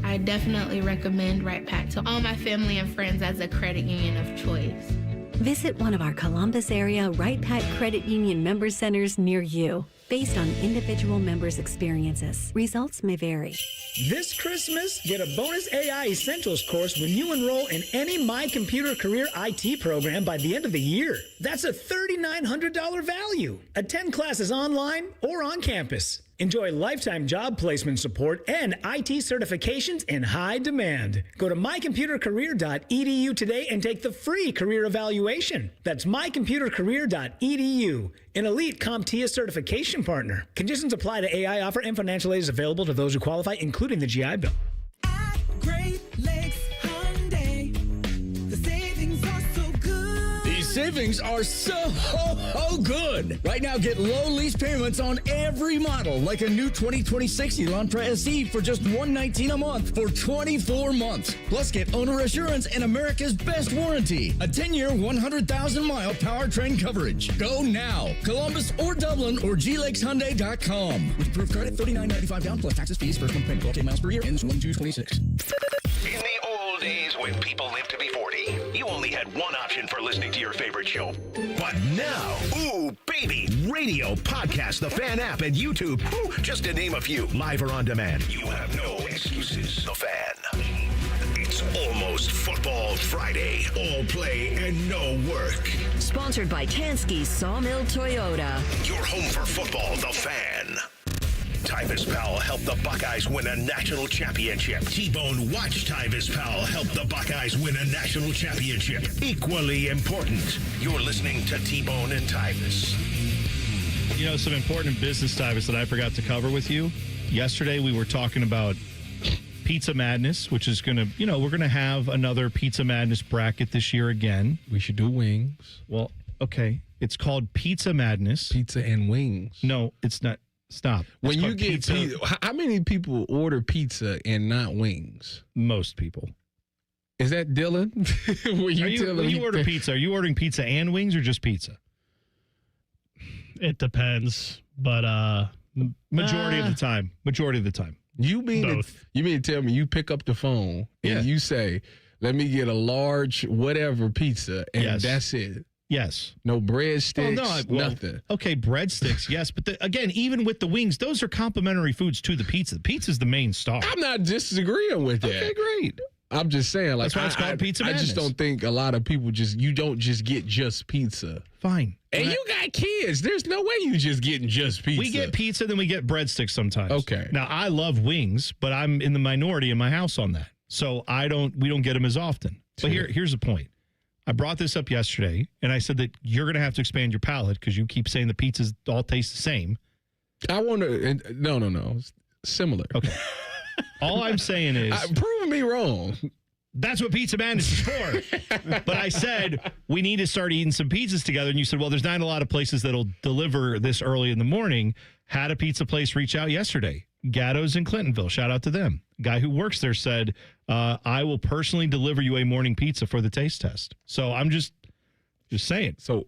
I definitely recommend Right Pack to all my family and friends as a credit union of choice. Visit one of our Columbus area Right Pack Credit Union member centers near you. Based on individual members' experiences, results may vary. This Christmas, get a bonus AI Essentials course when you enroll in any My Computer Career IT program by the end of the year. That's a $3,900 value. Attend classes online or on campus. Enjoy lifetime job placement support and IT certifications in high demand. Go to mycomputercareer.edu today and take the free career evaluation. That's mycomputercareer.edu, an elite CompTIA certification partner. Conditions apply to AI offer, and financial aid is available to those who qualify, including the GI Bill. Great Lakes Hyundai. The savings are so good. These savings are so good. Right now, get low lease payments on every model, like a new 2026 Elantra SE for just $119 a month for 24 months. Plus, get owner assurance and America's best warranty, a 10-year, 100,000-mile powertrain coverage. Go now. Columbus or Dublin or glakeshyundai.com. With approved credit, $39.95 down plus taxes, fees, first month payment, 12 miles per year, ends 1/2/26. In the old days when people lived to be 40, you only had one option for listening to your favorite show. But now, ooh, baby, radio, podcast, the Fan app, and YouTube, ooh, just to name a few, live or on demand. You have no excuses. The Fan. It's almost Football Friday. All play and no work. Sponsored by Tansky Sawmill Toyota. Your home for football, The Fan. Tyvis Powell helped the Buckeyes win a national championship. T-Bone watched Tyvis Powell help the Buckeyes win a national championship. Equally important, you're listening to T-Bone and Tyvis. You know, some important business, Tyvis, that I forgot to cover with you. Yesterday, we were talking about Pizza Madness, which is going to, you know, we're going to have another Pizza Madness bracket this year again. We should do wings. Well, okay. It's called Pizza Madness. Pizza and wings. No, it's not. Stop. When you get pizza, how many people order pizza and not wings? Most people. Is that Dylan? When you order pizza, are you ordering pizza and wings or just pizza? It depends, but majority of the time. Majority of the time. You mean to tell me you pick up the phone and you say, "Let me get a large whatever pizza," and that's it? Yes. No breadsticks, nothing. Okay, breadsticks, yes. But again, even with the wings, those are complimentary foods to the pizza. The pizza's the main star. I'm not disagreeing with that. Okay, great. I'm just saying, like, that's why it's called Pizza Madness. I just don't think a lot of people you don't just get just pizza. Fine. And you got kids. There's no way you just getting just pizza. We get pizza, then we get breadsticks sometimes. Okay. Now, I love wings, but I'm in the minority in my house on that. So we don't get them as often. But here's the point. I brought this up yesterday, and I said that you're going to have to expand your palate because you keep saying the pizzas all taste the same. I want to. No. Similar. Okay. All I'm saying is, prove me wrong. That's what Pizza Madness is for. But I said we need to start eating some pizzas together, and you said, well, there's not a lot of places that'll deliver this early in the morning. Had a pizza place reach out yesterday. Gatto's in Clintonville. Shout out to them. Guy who works there said, I will personally deliver you a morning pizza for the taste test. So I'm just saying. So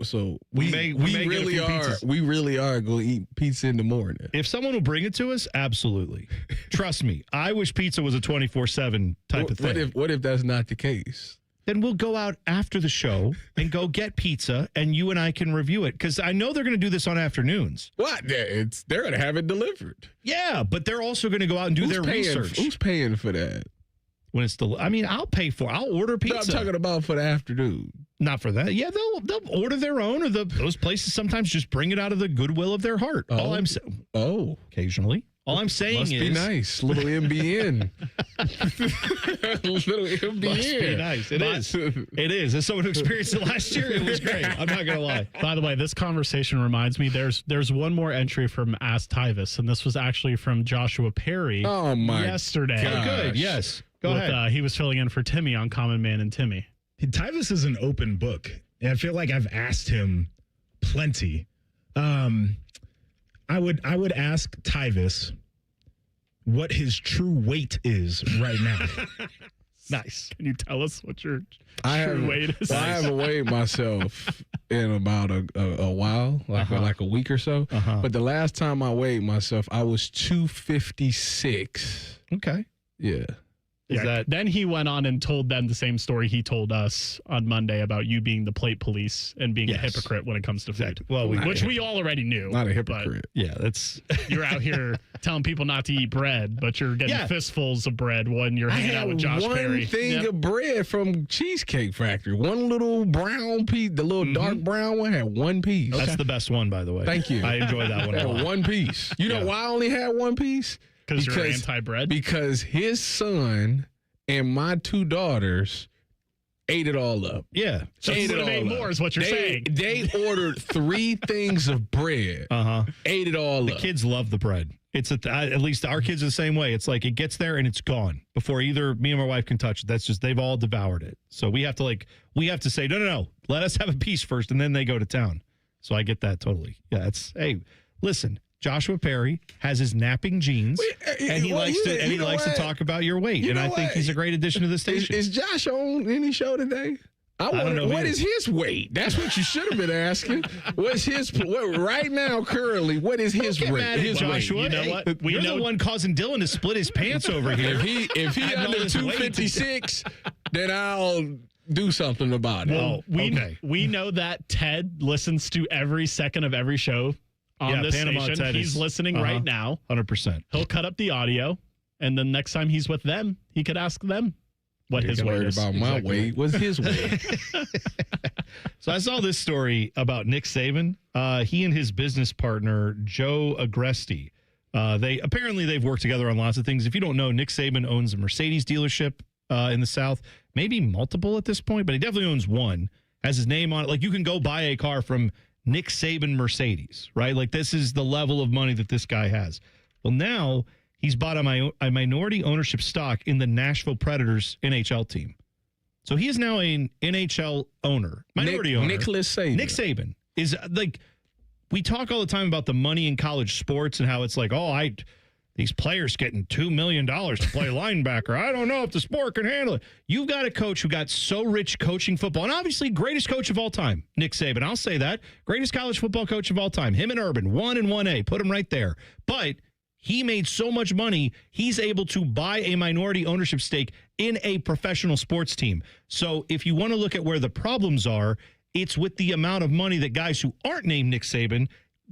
we really are going to eat pizza in the morning. If someone will bring it to us, absolutely. Trust me. I wish pizza was a 24/7 type of thing. What if that's not the case? Then we'll go out after the show and go get pizza, and you and I can review it. Because I know they're going to do this on afternoons. What? They're going to have it delivered. Yeah, but they're also going to go out and do their research. Who's paying for that? When it's I'll pay for it. I'll order pizza. No, I'm talking about for the afternoon. Not for that. Yeah, they'll order their own, or those places sometimes just bring it out of the goodwill of their heart. All I'm saying. Oh. Occasionally. All I'm saying Must is. be nice. Little MBN. Little MBN. Must be nice. It is. It is. As someone who experienced it last year, it was great. I'm not going to lie. By the way, this conversation reminds me there's one more entry from Ask Tyvis, and this was actually from Joshua Perry yesterday. Oh, good. Yes. Go ahead. He was filling in for Timmy on Common Man and Timmy. Tyvis is an open book, and I feel like I've asked him plenty. I would ask Tyvis what his true weight is right now. Nice. Can you tell us what your true weight is? Well, I haven't weighed myself in about a while, like a week or so. But the last time I weighed myself, I was 256. Okay. Yeah. Then he went on and told them the same story he told us on Monday about you being the plate police and being a hypocrite when it comes to food. Well, which we all already knew. Not a hypocrite. Yeah, that's. You're out here telling people not to eat bread, but you're getting fistfuls of bread when you're hanging out with Josh Perry. One thing of bread from Cheesecake Factory. One little brown piece, the little dark brown one had one piece. That's the best one, by the way. Thank you. I enjoyed that one a lot. One piece. You know why I only had one piece? Because you're anti-bread? Because his son and my two daughters ate it all up. Yeah. So you would have ate more is what you're saying. They ordered 3 things of bread. Ate it all up. The kids love the bread. It's at least our kids are the same way. It's like it gets there and it's gone before either me or my wife can touch it. That's just they've all devoured it. So we have to say, no. Let us have a piece first and then they go to town. So I get that totally. Yeah, listen. Joshua Perry has his napping genes, and he likes to talk about your weight. And I think he's a great addition to the station. Is Josh on any show today? I don't know. What is his weight? That's what you should have been asking. What's right now? Currently, what is his weight? Joshua, you know what? You're the one causing Dylan to split his pants over here. If he under 256, then I'll do something about it. Well, we know that Ted listens to every second of every show. On this Panama station. Ted He's listening right now. 100%. He'll cut up the audio, and then next time he's with them, he could ask them what his weight is. About my weight. What's his weight? So I saw this story about Nick Saban. He and his business partner, Joe Agresti, they've worked together on lots of things. If you don't know, Nick Saban owns a Mercedes dealership in the South, maybe multiple at this point, but he definitely owns one. Has his name on it. Like you can go buy a car from Nick Saban Mercedes, right? Like this is the level of money that this guy has. Well, now he's bought a minority ownership stock in the Nashville Predators NHL team. So he is now an NHL owner, minority owner. Nicholas Saban. Nick Saban is like, we talk all the time about the money in college sports and how it's like, these players getting $2 million to play linebacker. I don't know if the sport can handle it. You've got a coach who got so rich coaching football, and obviously greatest coach of all time, Nick Saban. I'll say that. Greatest college football coach of all time. Him and Urban, 1 and 1A. Put him right there. But he made so much money, he's able to buy a minority ownership stake in a professional sports team. So if you want to look at where the problems are, it's with the amount of money that guys who aren't named Nick Saban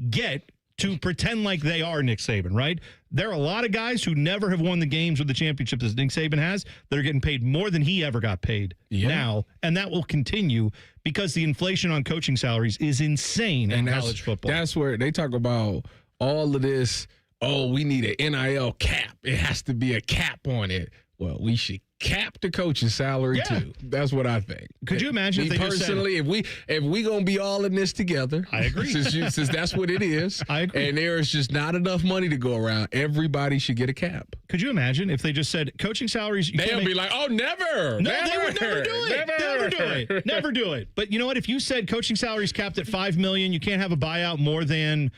get to pretend like they are Nick Saban, right? There are a lot of guys who never have won the games or the championships as Nick Saban has that are getting paid more than he ever got paid now, and that will continue because the inflation on coaching salaries is insane in college football. That's where they talk about all of this, we need an NIL cap. It has to be a cap on it. Well, we should cap the coaching salary too. That's what I think. Could you imagine? Me if they personally, just said, if we gonna be all in this together, I agree. Since that's what it is, I agree. And there is just not enough money to go around. Everybody should get a cap. Could you imagine if they just said coaching salaries? They'll be like, oh, never. No, never, they would never do it. Never do it. Never do it. But you know what? If you said coaching salaries capped at $5 million, you can't have a buyout more than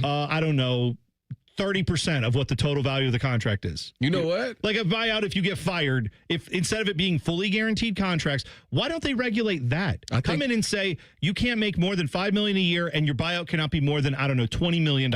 I don't know, 30% of what the total value of the contract is. You know what? Like a buyout if you get fired, if instead of it being fully guaranteed contracts, why don't they regulate that? Come in and say you can't make more than $5 million a year and your buyout cannot be more than, I don't know, $20 million.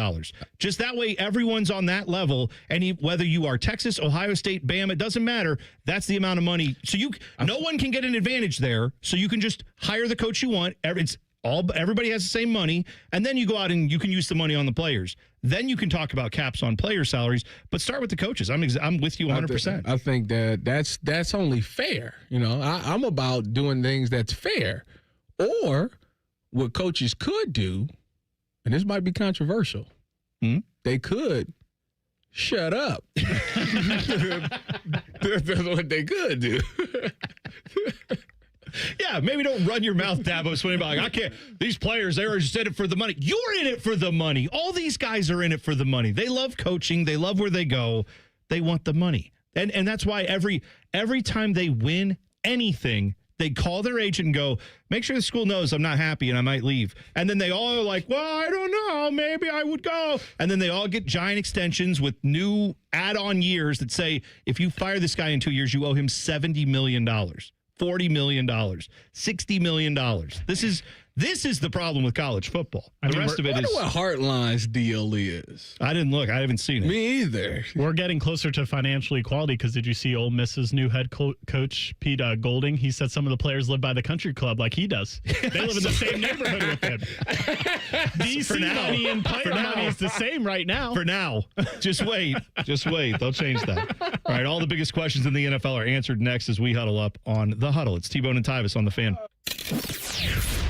Just that way everyone's on that level, and whether you are Texas, Ohio State, Bama, it doesn't matter. That's the amount of money. So no one can get an advantage there. So you can just hire the coach you want. Everybody has the same money, and then you go out and you can use the money on the players. Then you can talk about caps on player salaries, but start with the coaches. I'm with you 100%. I think that's only fair. You know, I'm about doing things that's fair. Or what coaches could do, and this might be controversial, they could shut up. That's what they could do. Yeah, maybe don't run your mouth, Dabo Swinney. Like, I can't. These players, they're just in it for the money. You're in it for the money. All these guys are in it for the money. They love coaching. They love where they go. They want the money. And that's why every time they win anything, they call their agent and go, make sure the school knows I'm not happy and I might leave. And then they all are like, well, I don't know. Maybe I would go. And then they all get giant extensions with new add-on years that say, if you fire this guy in 2 years, you owe him $70 million. $40 million, $60 million. This is the problem with college football. The rest of it is. I wonder what Hartline's deal is. I didn't look. I haven't seen it. Me either. We're getting closer to financial equality because did you see Ole Miss's new head coach, Pete Golding? He said some of the players live by the country club like he does. They live in the same neighborhood with him. DC money and player money is the same right now. For now. Just wait. Just wait. They'll change that. All right. All the biggest questions in the NFL are answered next as we huddle up on The Huddle. It's T-Bone and Tyvis on The Fan.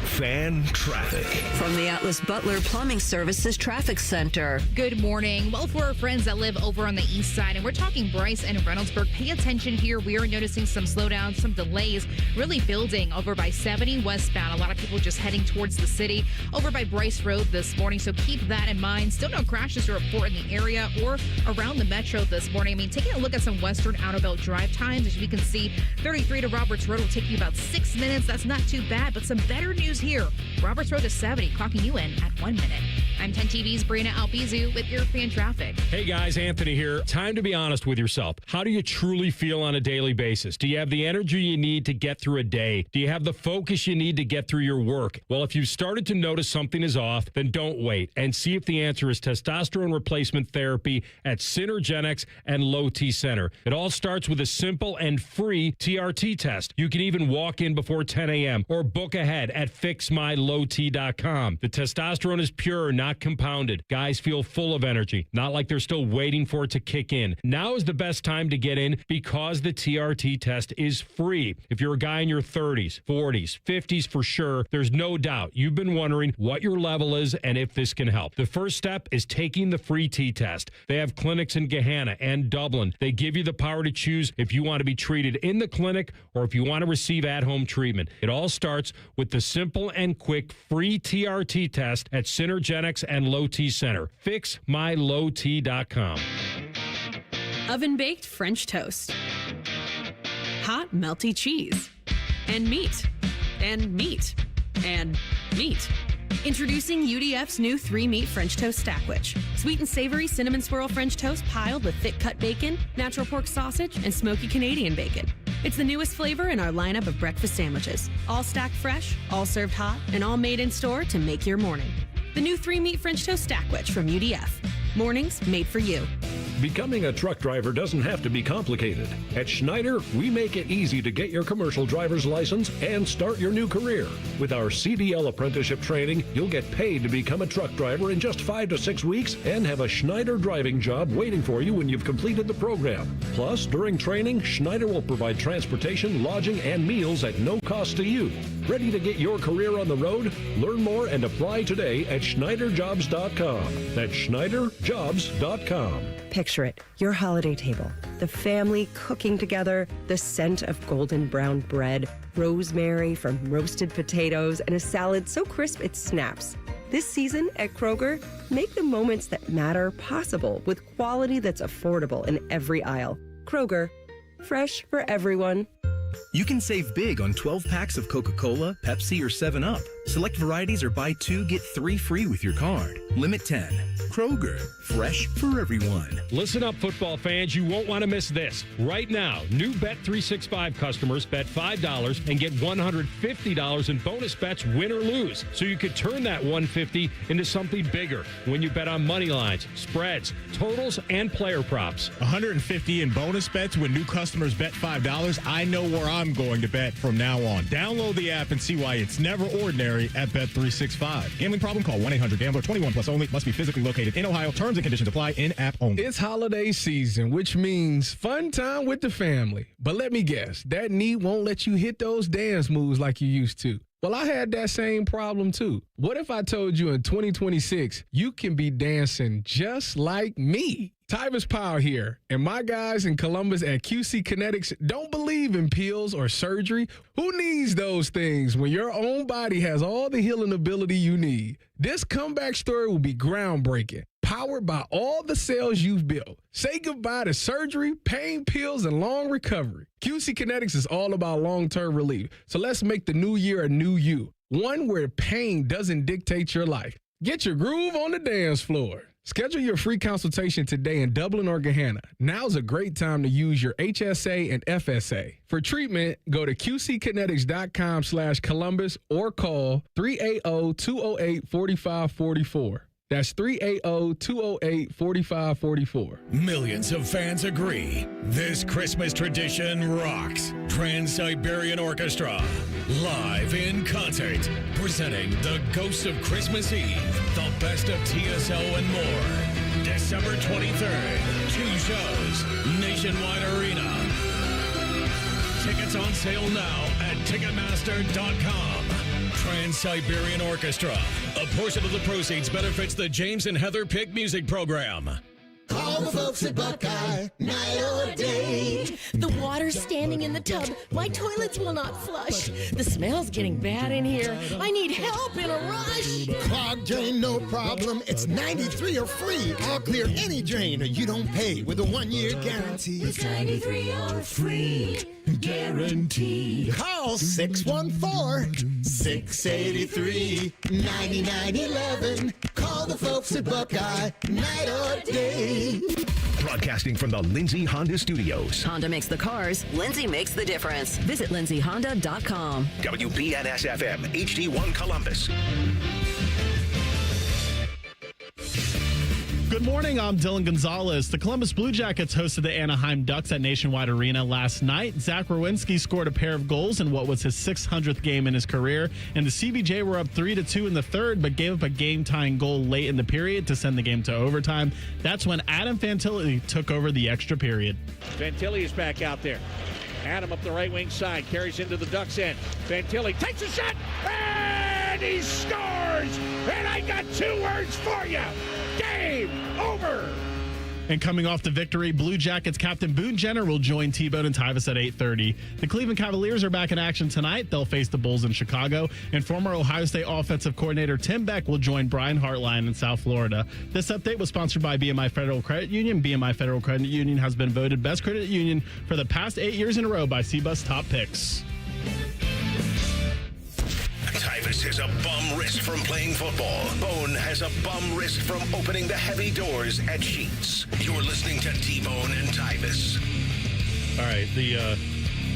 Fan traffic. From the Atlas Butler Plumbing Services Traffic Center. Good morning. Well, for our friends that live over on the east side, and we're talking Bryce and Reynoldsburg, pay attention here. We are noticing some slowdowns, some delays really building over by 70 westbound. A lot of people just heading towards the city over by Bryce Road this morning, so keep that in mind. Still no crashes to report in the area or around the metro this morning. I mean, taking a look at some western outer belt drive times, as we can see, 33 to Roberts Road will take you about 6 minutes. That's not too bad, but some better news here. Roberts Road to 70, clocking you in at 1 minute. I'm 10 TV's Brina Albizu with your fan traffic. Hey guys, Anthony here. Time to be honest with yourself. How do you truly feel on a daily basis? Do you have the energy you need to get through a day? Do you have the focus you need to get through your work? Well, if you've started to notice something is off, then don't wait and see if the answer is testosterone replacement therapy at Synergenics and Low T Center. It all starts with a simple and free TRT test. You can even walk in before 10 a.m. or book ahead at fixmylowt.com. The testosterone is pure, not compounded. Guys feel full of energy, not like they're still waiting for it to kick in. Now is the best time to get in because the TRT test is free. If you're a guy in your 30s, 40s, 50s for sure, there's no doubt you've been wondering what your level is and if this can help. The first step is taking the free T-test. They have clinics in Gahanna and Dublin. They give you the power to choose if you want to be treated in the clinic or if you want to receive at-home treatment. It all starts with the simple and quick free TRT test at Synergenics and Low T Center. FixMyLowT.com. Oven-baked French toast. Hot, melty cheese. And meat. And meat. And meat. Introducing UDF's new 3-meat French toast stackwich. Sweet and savory cinnamon swirl French toast piled with thick cut bacon, natural pork sausage, and smoky Canadian bacon. It's the newest flavor in our lineup of breakfast sandwiches. All stacked fresh, all served hot, and all made in store to make your morning. The new 3-meat French toast stackwich from UDF. Mornings made for you. Becoming a truck driver doesn't have to be complicated. At Schneider, we make it easy to get your commercial driver's license and start your new career. With our CDL apprenticeship training, you'll get paid to become a truck driver in just 5 to 6 weeks and have a Schneider driving job waiting for you when you've completed the program. Plus, during training, Schneider will provide transportation, lodging, and meals at no cost to you. Ready to get your career on the road? Learn more and apply today at SchneiderJobs.com. That's SchneiderJobs.com. Picture Picture it, your holiday table, the family cooking together, the scent of golden brown bread, rosemary from roasted potatoes, and a salad so crisp it snaps. This season at Kroger, make the moments that matter possible with quality that's affordable in every aisle. Kroger, fresh for everyone. You can save big on 12 packs of Coca-Cola, Pepsi, or 7-Up. Select varieties or buy 2, get 3 free with your card. Limit 10. Kroger, fresh for everyone. Listen up, football fans. You won't want to miss this. Right now, new Bet365 customers bet $5 and get $150 in bonus bets, win or lose. So you could turn that $150 into something bigger when you bet on money lines, spreads, totals, and player props. $150 in bonus bets when new customers bet $5. I know where I'm going to bet from now on. Download the app and see why it's never ordinary at Bet365. Gambling problem? Call 1-800-GAMBLER. 21 plus only. Must be physically located in Ohio. Terms and conditions apply. In-app only. It's holiday season, which means fun time with the family. But let me guess, that knee won't let you hit those dance moves like you used to. Well, I had that same problem too. What if I told you in 2026, you can be dancing just like me? Tyvis Power here, and my guys in Columbus at QC Kinetics don't believe in pills or surgery. Who needs those things when your own body has all the healing ability you need? This comeback story will be groundbreaking, powered by all the cells you've built. Say goodbye to surgery, pain pills, and long recovery. QC Kinetics is all about long-term relief. So let's make the new year a new you, one where pain doesn't dictate your life. Get your groove on the dance floor. Schedule your free consultation today in Dublin or Gahanna. Now's a great time to use your HSA and FSA. For treatment, go to qckinetics.com/Columbus or call 380-208-4544. That's 380-208-4544. Millions of fans agree. This Christmas tradition rocks. Trans-Siberian Orchestra, live in concert, presenting the Ghosts of Christmas Eve, the best of TSO and more. December 23rd, 2 shows, Nationwide Arena. Tickets on sale now at Ticketmaster.com. Trans-Siberian Orchestra. A portion of the proceeds benefits the James and Heather Pick Music Program. Call the folks at Buckeye, night or day. The water's standing in the tub. My toilets will not flush. The smell's getting bad in here. I need help in a rush. Clogged drain, no problem. It's 93 or free. I'll clear any drain or you don't pay with a 1-year guarantee. It's 93 or free. Guaranteed. Call 614-683-9911. Call the folks at Buckeye, night or day. Broadcasting from the Lindsay Honda Studios. Honda makes the cars. Lindsay makes the difference. Visit lindsayhonda.com. WBNS-FM, HD1 Columbus. Good morning, I'm Dylan Gonzalez. The Columbus Blue Jackets hosted the Anaheim Ducks at Nationwide Arena last night. Zach Rowinski scored a pair of goals in what was his 600th game in his career, and the CBJ were up 3-2 in the third, but gave up a game-tying goal late in the period to send the game to overtime. That's when Adam Fantilli took over the extra period. Fantilli is back out there. Adam up the right wing side, carries into the Ducks end. Fantilli takes a shot, and he scores! And I got 2 words for you. Game over. And coming off the victory, Blue Jackets captain Boon Jenner will join T-Bone and Tyvis at 8:30. The Cleveland Cavaliers are back in action tonight. They'll face the Bulls in Chicago. And former Ohio State offensive coordinator Tim Beck will join Brian Hartline in South Florida. This update was sponsored by BMI Federal Credit Union. BMI Federal Credit Union has been voted best credit union for the past 8 years in a row by CBUS Top Picks. Tyvis has a bum wrist from playing football. Bone has a bum wrist from opening the heavy doors at Sheets. You're listening to T-Bone and Tyvis. All right, the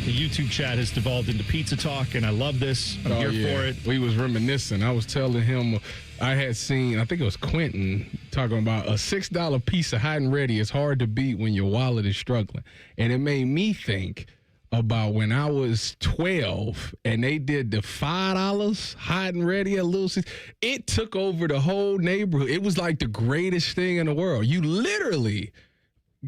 YouTube chat has devolved into pizza talk, and I love this. I'm here for it. We was reminiscing. I was telling him I had seen, I think it was Quentin, talking about a $6 piece of hot and ready is hard to beat when your wallet is struggling. And it made me think about when I was 12 and they did the $5 hot and ready at Little Caesars. It took over the whole neighborhood. It was like the greatest thing in the world. You literally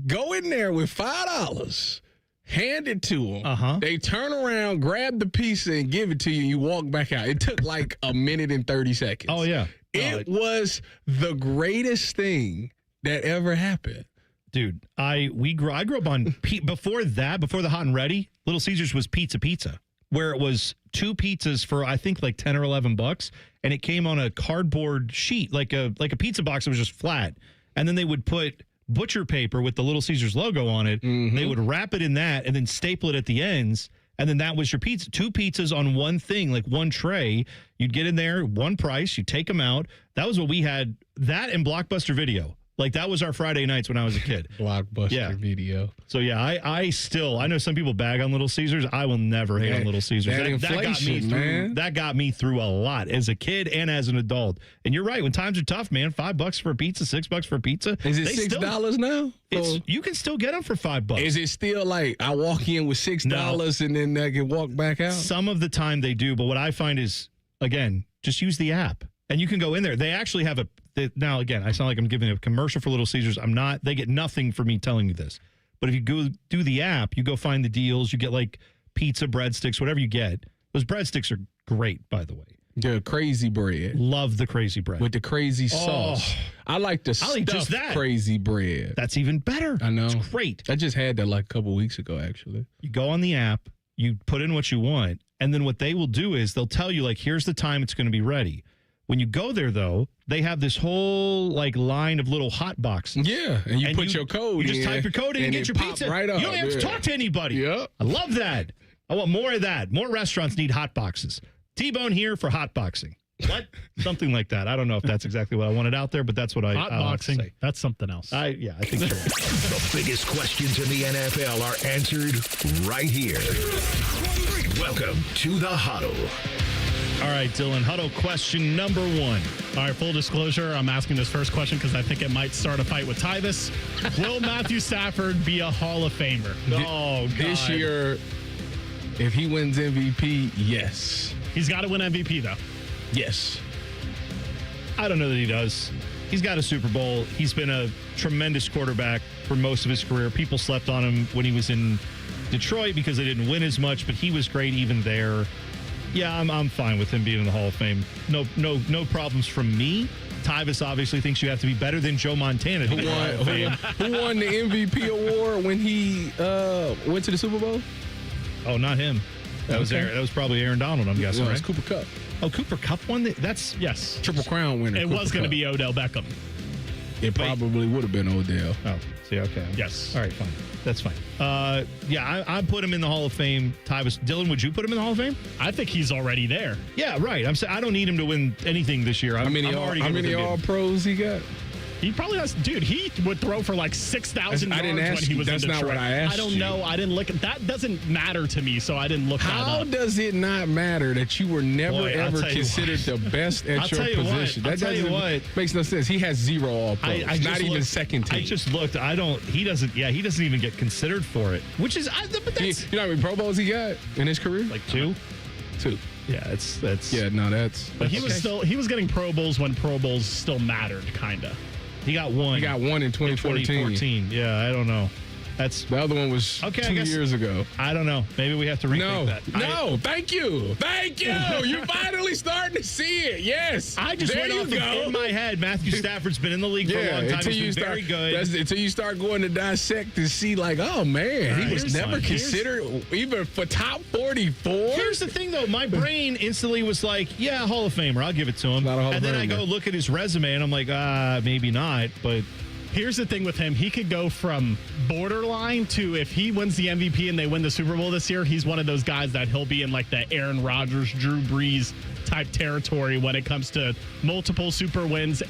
go in there with $5, hand it to them. They turn around, grab the pizza, and give it to you. You walk back out. It took like a minute and 30 seconds. Oh, yeah. It was the greatest thing that ever happened. Dude, I grew up on before the Hot and Ready. Little Caesars was pizza, where it was 2 pizzas for I think like $10 or $11, and it came on a cardboard sheet like a pizza box that was just flat, and then they would put butcher paper with the Little Caesars logo on it. They would wrap it in that and then staple it at the ends, and then that was your pizza. 2 pizzas on one thing, like one tray. You'd get in there, one price. You take them out. That was what we had. That and Blockbuster Video. Like, that was our Friday nights when I was a kid. Blockbuster Video. So, yeah, I know some people bag on Little Caesars. I will never hate on Little Caesars. That got me through a lot as a kid and as an adult. And you're right. When times are tough, man, $5 for a pizza, $6 for a pizza. Is it $6 now? You can still get them for $5. Is it still like I walk in with $6 and then I can walk back out? Some of the time they do. But what I find is, again, just use the app. And you can go in there. They actually have now, again, I sound like I'm giving a commercial for Little Caesars. I'm not. They get nothing for me telling you this. But if you go do the app, you go find the deals. You get like pizza, breadsticks, whatever you get. Those breadsticks are great, by the way. The crazy bread. Love the crazy bread. With the crazy sauce. I like the stuffed crazy bread. That's even better. I know. It's great. I just had that like a couple weeks ago, actually. You go on the app, you put in what you want, and then what they will do is they'll tell you, like, here's the time it's going to be ready. When you go there, though, they have this whole like line of little hot boxes. Yeah, and you put your code in. You just type your code in and get your pizza. Right up. You don't have to talk to anybody. Yep. I love that. I want more of that. More restaurants need hot boxes. T-Bone here for hot boxing. What? Something like that. I don't know if that's exactly what I wanted out there, but that's what I hotboxing. Say. That's something else. I think so. The biggest questions in the NFL are answered right here. Welcome to the Huddle. All right, Dylan, Huddle question number 1. All right, full disclosure, I'm asking this first question because I think it might start a fight with Tyvis. Will Matthew Stafford be a Hall of Famer? Oh, God. This year, if he wins MVP, yes. He's got to win MVP, though. Yes. I don't know that he does. He's got a Super Bowl. He's been a tremendous quarterback for most of his career. People slept on him when he was in Detroit because they didn't win as much, but he was great even there. Yeah, I'm fine with him being in the Hall of Fame. No problems from me. Tyvis obviously thinks you have to be better than Joe Montana. Who won the MVP award when he went to the Super Bowl? Oh, not him. That was probably Aaron Donald, I'm guessing, right? It was Cooper Kupp. Oh, Cooper Kupp won that's yes. Triple Crown winner. It was going to be Odell Beckham. It probably would have been Odell. Oh, see, okay. Yes. All right, fine. That's fine. I put him in the Hall of Fame. Tyvis, Dylan, would you put him in the Hall of Fame? I think he's already there. Yeah, right. I'm saying I don't need him to win anything this year. How many all pros he got? He probably has. Dude, he would throw for like 6,000 yards when he was in Detroit. That's not what I asked. I don't know. I didn't look. That doesn't matter to me, so I didn't look that up. How does it not matter that you were never ever considered the best at your position? That doesn't makes no sense. He has 0 all pros. Not even second team. I just looked. He doesn't even get considered for it. Which is, but that's. You know how many Pro Bowls he got in his career? Like 2. Yeah, that's. Yeah, no, that's. But he was getting Pro Bowls when Pro Bowls still mattered, kinda. He got 1. He got 1 in 2014. Yeah, I don't know. The other one was 2 years ago. I don't know. Maybe we have to rethink that. No, thank you. Thank you. You're finally starting to see it. Yes. I just went off in my head. Matthew Stafford's been in the league for a long time. He's been very good. Until you start going to dissect and see, like, oh, man, he was never considered even for top 44. Here's the thing, though. My brain instantly was like, yeah, Hall of Famer. I'll give it to him. And then I go look at his resume, and I'm like, maybe not, but... Here's the thing with him. He could go from borderline to, if he wins the MVP and they win the Super Bowl this year, he's one of those guys that he'll be in like the Aaron Rodgers, Drew Brees type territory when it comes to multiple Super Bowl wins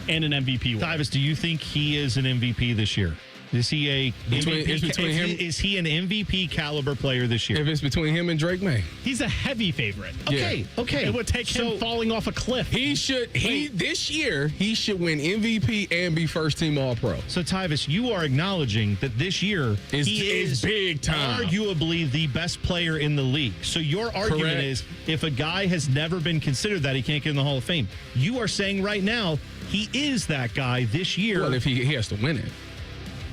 and an MVP win. Tyvis, do you think he is an MVP this year? Is he an MVP caliber player this year? If it's between him and Drake May, he's a heavy favorite. Okay. It would take him falling off a cliff. This year he should win MVP and be first team All Pro. So Tyvis, you are acknowledging that this year he is big time, arguably the best player in the league. So your argument is, if a guy has never been considered that, he can't get in the Hall of Fame. You are saying right now he is that guy this year. Well, if he has to win it.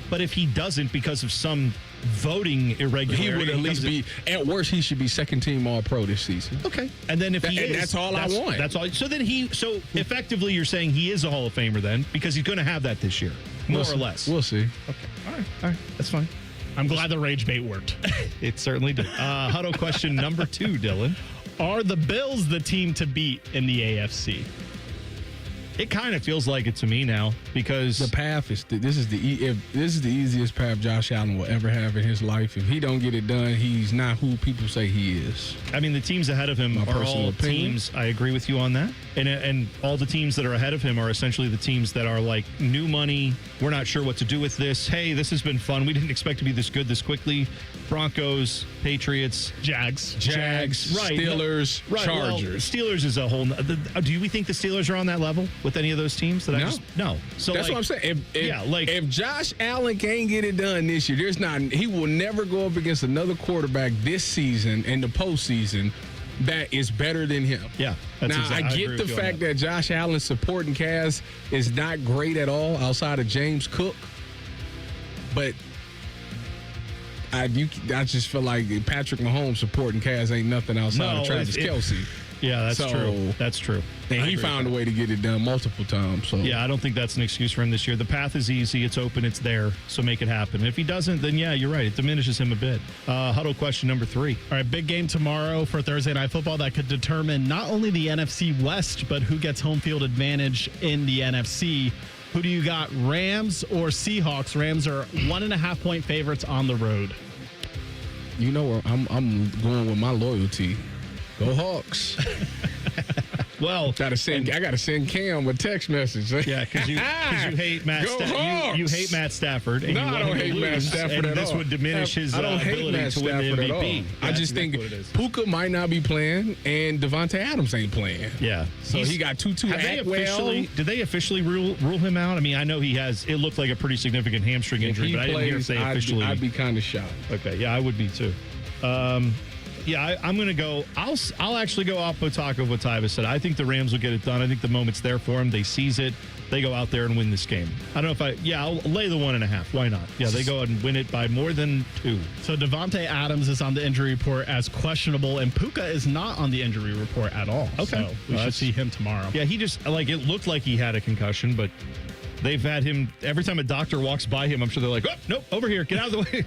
But if he doesn't because of some voting irregularity. He would at least be, at worst, he should be second team All-Pro this season. Okay. And then if he is, that's all I want. That's all. So effectively you're saying he is a Hall of Famer then, because he's going to have that this year, more or less. We'll see. Okay. All right. That's fine. I'm glad the rage bait worked. It certainly did. Huddle question number 2, Dylan. Are the Bills the team to beat in the AFC? It kind of feels like it to me now, because the path is this is the easiest path Josh Allen will ever have in his life. If he don't get it done, he's not who people say he is. I mean, the teams ahead of him are all teams. I agree with you on that. And all the teams that are ahead of him are essentially the teams that are like new money. We're not sure what to do with this. Hey, this has been fun. We didn't expect to be this good this quickly. Broncos, Patriots, Jags, right? Steelers, right. Chargers. Well, Steelers is a whole. Do we think the Steelers are on that level with any of those teams? No. So that's what I'm saying. If Josh Allen can't get it done this year, he will never go up against another quarterback this season and the postseason that is better than him. Yeah. Now, I get the fact that Josh Allen's supporting cast is not great at all outside of James Cook, but I just feel like Patrick Mahomes supporting cast ain't nothing outside of Travis Kelce. Yeah, that's true. That's true. And he found a way to get it done multiple times. So yeah, I don't think that's an excuse for him this year. The path is easy. It's open. It's there. So make it happen. And if he doesn't, then yeah, you're right. It diminishes him a bit. Huddle question number 3. All right, big game tomorrow for Thursday Night Football that could determine not only the NFC West, but who gets home field advantage in the NFC. Who do you got, Rams or Seahawks? Rams are 1.5-point favorites on the road. You know where I'm going with my loyalty. Go Hawks. Well, I gotta send Cam a text message. Yeah, because you hate Matt. You hate Matt Stafford. And no, I don't hate Matt Stafford at all. This would diminish his ability to win the MVP. I just think Puka might not be playing, and Devontae Adams ain't playing. Yeah, so he got Tutu Atwell. Did they officially rule him out? I mean, I know he has. It looked like a pretty significant hamstring injury, but I didn't hear say officially. I'd be kind of shocked. Okay, yeah, I would be too. Yeah, I'm going to go. I'll actually go off Potaka of what Tyvis said. I think the Rams will get it done. I think the moment's there for them. They seize it. They go out there and win this game. I don't know if I'll lay the 1.5. Why not? Yeah, they go out and win it by more than 2. So Devontae Adams is on the injury report as questionable, and Puka is not on the injury report at all. Okay. So we should see him tomorrow. Yeah, he just, it looked like he had a concussion, but they've had him, every time a doctor walks by him, I'm sure they're like, oh, nope, over here, get out of the way.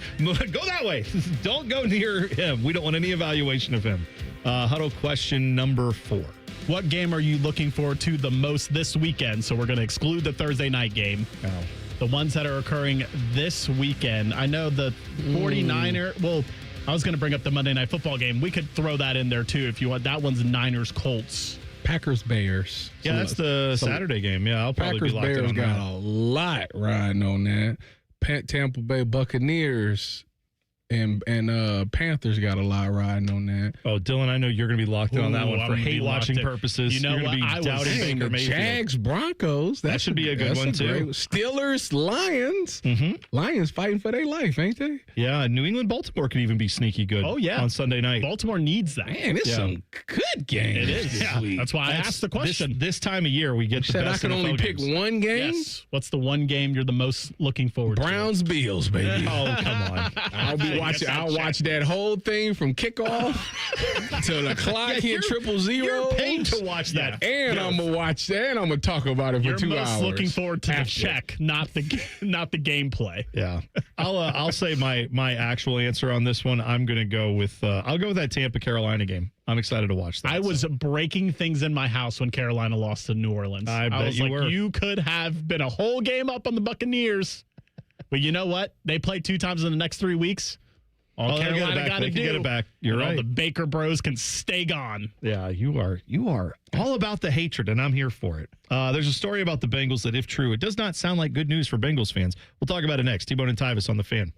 Go that way. Don't go near him. We don't want any evaluation of him. Huddle question number 4. What game are you looking forward to the most this weekend? So we're going to exclude the Thursday night game. Oh. The ones that are occurring this weekend. I know the 49er. Well, I was going to bring up the Monday Night Football game. We could throw that in there too if you want. That one's Niners-Colts. Packers-Bears. Yeah, that's the Saturday game. Yeah, I'll probably be locked in on that. Packers-Bears got a lot riding on that. Tampa Bay Buccaneers and Panthers got a lot riding on that. Oh, Dylan, I know you're going to be locked in on that one for hate-watching purposes. You know you're going to be doubting Baker Mayfield. Jags, Broncos. That should be a good one, too. Steelers, Lions. Mm-hmm. Lions fighting for their life, ain't they? Yeah, New England, Baltimore could even be sneaky good on Sunday night. Baltimore needs that. Man, it's some good games. It is. This week. That's why I asked the question. This time of year, we get the best I can only pick one game? Yes. What's the one game you're the most looking forward to? Browns, Bills, baby. Oh, come on. I'll watch that whole thing from kickoff till the clock hit 000. You're paid to watch that. And I'm going to watch that, and I'm going to talk about it for 2 hours. You're most looking forward to the check, not the gameplay. Yeah. I'll say my actual answer on this one. I'm going to go with I'll go with that Tampa-Carolina game. I'm excited to watch that. I was breaking things in my house when Carolina lost to New Orleans. I bet was you like, were. You could have been a whole game up on the Buccaneers. But you know what? They played 2 times in the next 3 weeks. All Carolina got to do. Get it back. You're right. The Baker Bros can stay gone. Yeah, you are all about the hatred, and I'm here for it. There's a story about the Bengals that, if true, it does not sound like good news for Bengals fans. We'll talk about it next. T-Bone and Tyvis on The Fan.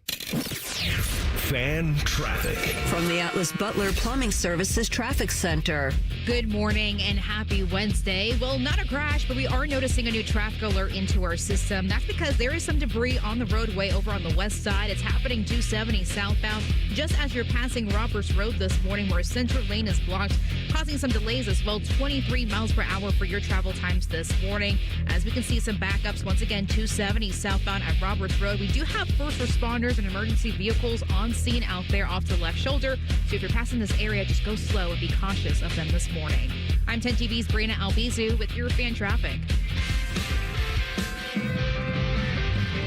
Fan traffic. From the Atlas Butler Plumbing Services Traffic Center. Good morning and happy Wednesday. Well, not a crash, but we are noticing a new traffic alert into our system. That's because there is some debris on the roadway over on the west side. It's happening 270 southbound, just as you're passing Roberts Road this morning, where Center Lane is blocked, causing some delays as well. 23 miles per hour for your travel times this morning. As we can see some backups once again, 270 southbound at Roberts Road. We do have first responders and emergency vehicles on scene out there off to the left shoulder. So if you're passing this area, just go slow and be cautious of them this morning. I'm 10 TV's Brianna Albizu with your fan traffic.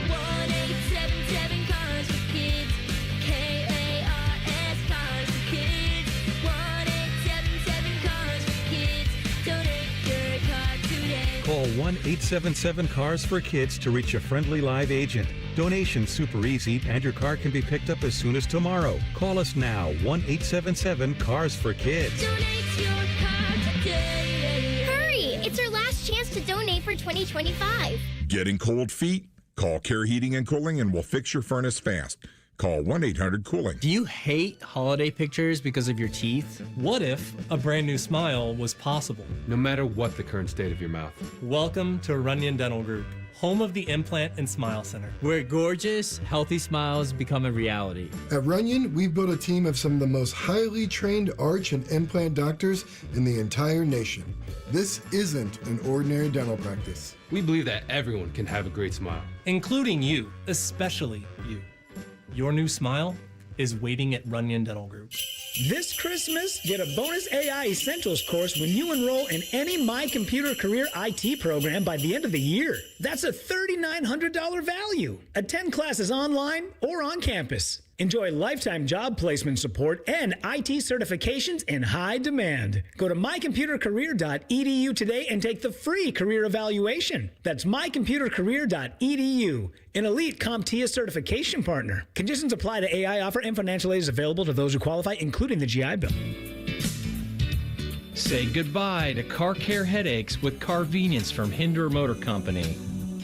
1-877 Cars for Kids. K-A-R-S Cars for Kids. 1-877 Cars for Kids. Donate your car today. Call 1-877-CARS-FOR-KIDS to reach a friendly live agent. Donation's super easy, and your car can be picked up as soon as tomorrow. Call us now, 1-877-CARS-FOR-KIDS. Donate your car today. Hurry! It's our last chance to donate for 2025. Getting cold feet? Call Care Heating and Cooling and we'll fix your furnace fast. Call 1-800-COOLING. Do you hate holiday pictures because of your teeth? What if a brand new smile was possible? No matter what the current state of your mouth. Welcome to Runyon Dental Group, home of the Implant and Smile Center, where gorgeous, healthy smiles become a reality. At Runyon, we've built a team of some of the most highly trained arch and implant doctors in the entire nation. This isn't an ordinary dental practice. We believe that everyone can have a great smile. Including you, especially you. Your new smile is waiting at Runyon Dental Group. This Christmas, get a bonus AI Essentials course when you enroll in any My Computer Career IT program by the end of the year. That's a $3,900 value. Attend classes online or on campus. Enjoy lifetime job placement support and IT certifications in high demand. Go to mycomputercareer.edu today and take the free career evaluation. That's mycomputercareer.edu, an elite CompTIA certification partner. Conditions apply to AI offer and financial aid is available to those who qualify, including the GI Bill. Say goodbye to car care headaches with Carvenience from Hinderer Motor Company.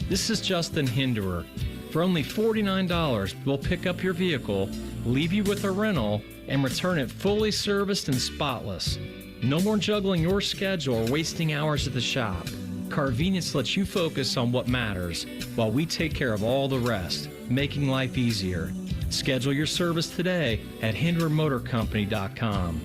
This is Justin Hinderer. For only $49, we'll pick up your vehicle, leave you with a rental, and return it fully serviced and spotless. No more juggling your schedule or wasting hours at the shop. Carvenience lets you focus on what matters, while we take care of all the rest, making life easier. Schedule your service today at HindererMotorCompany.com.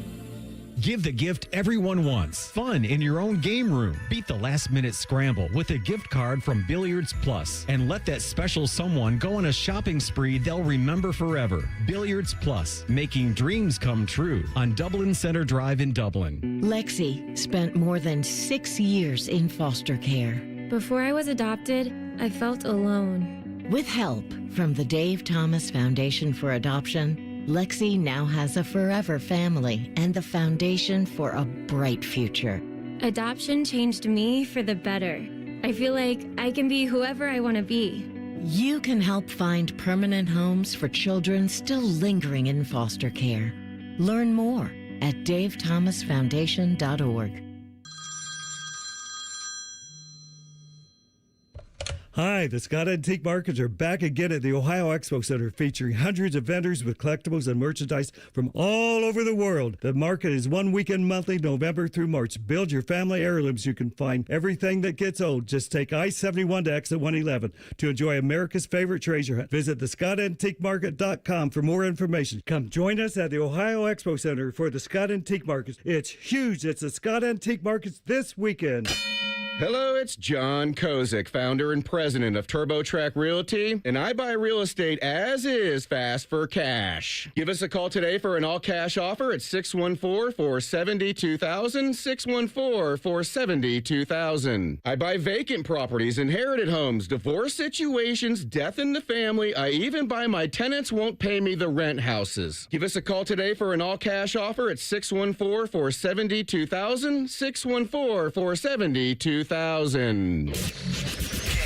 Give the gift everyone wants. Fun in your own game room. Beat the last-minute scramble with a gift card from Billiards Plus. And let that special someone go on a shopping spree they'll remember forever. Billiards Plus, making dreams come true on Dublin Center Drive in Dublin. Lexi spent more than 6 years in foster care. Before I was adopted, I felt alone. With help from the Dave Thomas Foundation for Adoption, Lexi now has a forever family and the foundation for a bright future. Adoption changed me for the better. I feel like I can be whoever I want to be. You can help find permanent homes for children still lingering in foster care. Learn more at davethomasfoundation.org. Hi, the Scott Antique Markets are back again at the Ohio Expo Center, featuring hundreds of vendors with collectibles and merchandise from all over the world. The market is one weekend monthly, November through March. Build your family heirlooms. You can find everything that gets old. Just take I-71 to exit 111 to enjoy America's favorite treasure hunt. Visit thescottantiquemarket.com for more information. Come join us at the Ohio Expo Center for the Scott Antique Markets. It's huge. It's the Scott Antique Markets this weekend. Hello, it's John Kozik, founder and president of TurboTrack Realty, and I buy real estate as is, fast for cash. Give us a call today for an all-cash offer at 614-470-2000, 614-470-2000. I buy vacant properties, inherited homes, divorce situations, death in the family. I even buy my tenants won't pay me the rent houses. Give us a call today for an all-cash offer at 614-470-2000, 614-470-2000. Can't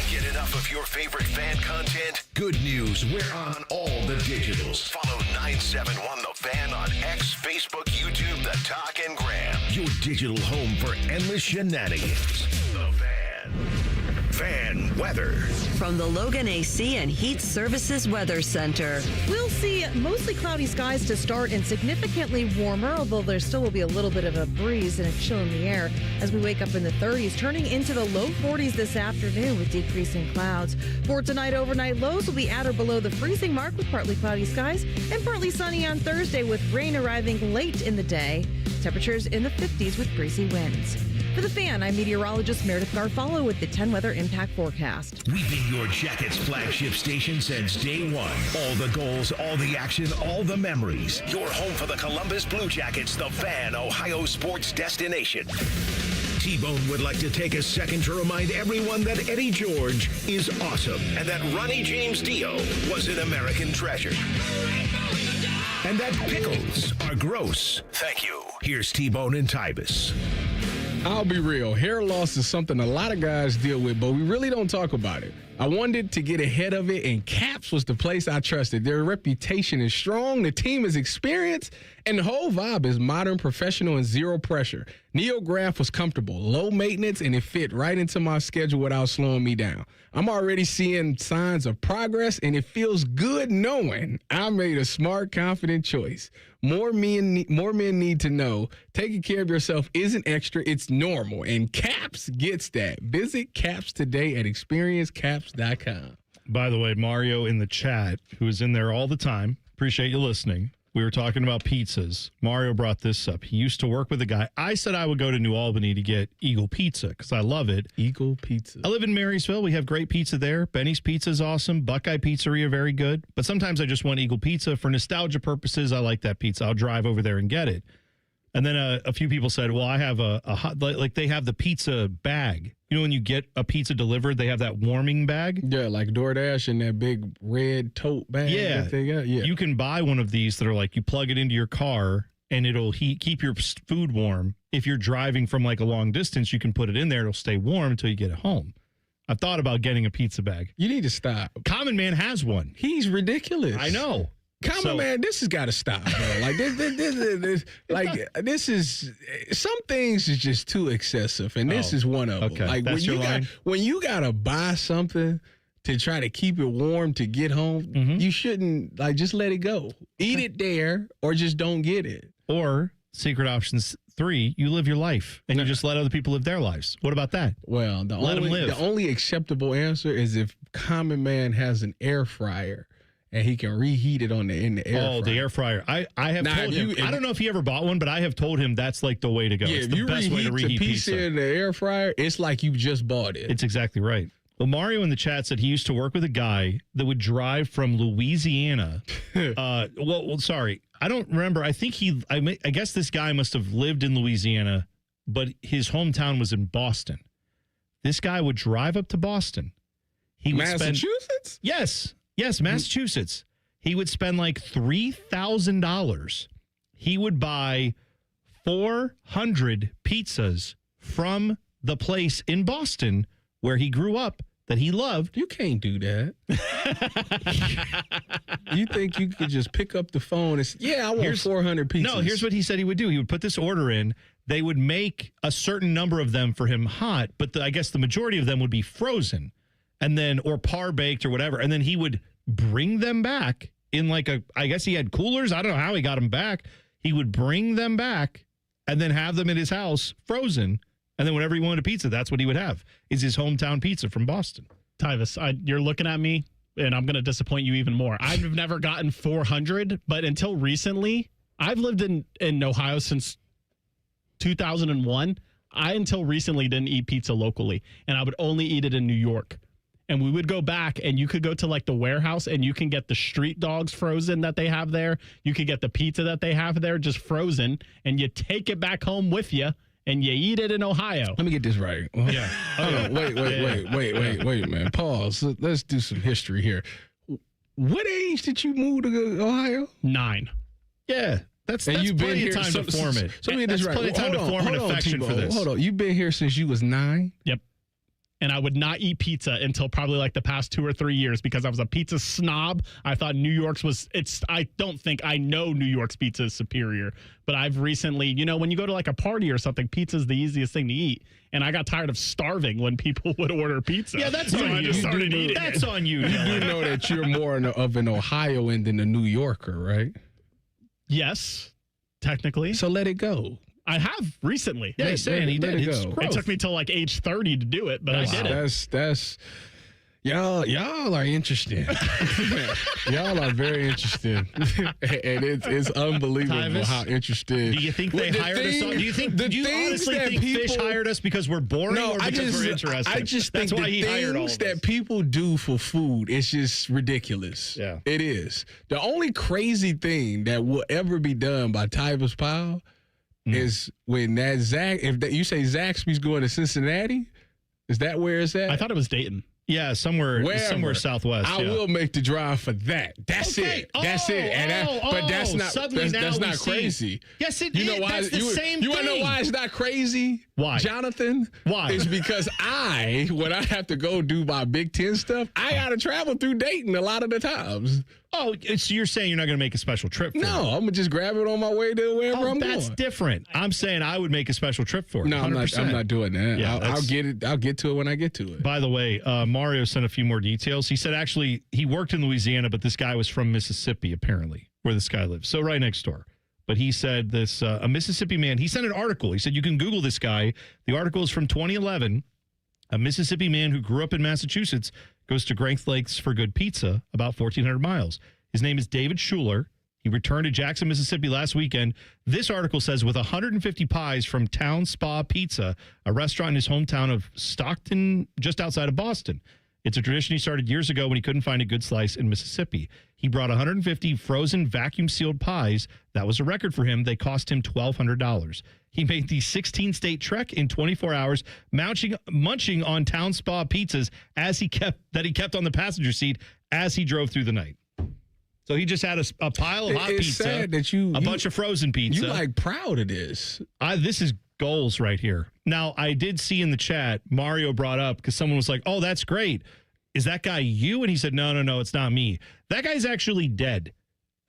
get enough of your favorite fan content? Good news, we're on all the digitals. Follow 971 The Fan on X, Facebook, YouTube, The Talk, and Gram. Your digital home for endless shenanigans. The Fan. Fan weather. From the Logan AC and Heat Services Weather Center. We'll see mostly cloudy skies to start and significantly warmer, although there still will be a little bit of a breeze and a chill in the air as we wake up in the 30s, turning into the low 40s this afternoon with decreasing clouds. For tonight, overnight lows will be at or below the freezing mark with partly cloudy skies and partly sunny on Thursday with rain arriving late in the day. Temperatures in the 50s with breezy winds. For The Fan, I'm meteorologist Meredith Garfalo with the 10 Weather Impact Forecast. We've been your Jackets flagship station since day one. All the goals, all the action, all the memories. Your home for the Columbus Blue Jackets, The Fan, Ohio sports destination. T-Bone would like to take a second to remind everyone that Eddie George is awesome and that Ronnie James Dio was an American treasure. And that pickles are gross. Thank you. Here's T-Bone and Tyvis. I'll be real. Hair loss is something a lot of guys deal with, but we really don't talk about it. I wanted to get ahead of it, and Caps was the place I trusted. Their reputation is strong, the team is experienced, and the whole vibe is modern, professional, and zero pressure. NeoGraft was comfortable, low maintenance, and it fit right into my schedule without slowing me down. I'm already seeing signs of progress, and it feels good knowing I made a smart, confident choice. More men need to know taking care of yourself isn't extra, it's normal, and Caps gets that. Visit Caps today at experiencecaps.com. By the way, Mario in the chat, who is in there all the time, appreciate you listening. We were talking about pizzas. Mario brought this up. He used to work with a guy. I said I would go to New Albany to get Eagle Pizza because I love it. Eagle Pizza. I live in Marysville. We have great pizza there. Benny's Pizza is awesome. Buckeye Pizzeria, very good. But sometimes I just want Eagle Pizza. For nostalgia purposes, I like that pizza. I'll drive over there and get it. And then a few people said, well, I have a hot, like they have the pizza bag. You know, when you get a pizza delivered, they have that warming bag. Yeah, like DoorDash and that big red tote bag. Yeah. That they got. Yeah. You can buy one of these that are like you plug it into your car and it'll keep your food warm. If you're driving from like a long distance, you can put it in there. It'll stay warm until you get it home. I've thought about getting a pizza bag. You need to stop. Common Man has one. He's ridiculous. I know. Common Man, this has got to stop, bro. Like this is some things is just too excessive, and this is one of them. Okay, like that's when you gotta buy something to try to keep it warm to get home, you shouldn't just let it go. Eat it there, or just don't get it. Or secret options 3, you live your life and you just let other people live their lives. What about that? Well, the only acceptable answer is if Common Man has an air fryer. And he can reheat it in the air fryer. Oh, the air fryer. I have told him. I don't know if he ever bought one, but I have told him that's like the way to go. Yeah, it's the best way to reheat pizza. In the air fryer, it's like you just bought it. It's exactly right. Well, Mario in the chat said he used to work with a guy that would drive from Louisiana. Sorry. I don't remember. I think I guess this guy must have lived in Louisiana, but his hometown was in Boston. This guy would drive up to Boston. Massachusetts? Yes, Massachusetts. He would spend like $3,000. He would buy 400 pizzas from the place in Boston where he grew up that he loved. You can't do that. You think you could just pick up the phone and say, I want 400 pizzas. No, here's what he said he would do. He would put this order in. They would make a certain number of them for him hot, but I guess the majority of them would be frozen. And then, or par baked or whatever. And then he would bring them back in I guess he had coolers. I don't know how he got them back. He would bring them back and then have them in his house frozen. And then whenever he wanted a pizza, that's what he would have is his hometown pizza from Boston. Tyvis, you're looking at me and I'm going to disappoint you even more. I've never gotten 400, but until recently, I've lived in Ohio since 2001. I, until recently, didn't eat pizza locally, and I would only eat it in New York. And we would go back, and you could go to the warehouse, and you can get the street dogs frozen that they have there. You could get the pizza that they have there just frozen, and you take it back home with you, and you eat it in Ohio. Let me get this right. Yeah. Hold on. Wait, man. Pause. Let's do some history here. What age did you move to Ohio? 9. Yeah. That's you've plenty been here of time to form it. So let me get this right. Plenty of time to form an affection for this. Hold on. You've been here since you was 9? Yep. and I would not eat pizza until probably like the past 2 or 3 years because I was a pizza snob. I thought New York's I don't think I know New York's pizza is superior, but I've recently, when you go to like a party or something, pizza's the easiest thing to eat. And I got tired of starving when people would order pizza. Yeah, that's on you. I just started eating That's on you. You do know that you're more of an Ohioan than a New Yorker, right? Yes, technically. So let it go. I have recently. Yeah, he's saying he did. It took me till like age 30 to do it, but I did it. That's y'all are interesting. Y'all are very interesting, and it's unbelievable Tyvis, how interested. Do you think they hired us? Do you honestly think Fish hired us because we're boring or because we're interesting? I just That's think why he hired all of things us. that people do for food is just ridiculous. Yeah, it is. The only crazy thing that will ever be done by Tyvis Powell is when that you say Zaxby's going to Cincinnati. Is that where it's at? I thought it was Dayton. Yeah, somewhere southwest. I will make the drive for that. That's it. That's it. But that's not crazy. Yes, it is. You know why? That's the same thing. You want to know why it's not crazy? Why, Jonathan? Why? It's because when I have to go do my Big Ten stuff, I got to travel through Dayton a lot of the times. Oh, so you're saying you're not going to make a special trip for it? No, I'm going to just grab it on my way to wherever I'm going. That's different. I'm saying I would make a special trip for it. No, 100%. I'm not doing that. Yeah, I'll get it. I'll get to it when I get to it. By the way, Mario sent a few more details. He said actually he worked in Louisiana, but this guy was from Mississippi, apparently, where this guy lives. So right next door. But he said this, a Mississippi man, he sent an article. He said, you can Google this guy. The article is from 2011. A Mississippi man who grew up in Massachusetts goes to Great Lakes for good pizza, about 1,400 miles. His name is David Schuler. He returned to Jackson, Mississippi last weekend. This article says with 150 pies from Town Spa Pizza, a restaurant in his hometown of Stockton, just outside of Boston. It's a tradition he started years ago when he couldn't find a good slice in Mississippi. He brought 150 frozen vacuum-sealed pies. That was a record for him. They cost him $1,200. He made the 16-state trek in 24 hours, munching on Town Spa pizzas he kept on the passenger seat as he drove through the night. So he just had a pile of hot pizza, sad that a bunch of frozen pizza. You proud of this? This is goals right here. Now, I did see in the chat, Mario brought up, because someone was like, oh, that's great. Is that guy you? And he said, no, it's not me. That guy's actually dead.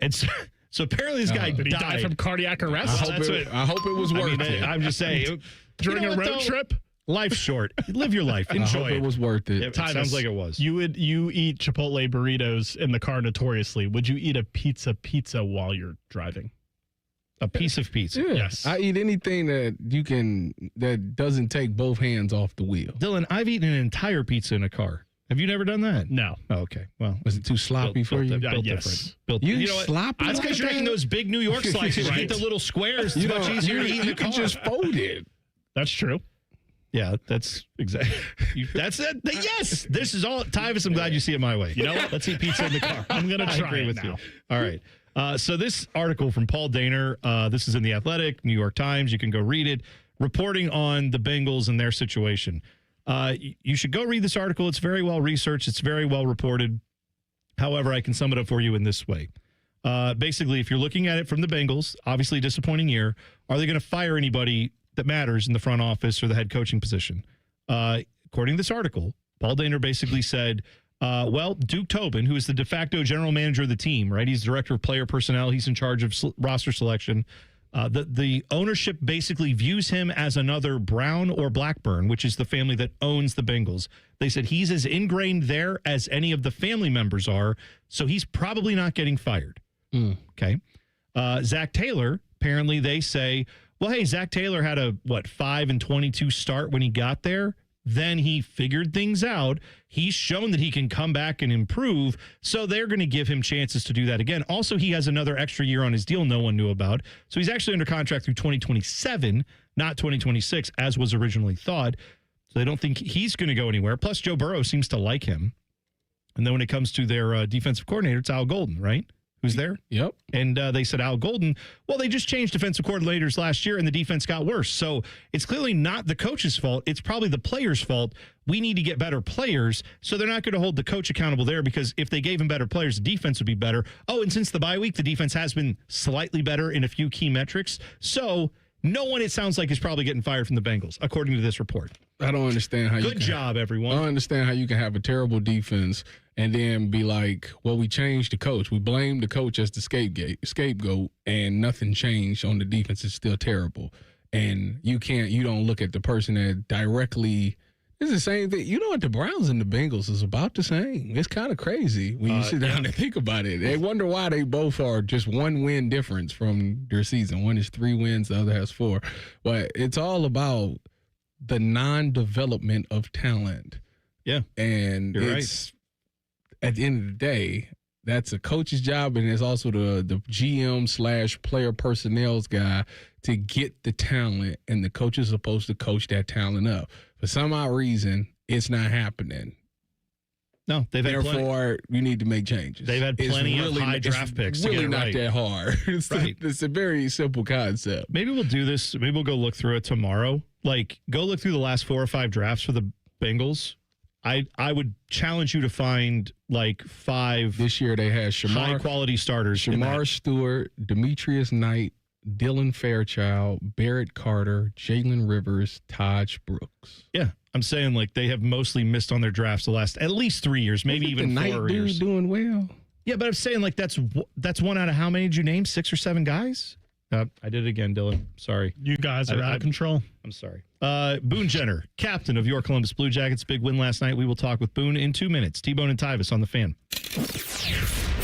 And so apparently this guy died from cardiac arrest. I hope it was worth it. I'm just saying. During a road trip? Life's short. Live your life. Enjoy I hope it was worth it. It sounds like it was. You eat Chipotle burritos in the car notoriously. Would you eat a pizza while you're driving? A piece of pizza. Yeah. Yes. I eat anything that doesn't take both hands off the wheel. Dylan, I've eaten an entire pizza in a car. Have you never done that? No. Oh, okay. Well, was it too sloppy for you? Built yes. different. You know sloppy? That's because you're eating those big New York slices. You eat the little squares. It's much easier to eat in a car. You can just fold it. That's true. Yeah, that's exactly. That's it. Yes, this is all. Tyvis, I'm glad you see it my way. You know what? Let's eat pizza in the car. I'm going to try agree it with now. you. All right. So this article from Paul Dehner, this is in The Athletic, New York Times. You can go read it, reporting on the Bengals and their situation. You should go read this article. It's very well researched. It's very well reported. However, I can sum it up for you in this way. Basically, if you're looking at it from the Bengals, obviously disappointing year, are they going to fire anybody that matters in the front office or the head coaching position? According to this article, Paul Dehner basically said, Duke Tobin, who is the de facto general manager of the team, right? He's director of player personnel. He's in charge of roster selection. The ownership basically views him as another Brown or Blackburn, which is the family that owns the Bengals. They said he's as ingrained there as any of the family members are, so he's probably not getting fired. Okay. Zach Taylor, apparently they say, well, hey, Zach Taylor had a 5-22 start when he got there. Then he figured things out. He's shown that he can come back and improve. So they're going to give him chances to do that again. Also, he has another extra year on his deal no one knew about. So he's actually under contract through 2027, not 2026, as was originally thought. So they don't think he's going to go anywhere. Plus, Joe Burrow seems to like him. And then when it comes to their defensive coordinator, it's Al Golden, right? Who's there? Yep. And they said Al Golden, well, they just changed defensive coordinators last year and the defense got worse. So it's clearly not the coach's fault. It's probably the player's fault. We need to get better players. So they're not going to hold the coach accountable there because if they gave him better players, the defense would be better. Oh, and since the bye week, the defense has been slightly better in a few key metrics. So No one, it sounds like, is probably getting fired from the Bengals, according to this report. I don't understand how Good job, everyone. I don't understand how you can have a terrible defense and be like, well, we changed the coach. We blamed the coach as the scapegoat, and nothing changed on the defense. It's still terrible. And you don't look at the person that directly – it's the same thing. You know what? The Browns and the Bengals is about the same. It's kind of crazy when you sit down and think about it. They wonder why they both are just 1 win difference from their season. One is 3 wins, the other has 4. But it's all about the non-development of talent. Yeah. And it's at the end of the day, that's a coach's job, and it's also the GM/player personnel's guy to get the talent, and the coach is supposed to coach that talent up. For some odd reason, it's not happening. No, Therefore, you need to make changes. They've had plenty of high draft picks. It's really not that hard. Right. It's a very simple concept. Maybe we'll do this. Maybe we'll go look through it tomorrow. Like, go look through the last 4 or 5 drafts for the Bengals. I would challenge you to find like 5. This year they had high quality starters. Shamar Stewart, Demetrius Knight, Dylan Fairchild, Barrett Carter, Jalen Rivers, Taj Brooks. Yeah, I'm saying like they have mostly missed on their drafts the last at least 3 years, maybe even 4 years. Doing well. Yeah, but I'm saying like that's 1 out of how many did you name? 6 or 7 guys? I did it again, Dylan. Sorry. You guys are out of control. I'm sorry. Boon Jenner, captain of your Columbus Blue Jackets. Big win last night. We will talk with Boone in 2 minutes. T-Bone and Tyvis on the Fan.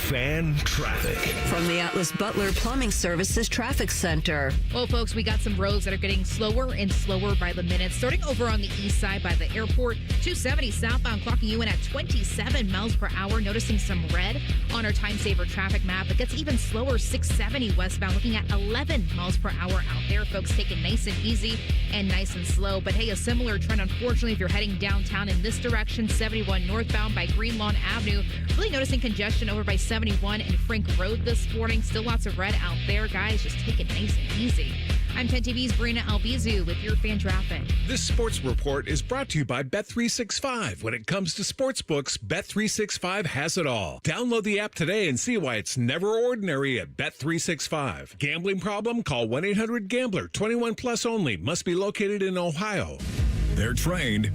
Fan traffic. From the Atlas Butler Plumbing Services Traffic Center. Well, folks, we got some roads that are getting slower and slower by the minute. Starting over on the east side by the airport, 270 southbound clocking you in at 27 miles per hour. Noticing some red on our time saver traffic map. It gets even slower, 670 westbound, looking at 11 miles per hour out there. Folks, take it nice and easy and nice and slow. But hey, a similar trend, unfortunately, if you're heading downtown in this direction, 71 northbound by Green Lawn Avenue. Really noticing congestion over by 71 and Frank Road this morning. Still lots of red out there, guys. Just take it nice and easy. I'm 10 TV's Brina Albizu with your fan traffic. This sports report is brought to you by Bet365. When it comes to sportsbooks, Bet365 has it all. Download the app today and see why it's never ordinary at Bet365. Gambling problem? Call 1-800-GAMBLER. 21 plus only. Must be located in Ohio. They're trained.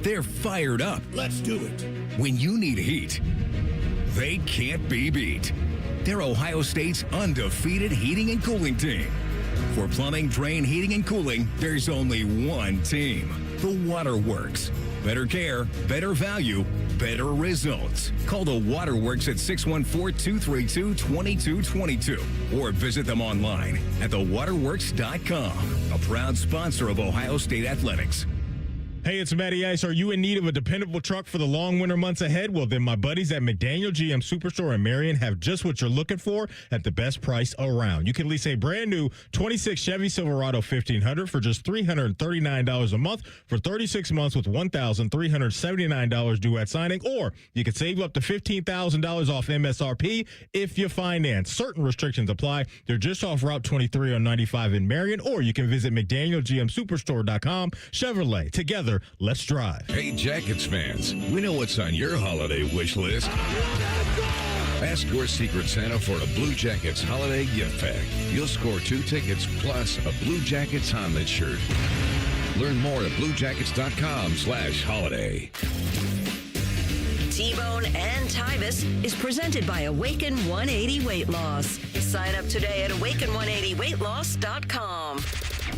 They're fired up. Let's do it. When you need heat, they can't be beat. They're Ohio State's undefeated heating and cooling team. For plumbing, drain, heating, and cooling, there's only one team. The Waterworks. Better care, better value, better results. Call the Waterworks at 614-232-2222 or visit them online at thewaterworks.com. A proud sponsor of Ohio State Athletics. Hey, it's Matty Ice. Are you in need of a dependable truck for the long winter months ahead? Well, then my buddies at McDaniel GM Superstore in Marion have just what you're looking for at the best price around. You can lease a brand new 26 Chevy Silverado 1500 for just $339 a month for 36 months with $1,379 due at signing, or you can save up to $15,000 off MSRP if you finance. Certain restrictions apply. They're just off Route 23 on 95 in Marion, or you can visit McDanielGMSuperstore.com. Chevrolet, together. Let's drive. Hey, Jackets fans, we know what's on your holiday wish list. Ask your Secret Santa for a Blue Jackets holiday gift pack. You'll score 2 tickets plus a Blue Jackets helmet shirt. Learn more at bluejackets.com/holiday. T-Bone and Tyvis is presented by Awaken 180 Weight Loss. Sign up today at awaken180weightloss.com.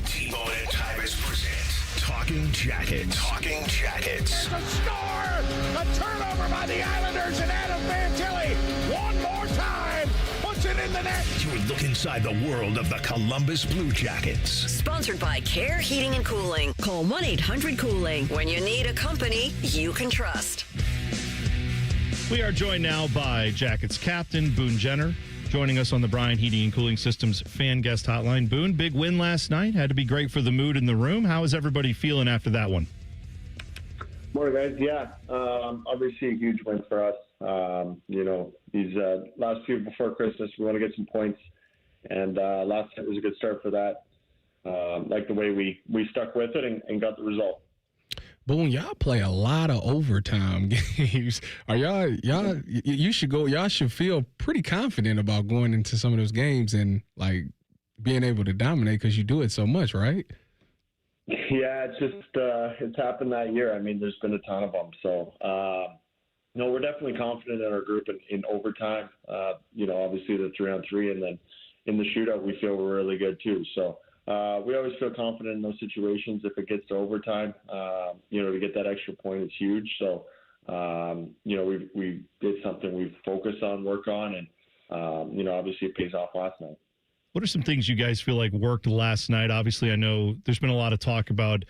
T-Bone and Tyvis present Talking Jackets. Talking Jackets. There's a score! A turnover by the Islanders, and Adam Fantilli, one more time, puts it in the net. You look inside the world of the Columbus Blue Jackets. Sponsored by Care Heating and Cooling. Call 1-800-COOLING when you need a company you can trust. We are joined now by Jackets captain Boon Jenner, joining us on the Brian Heating and Cooling Systems fan guest hotline. Boone, big win last night. Had to be great for the mood in the room. How is everybody feeling after that one? Morning, guys. Yeah, obviously a huge win for us. These last few before Christmas, we want to get some points, and last night was a good start for that. Like the way we stuck with it and got the result. Boone, y'all play a lot of overtime games. Are y'all should feel pretty confident about going into some of those games and like being able to dominate because you do it so much, right? Yeah, it's just it's happened that year. I mean, there's been a ton of them. So, no, we're definitely confident in our group in overtime. Obviously the 3-on-3, and then in the shootout, we feel we're really good too. So we always feel confident in those situations. If it gets to overtime, to get that extra point is huge. So, we did something we focus on, work on, and obviously it pays off last night. What are some things you guys feel like worked last night? Obviously, I know there's been a lot of talk about,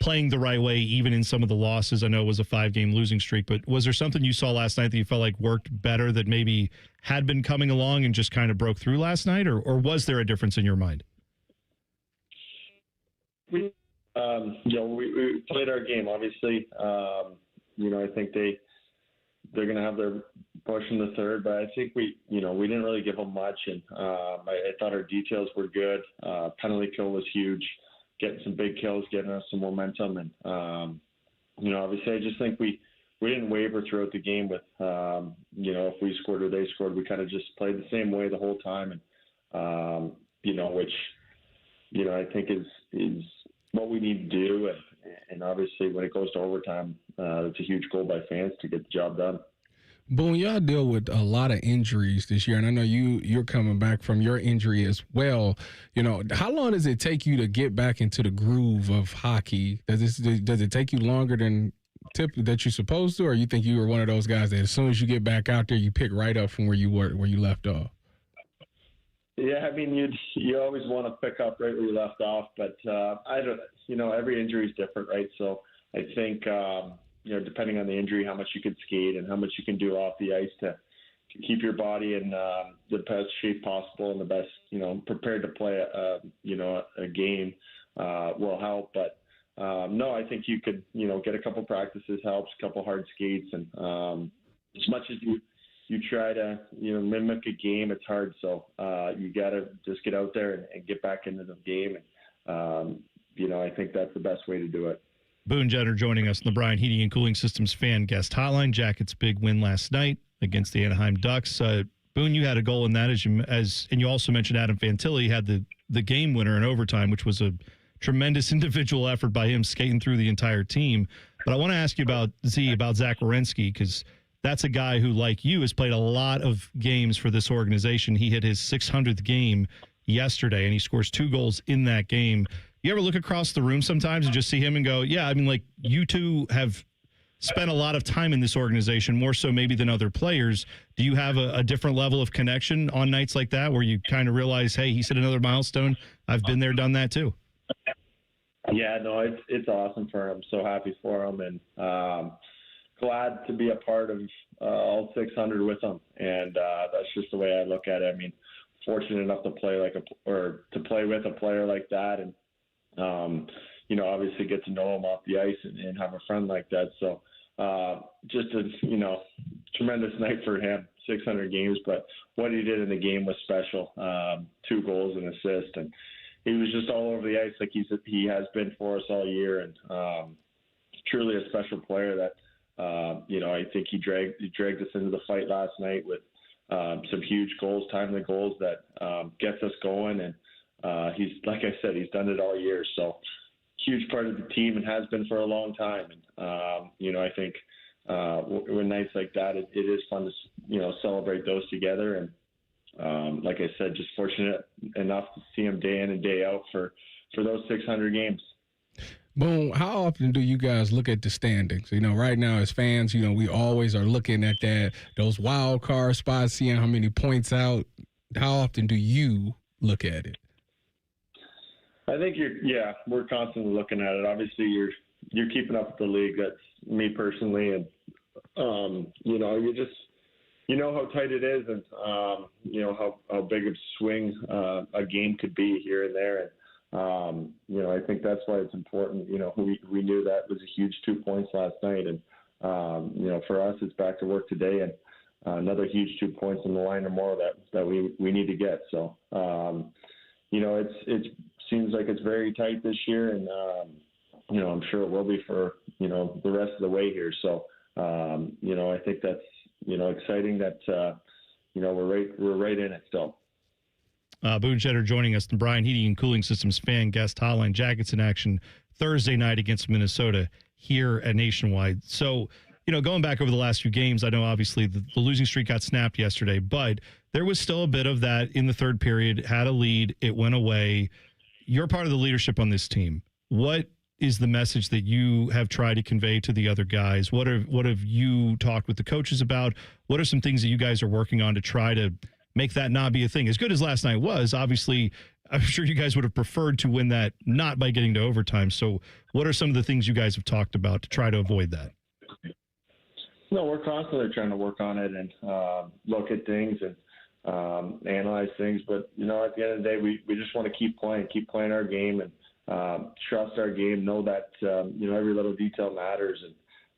playing the right way, even in some of the losses. I know it was a 5-game losing streak, but was there something you saw last night that you felt like worked better that maybe had been coming along and just kind of broke through last night? Or was there a difference in your mind? We played our game, obviously. I think they're going to have their push in the third, but I think we didn't really give them much. And I thought our details were good. Penalty kill was huge, getting some big kills, getting us some momentum. And, obviously I just think we didn't waver throughout the game with, if we scored or they scored, we kind of just played the same way the whole time. And, which, I think is what we need to do. And obviously when it goes to overtime, it's a huge goal by fans to get the job done. Boone, y'all deal with a lot of injuries this year, and I know you're coming back from your injury as well. How long does it take you to get back into the groove of hockey? Does it take you longer than that you're supposed to, or you think you were one of those guys that as soon as you get back out there, you pick right up from where you left off? Yeah, I mean, you always want to pick up right where you left off, but I don't. Every injury is different, right? So I think depending on the injury, how much you can skate and how much you can do off the ice to keep your body in the best shape possible and the best, prepared to play a game will help. But no, I think you could, get a couple practices helps, a couple hard skates, and as much as you try to, mimic a game, it's hard. So you got to just get out there and get back into the game. And, I think that's the best way to do it. Boon Jenner joining us on the Brian Heating and Cooling Systems fan guest hotline. Jackets' big win last night against the Anaheim Ducks. Boone, you had a goal in that, and you also mentioned Adam Fantilli had the game winner in overtime, which was a tremendous individual effort by him skating through the entire team. But I want to ask you about Zach Werenski, because that's a guy who, like you, has played a lot of games for this organization. He hit his 600th game yesterday, and he scores 2 goals in that game. You ever look across the room sometimes and just see him and go, yeah, I mean, like, you two have spent a lot of time in this organization, more so maybe than other players. Do you have a different level of connection on nights like that where you kind of realize, hey, he's hit another milestone? I've been there, done that too. Yeah, no, it's awesome for him. So happy for him, and glad to be a part of all 600 with him. And that's just the way I look at it. I mean, fortunate enough to play to play with a player like that, and obviously get to know him off the ice and have a friend like that. So just a tremendous night for him. 600 games, but what he did in the game was special. 2 goals and assist, and he was just all over the ice like he has been for us all year, and truly a special player that I think he dragged us into the fight last night with some huge goals, timely goals that gets us going. And he's, like I said, he's done it all year. So huge part of the team and has been for a long time. And, I think when nights like that, it is fun to, celebrate those together. And like I said, just fortunate enough to see him day in and day out for those 600 games. Boom. How often do you guys look at the standings? Right now as fans, we always are looking at those wild card spots, seeing how many points out. How often do you look at it? I think we're constantly looking at it. Obviously you're keeping up with the league. That's me personally. And, you just, how tight it is, and, how big of a swing a game could be here and there. And, I think that's why it's important. We knew that was a huge 2 points last night. And, for us, it's back to work today, and another huge 2 points in the line or more that we need to get. So, it seems like it's very tight this year, and, I'm sure it will be for, the rest of the way here. So, I think that's, exciting that, we're right in it still. Boon Jenner joining us, the Brian Heating and Cooling Systems fan guest hotline. Jackets in action Thursday night against Minnesota here at Nationwide. So, going back over the last few games, I know obviously the losing streak got snapped yesterday, but there was still a bit of that in the third period. Had a lead, it went away. You're part of the leadership on this team. What is the message that you have tried to convey to the other guys? What have you talked with the coaches about? What are some things that you guys are working on to try to make that not be a thing? As good as last night was, obviously, I'm sure you guys would have preferred to win that not by getting to overtime. So what are some of the things you guys have talked about to try to avoid that? No, we're constantly trying to work on it and look at things and analyze things. But, at the end of the day, we just want to keep playing our game and trust our game, know that, every little detail matters.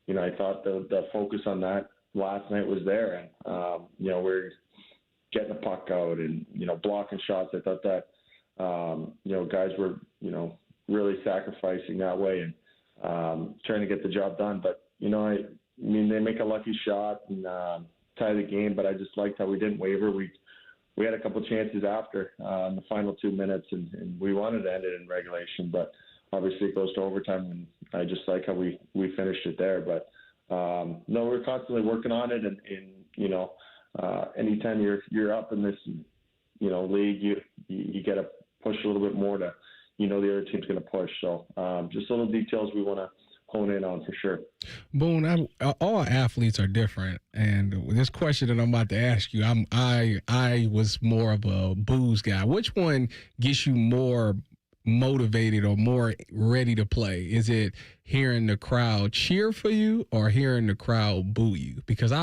And, I thought the focus on that last night was there. And, we're getting the puck out and, blocking shots. I thought that, guys were, really sacrificing that way and trying to get the job done. But, they make a lucky shot and tie the game, but I just liked how we didn't waver. We had a couple chances after in the final 2 minutes, and we wanted to end it in regulation, but obviously it goes to overtime, and I just like how we finished it there. But, no, we're constantly working on it, and anytime you're up in this, league, you got to push a little bit more to, the other team's going to push. So just little details we want to hone in on for sure. Boone, all athletes are different, and this question that I'm about to ask you, I was more of a booze guy. Which one gets you more motivated or more ready to play? Is it hearing the crowd cheer for you or hearing the crowd boo you? Because I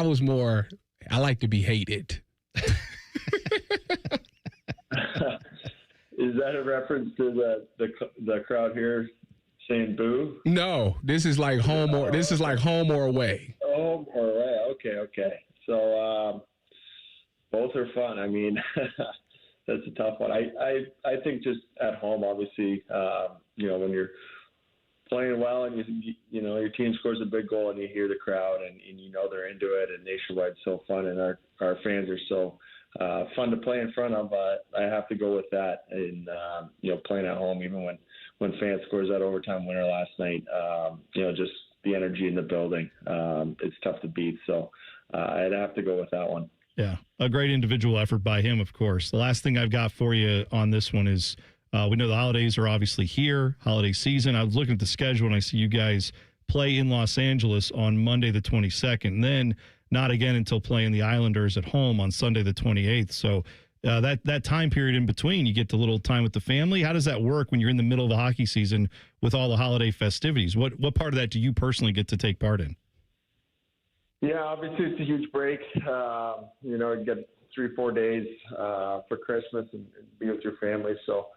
like to be hated. Is that a reference to the crowd here saying boo? No, this is like home or away. Home or away. Okay. So both are fun. I mean, that's a tough one. I think just at home, obviously, when you're playing well and your team scores a big goal and you hear the crowd and they're into it, and Nationwide's so fun and our fans are so fun to play in front of. I have to go with that. And playing at home, even when fans scores that overtime winner last night, just the energy in the building, it's tough to beat. So I'd have to go with that one. Yeah, a great individual effort by him, of course. The last thing I've got for you on this one is we know the holidays are obviously here, holiday season. I was looking at the schedule and I see you guys play in Los Angeles on Monday the 22nd, then not again until playing the Islanders at home on Sunday the 28th. So that time period in between, you get a little time with the family. How does that work when you're in the middle of the hockey season with all the holiday festivities? What part of that do you personally get to take part in? Yeah, obviously it's a huge break. You get 3-4 days for Christmas and be with your family. So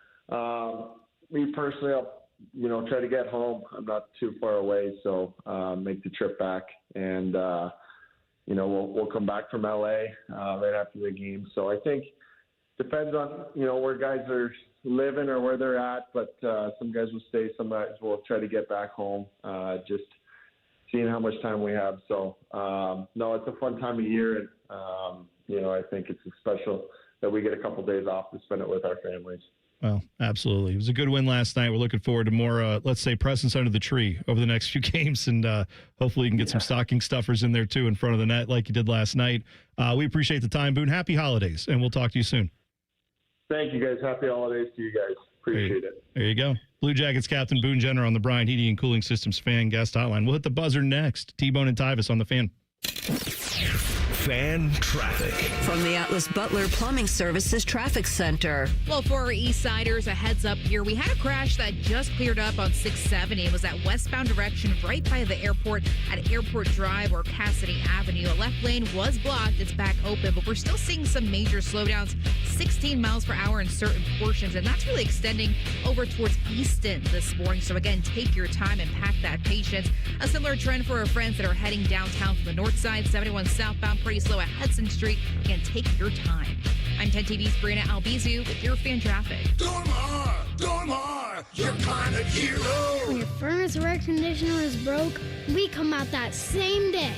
me personally, I'll try to get home. I'm not too far away, so make the trip back, and we'll come back from LA right after the game. So I think depends on where guys are living or where they're at, but some guys will stay, some guys will try to get back home. Just seeing how much time we have. So no, it's a fun time of year, and I think it's special that we get a couple days off to spend it with our families. Well, absolutely. It was a good win last night. We're looking forward to more, let's say, presents under the tree over the next few games, and hopefully you can get some stocking stuffers in there, too, in front of the net like you did last night. We appreciate the time, Boone. Happy holidays, and we'll talk to you soon. Thank you, guys. Happy holidays to you guys. Appreciate it. There you go. Blue Jackets captain Boon Jenner on the Brian Heating and Cooling Systems fan guest hotline. We'll hit the buzzer next. T-Bone and Tyvis on the Fan. Fan traffic. From the Atlas Butler Plumbing Services Traffic Center. Well, for our Eastsiders, a heads up here. We had a crash that just cleared up on 670. It was at westbound direction right by the airport at Airport Drive or Cassidy Avenue. A left lane was blocked. It's back open, but we're still seeing some major slowdowns, 16 miles per hour in certain portions, and that's really extending over towards Easton this morning. So again, take your time and pack that patience. A similar trend for our friends that are heading downtown from the north side, 71 southbound, pretty slow at Hudson Street. Again, take your time. I'm 10 TV's Brianna Albizu with your fan traffic. Dormar, your kind of hero. When your furnace or air conditioner is broke, we come out that same day.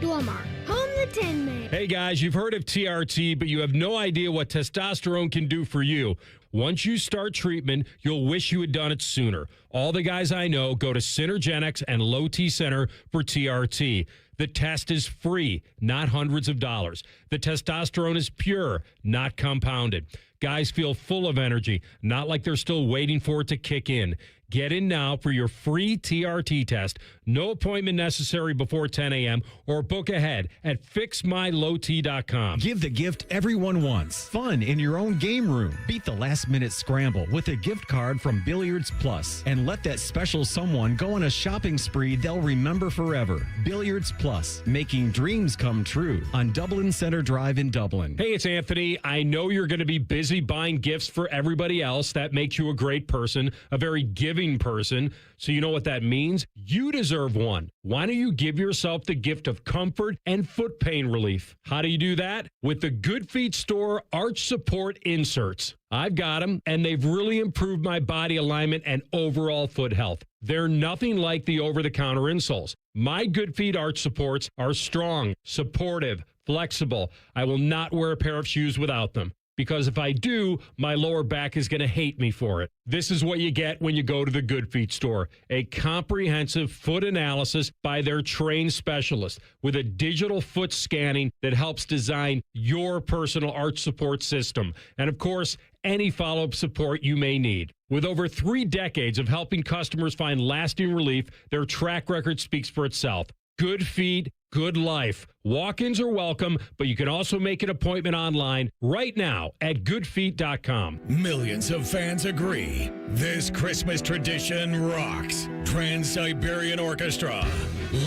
Dormar, home the Tin Man. Hey guys, you've heard of TRT, but you have no idea what testosterone can do for you. Once you start treatment, you'll wish you had done it sooner. All the guys I know go to Synergenics and Low T Center for TRT. The test is free, not hundreds of dollars. The testosterone is pure, not compounded. Guys feel full of energy, not like they're still waiting for it to kick in. Get in now for your free TRT test. No appointment necessary before 10 a.m. or book ahead at fixmylowt.com. Give the gift everyone wants. Fun in your own game room. Beat the last-minute scramble with a gift card from Billiards Plus. And let that special someone go on a shopping spree they'll remember forever. Billiards Plus, making dreams come true on Dublin Center Drive in Dublin. Hey, it's Anthony. I know you're going to be busy buying gifts for everybody else. That makes you a great person, a very giving person. So you know what that means? You deserve one. Why don't you give yourself the gift of comfort and foot pain relief? How do you do that? With the Good Feet Store Arch Support Inserts. I've got them, and they've really improved my body alignment and overall foot health. They're nothing like the over-the-counter insoles. My Good Feet Arch Supports are strong, supportive, flexible. I will not wear a pair of shoes without them, because if I do, my lower back is going to hate me for it. This is what you get when you go to the Good Feet Store. A comprehensive foot analysis by their trained specialists with a digital foot scanning that helps design your personal arch support system. And of course, any follow-up support you may need. With over 3 decades of helping customers find lasting relief, their track record speaks for itself. Good feet, good life. Walk-ins are welcome, but you can also make an appointment online right now at goodfeet.com. Millions of fans agree. This Christmas tradition rocks. Trans-Siberian Orchestra,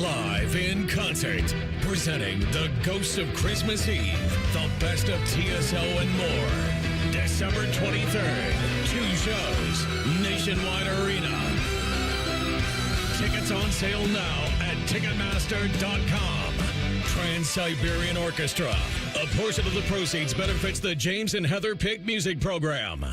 live in concert, presenting the Ghosts of Christmas Eve, the best of TSO and more. December 23rd, 2 shows, Nationwide Arena. Tickets on sale now at Ticketmaster.com. Trans-Siberian Orchestra. A portion of the proceeds benefits the James and Heather Pick Music Program.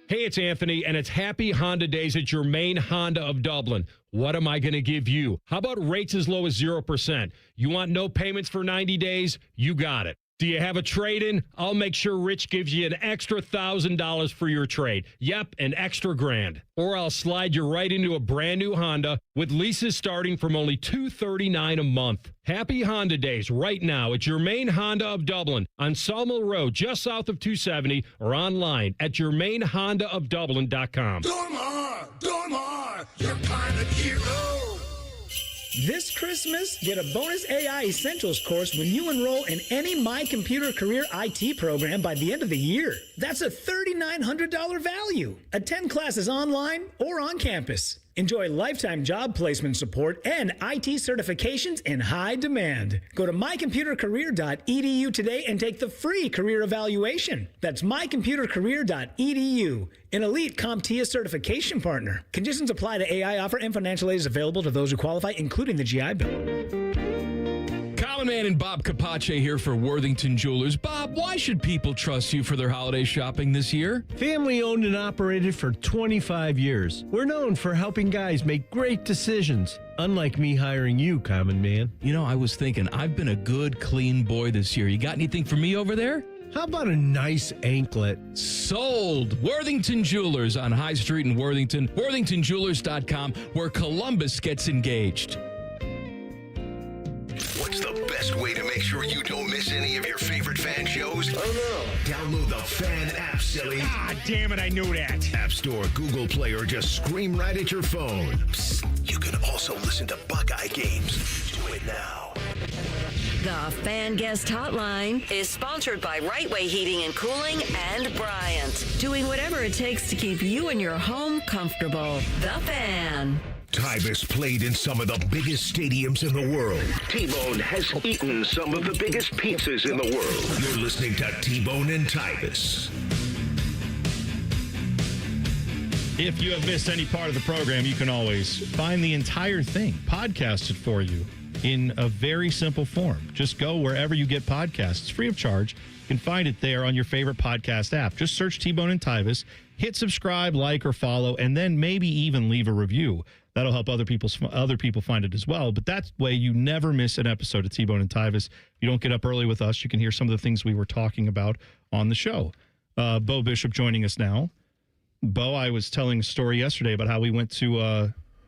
Hey, it's Anthony, and it's Happy Honda Days at your main Honda of Dublin. What am I going to give you? How about rates as low as 0%? You want no payments for 90 days? You got it. Do you have a trade-in? I'll make sure Rich gives you an extra $1,000 for your trade. Yep, an extra $1,000. Or I'll slide you right into a brand new Honda with leases starting from only $239 a month. Happy Honda Days right now at your main Honda of Dublin on Sawmill Road, just south of 270, or online at yourmainhondaofdublin.com. Dormar, you're kind of hero. This Christmas, get a bonus AI Essentials course when you enroll in any My Computer Career IT program by the end of the year. That's a $3,900 value. Attend classes online or on campus. Enjoy lifetime job placement support and IT certifications in high demand. Go to mycomputercareer.edu today and take the free career evaluation. That's mycomputercareer.edu, an elite CompTIA certification partner. Conditions apply to AI offer and financial aid is available to those who qualify, including the GI Bill. Common Man and Bob Capace here for Worthington Jewelers. Bob, why should people trust you for their holiday shopping this year? Family owned and operated for 25 years. We're known for helping guys make great decisions. Unlike me hiring you, Common Man. You know, I was thinking, I've been a good, clean boy this year. You got anything for me over there? How about a nice anklet? Sold! Worthington Jewelers on High Street in Worthington. WorthingtonJewelers.com, where Columbus gets engaged. What's the best way to make sure you don't miss any of your favorite fan shows? Oh, no. Download the Fan app, silly. Ah, damn it, I knew that. App Store, Google Play, or just scream right at your phone. Psst, you can also listen to Buckeye games. Do it now. The Fan Guest Hotline is sponsored by Right Way Heating and Cooling and Bryant, doing whatever it takes to keep you and your home comfortable. The Fan. Tyvis played in some of the biggest stadiums in the world. T-Bone has eaten some of the biggest pizzas in the world. You're listening to T-Bone and Tyvis. If you have missed any part of the program, you can always find the entire thing podcasted for you in a very simple form. Just go wherever you get podcasts. It's free of charge. You can find it there on your favorite podcast app. Just search T-Bone and Tyvis, hit subscribe, like, or follow, and then maybe even leave a review. That'll help other people find it as well. But that way you never miss an episode of T-Bone and Tyvis. If you don't get up early with us, you can hear some of the things we were talking about on the show. Bo Bishop joining us now. Bo, I was telling a story yesterday about how we went to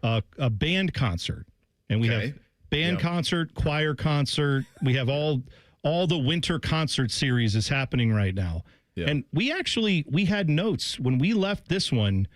a band concert. And we have band concert, choir concert. We have all the winter concert series is happening right now. Yeah. And we had notes when we left this one.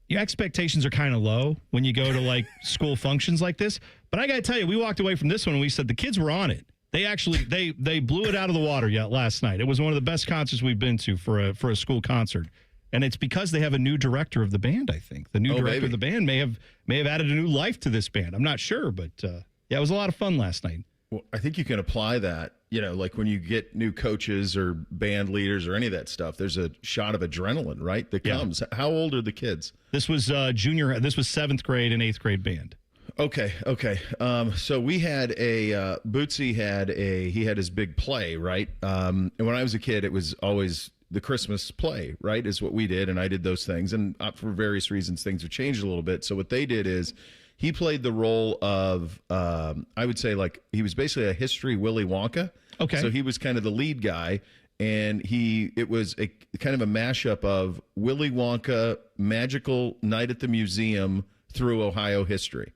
Your expectations are kind of low when you go to like school functions like this. But I got to tell you, we walked away from this one and we said the kids were on it. They actually they blew it out of the water last night. It was one of the best concerts we've been to for a school concert. And it's because they have a new director of the band, I think. The new director of the band may have added a new life to this band. I'm not sure, but it was a lot of fun last night. Well, I think you can apply that, like when you get new coaches or band leaders or any of that stuff, there's a shot of adrenaline, right, that comes. How old are the kids? This was junior. This was 7th grade and 8th grade band. Okay. So we had Bootsy had his big play, right? And when I was a kid, it was always the Christmas play, right, is what we did, and I did those things. And for various reasons, things have changed a little bit. So what they did is he played the role of, I would say, like, he was basically a history Willy Wonka. Okay. So he was kind of the lead guy, and it was a kind of a mashup of Willy Wonka, Magical Night at the Museum through Ohio history.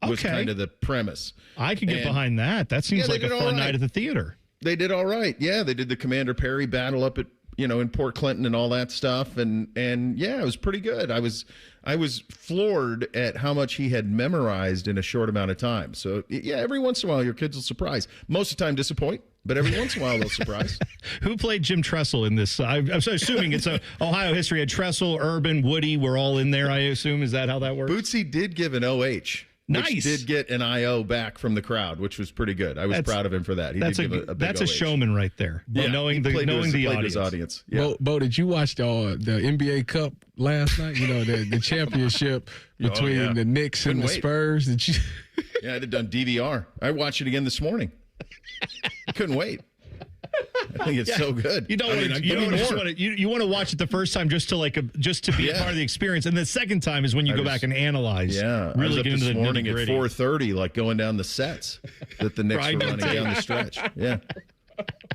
Was kind of the premise. I could get behind that. That seems like a fun night at the theater. They did all right. Yeah, they did the Commander Perry battle up at in Port Clinton and all that stuff, and yeah, it was pretty good. I was floored at how much he had memorized in a short amount of time. So yeah, every once in a while your kids will surprise. Most of the time disappoint, but every once in a while they'll surprise. Who played Jim Tressel in this? I'm assuming it's Ohio history. Had Tressel, Urban, Woody were all in there. I assume, is that how that works? Bootsy did give an OH. Nice. Which did get an IO back from the crowd, which was pretty good. I was proud of him for that. That's a showman right there. Yeah, knowing the audience. Yeah. Bo, did you watch the NBA Cup last night? The championship between the Knicks and the Spurs. Did you? Yeah, I'd have done DVR. I watched it again this morning. I couldn't wait. I think it's so good. You want to watch it the first time just to be a part of the experience, and the second time is when you go back and analyze. Yeah, really I was up get into this the morning at nitty-gritty. 4:30, like going down the sets that the Knicks were running down the stretch. Yeah,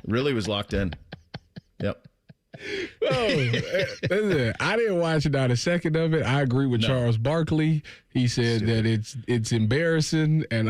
really was locked in. Yep. I didn't watch not a second of it. I agree with Charles Barkley. He said that it's embarrassing, and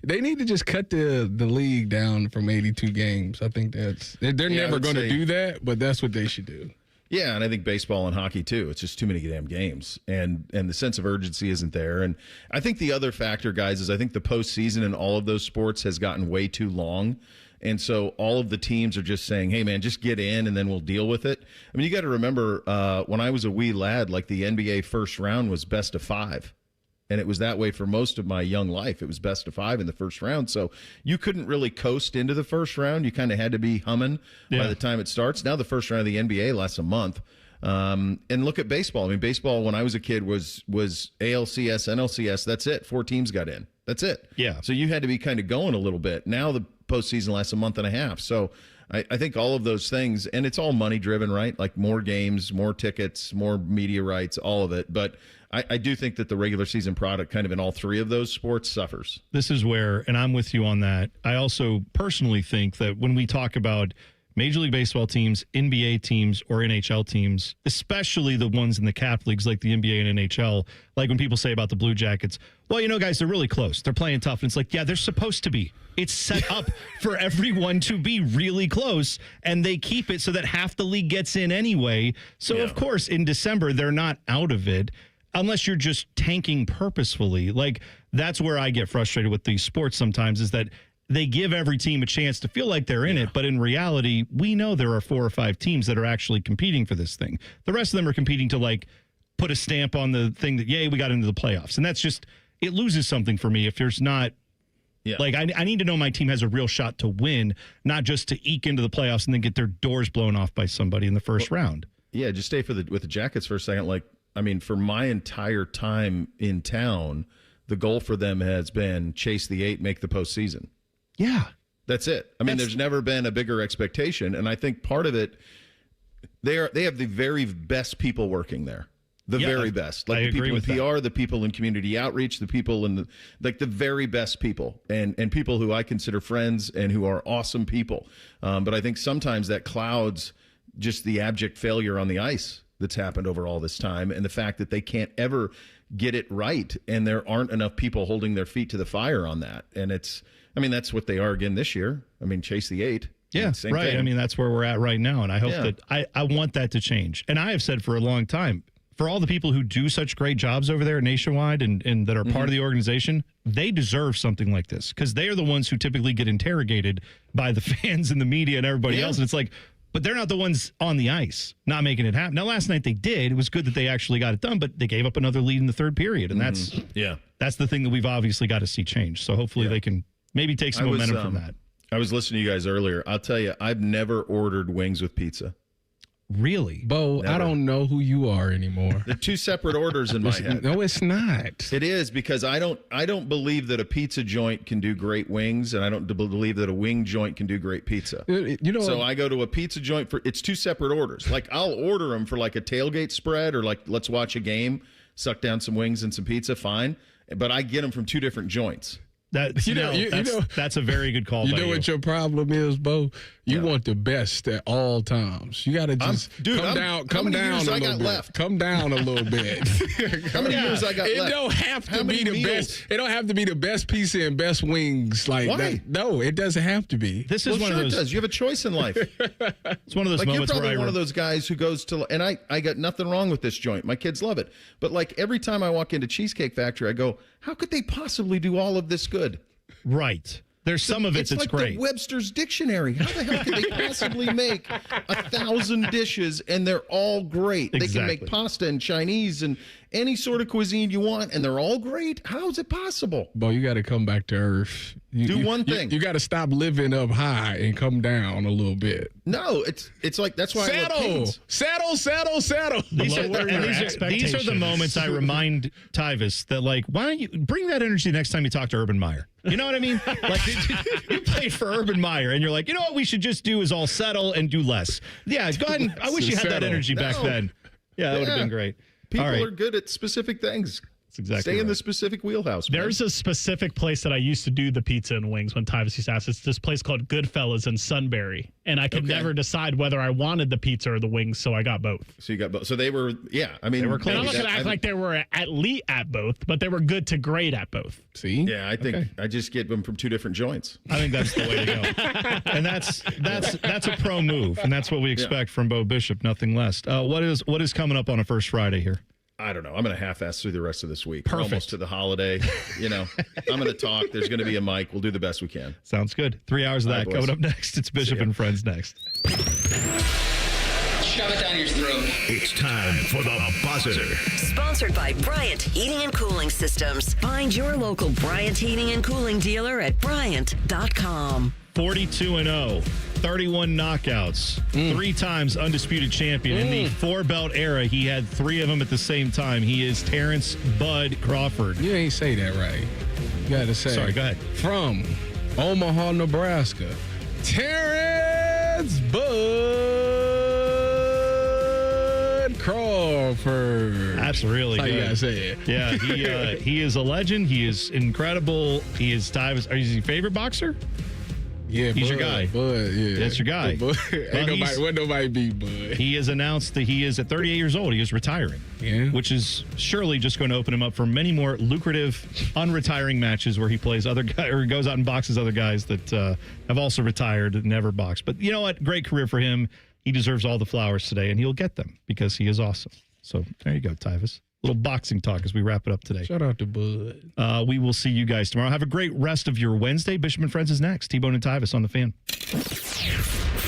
they need to just cut the league down from 82 games. I think they're never going to do that, but that's what they should do. Yeah, and I think baseball and hockey too. It's just too many damn games, and the sense of urgency isn't there. And I think the other factor, guys, is I think the postseason in all of those sports has gotten way too long. And so all of the teams are just saying, hey, man, just get in and then we'll deal with it. I mean, you got to remember when I was a wee lad, like the NBA first round was best of 5. And it was that way for most of my young life. It was best of 5 in the first round. So you couldn't really coast into the first round. You kind of had to be humming by the time it starts. Now the first round of the NBA lasts a month. And look at baseball. I mean, baseball when I was a kid was ALCS, NLCS. That's it. 4 teams got in. That's it. Yeah. So you had to be kind of going a little bit. Now the postseason lasts a month and a half. So I think all of those things, and it's all money driven, right? Like more games, more tickets, more media rights, all of it. But I do think that the regular season product kind of in all 3 of those sports suffers. This is where, and I'm with you on that. I also personally think that when we talk about Major League Baseball teams, NBA teams, or NHL teams, especially the ones in the cap leagues like the NBA and NHL, like when people say about the Blue Jackets, well, guys, they're really close. They're playing tough. And it's like, yeah, they're supposed to be. It's set up for everyone to be really close, and they keep it so that half the league gets in anyway. So, of course, in December, they're not out of it unless you're just tanking purposefully. Like, that's where I get frustrated with these sports sometimes is that they give every team a chance to feel like they're in it, but in reality, we know there are 4 or 5 teams that are actually competing for this thing. The rest of them are competing to, like, put a stamp on the thing that, yay, we got into the playoffs. And that's just, it loses something for me if there's not, like, I need to know my team has a real shot to win, not just to eke into the playoffs and then get their doors blown off by somebody in the first round. Yeah, just stay with the Jackets for a second. Like, I mean, for my entire time in town, the goal for them has been chase the 8, make the postseason. Yeah. That's it. I mean, there's never been a bigger expectation. And I think part of it, They have the very best people working there. The very best. Like I the people agree in with PR, that. the people in community outreach, the people in the very best people, and people who I consider friends and who are awesome people. But I think sometimes that clouds just the abject failure on the ice that's happened over all this time, and the fact that they can't ever get it right, and there aren't enough people holding their feet to the fire on that. And that's what they are again this year. I mean, chase the 8. Yeah, Same right. thing. I mean, that's where we're at right now, and I hope that I want that to change. And I have said for a long time, for all the people who do such great jobs over there nationwide and that are part of the organization, they deserve something like this, because they are the ones who typically get interrogated by the fans and the media and everybody else. And it's like, but they're not the ones on the ice not making it happen. Now, last night they did. It was good that they actually got it done, but they gave up another lead in the third period. And that's the thing that we've obviously got to see change. So hopefully they can maybe take some momentum from that. I was listening to you guys earlier. I'll tell you, I've never ordered wings with pizza. Really? Bo, I don't know who you are anymore. They're two separate orders in my head. No, it's not. It is, because I don't believe that a pizza joint can do great wings, and I don't believe that a wing joint can do great pizza. So I go to a pizza joint it's two separate orders. Like, I'll order them for like a tailgate spread, or like, let's watch a game, suck down some wings and some pizza, fine. But I get them from two different joints. That's a very good call. You know what your problem is, Bo? You want the best at all times. You got to just come down a little bit. Come down a little bit. How many years I got left? It don't have to be the best. It don't have to be the best pizza and best wings like that. No, it doesn't have to be. This is one of those. It does. You have a choice in life. It's one of those like, moments you're probably where one of those guys who goes to, and I got nothing wrong with this joint. My kids love it. But like, every time I walk into Cheesecake Factory, I go, how could they possibly do all of this good? Right. There's some of it's like great. The Webster's Dictionary. How the hell could they possibly make 1,000 dishes and they're all great? Exactly. They can make pasta and Chinese and any sort of cuisine you want, and they're all great. How is it possible? Bo, you got to come back to earth. Do one thing. You got to stop living up high and come down a little bit. No, it's like, that's why I love Canes. Settle. These are the moments I remind Tyvis that, like, why don't you bring that energy next time you talk to Urban Meyer? You know what I mean? Like, you played for Urban Meyer, and you're like, you know what we should just do is all settle and do less. Yeah, go ahead. I wish you had that energy back then. Yeah, that would have been great. People are good at specific things. That's exactly Stay in the specific wheelhouse. Man. There's a specific place that I used to do the pizza and wings when Tyvis used to ask. It's this place called Goodfellas in Sunbury. And I could never decide whether I wanted the pizza or the wings, so I got both. So you got both. So they were, I mean. They were close. And I'm not going to act like they were elite at both, but they were good to great at both. See? Yeah, I think I just get them from two different joints. I think that's the way to go. And that's a pro move, and that's what we expect from Bo Bishop, nothing less. What is coming up on a First Friday here? I don't know. I'm going to half-ass through the rest of this week. Perfect. We're almost to the holiday. I'm going to talk. There's going to be a mic. We'll do the best we can. Sounds good. 3 hours of that coming up next. It's Bishop and Friends next. Shove it down your throat. It's time for the buzzer. Sponsored by Bryant Heating and Cooling Systems. Find your local Bryant Heating and Cooling dealer at Bryant.com. 42-0, 31 knockouts, 3 times undisputed champion. In the 4-belt era, he had 3 of them at the same time. He is Terrence Bud Crawford. You ain't say that right. You got to say. Sorry, go ahead. From Omaha, Nebraska, Terrence Bud Crawford. That's really That's good. how you got to say it. Yeah, he is a legend. He is incredible. He is Tyvis. Are you your favorite boxer? Yeah, he's Bud, your guy. Bud, yeah. That's your guy. Ain't nobody beat Bud. He has announced that he is, at 38 years old, he is retiring. Yeah. Which is surely just going to open him up for many more lucrative unretiring matches where he plays other guys or goes out and boxes other guys that have also retired and never boxed. But you know what? Great career for him. He deserves all the flowers today, and he'll get them because he is awesome. So there you go, Tyvis. Little boxing talk as we wrap it up today. Shout out to Bud. We will see you guys tomorrow. Have a great rest of your Wednesday. Bishop and Friends is next. T-Bone and Tyvis on the Fan.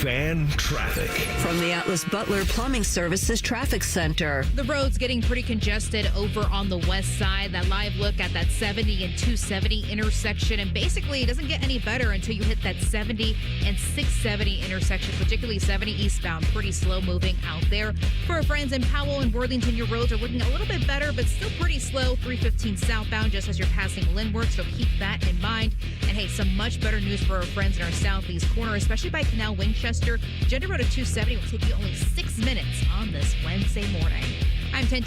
Fan traffic. From the Atlas Butler Plumbing Services Traffic Center. The road's getting pretty congested over on the west side. That live look at that 70 and 270 intersection. And basically, it doesn't get any better until you hit that 70 and 670 intersection, particularly 70 eastbound. Pretty slow moving out there. For our friends in Powell and Worthington, your roads are looking a little bit better, but still pretty slow. 315 southbound just as you're passing Linworth, so keep that in mind. And hey, some much better news for our friends in our southeast corner, especially by Canal Winchester. Rochester. Gender Road at 270 will take you only 6 minutes on this Wednesday morning. I'm 10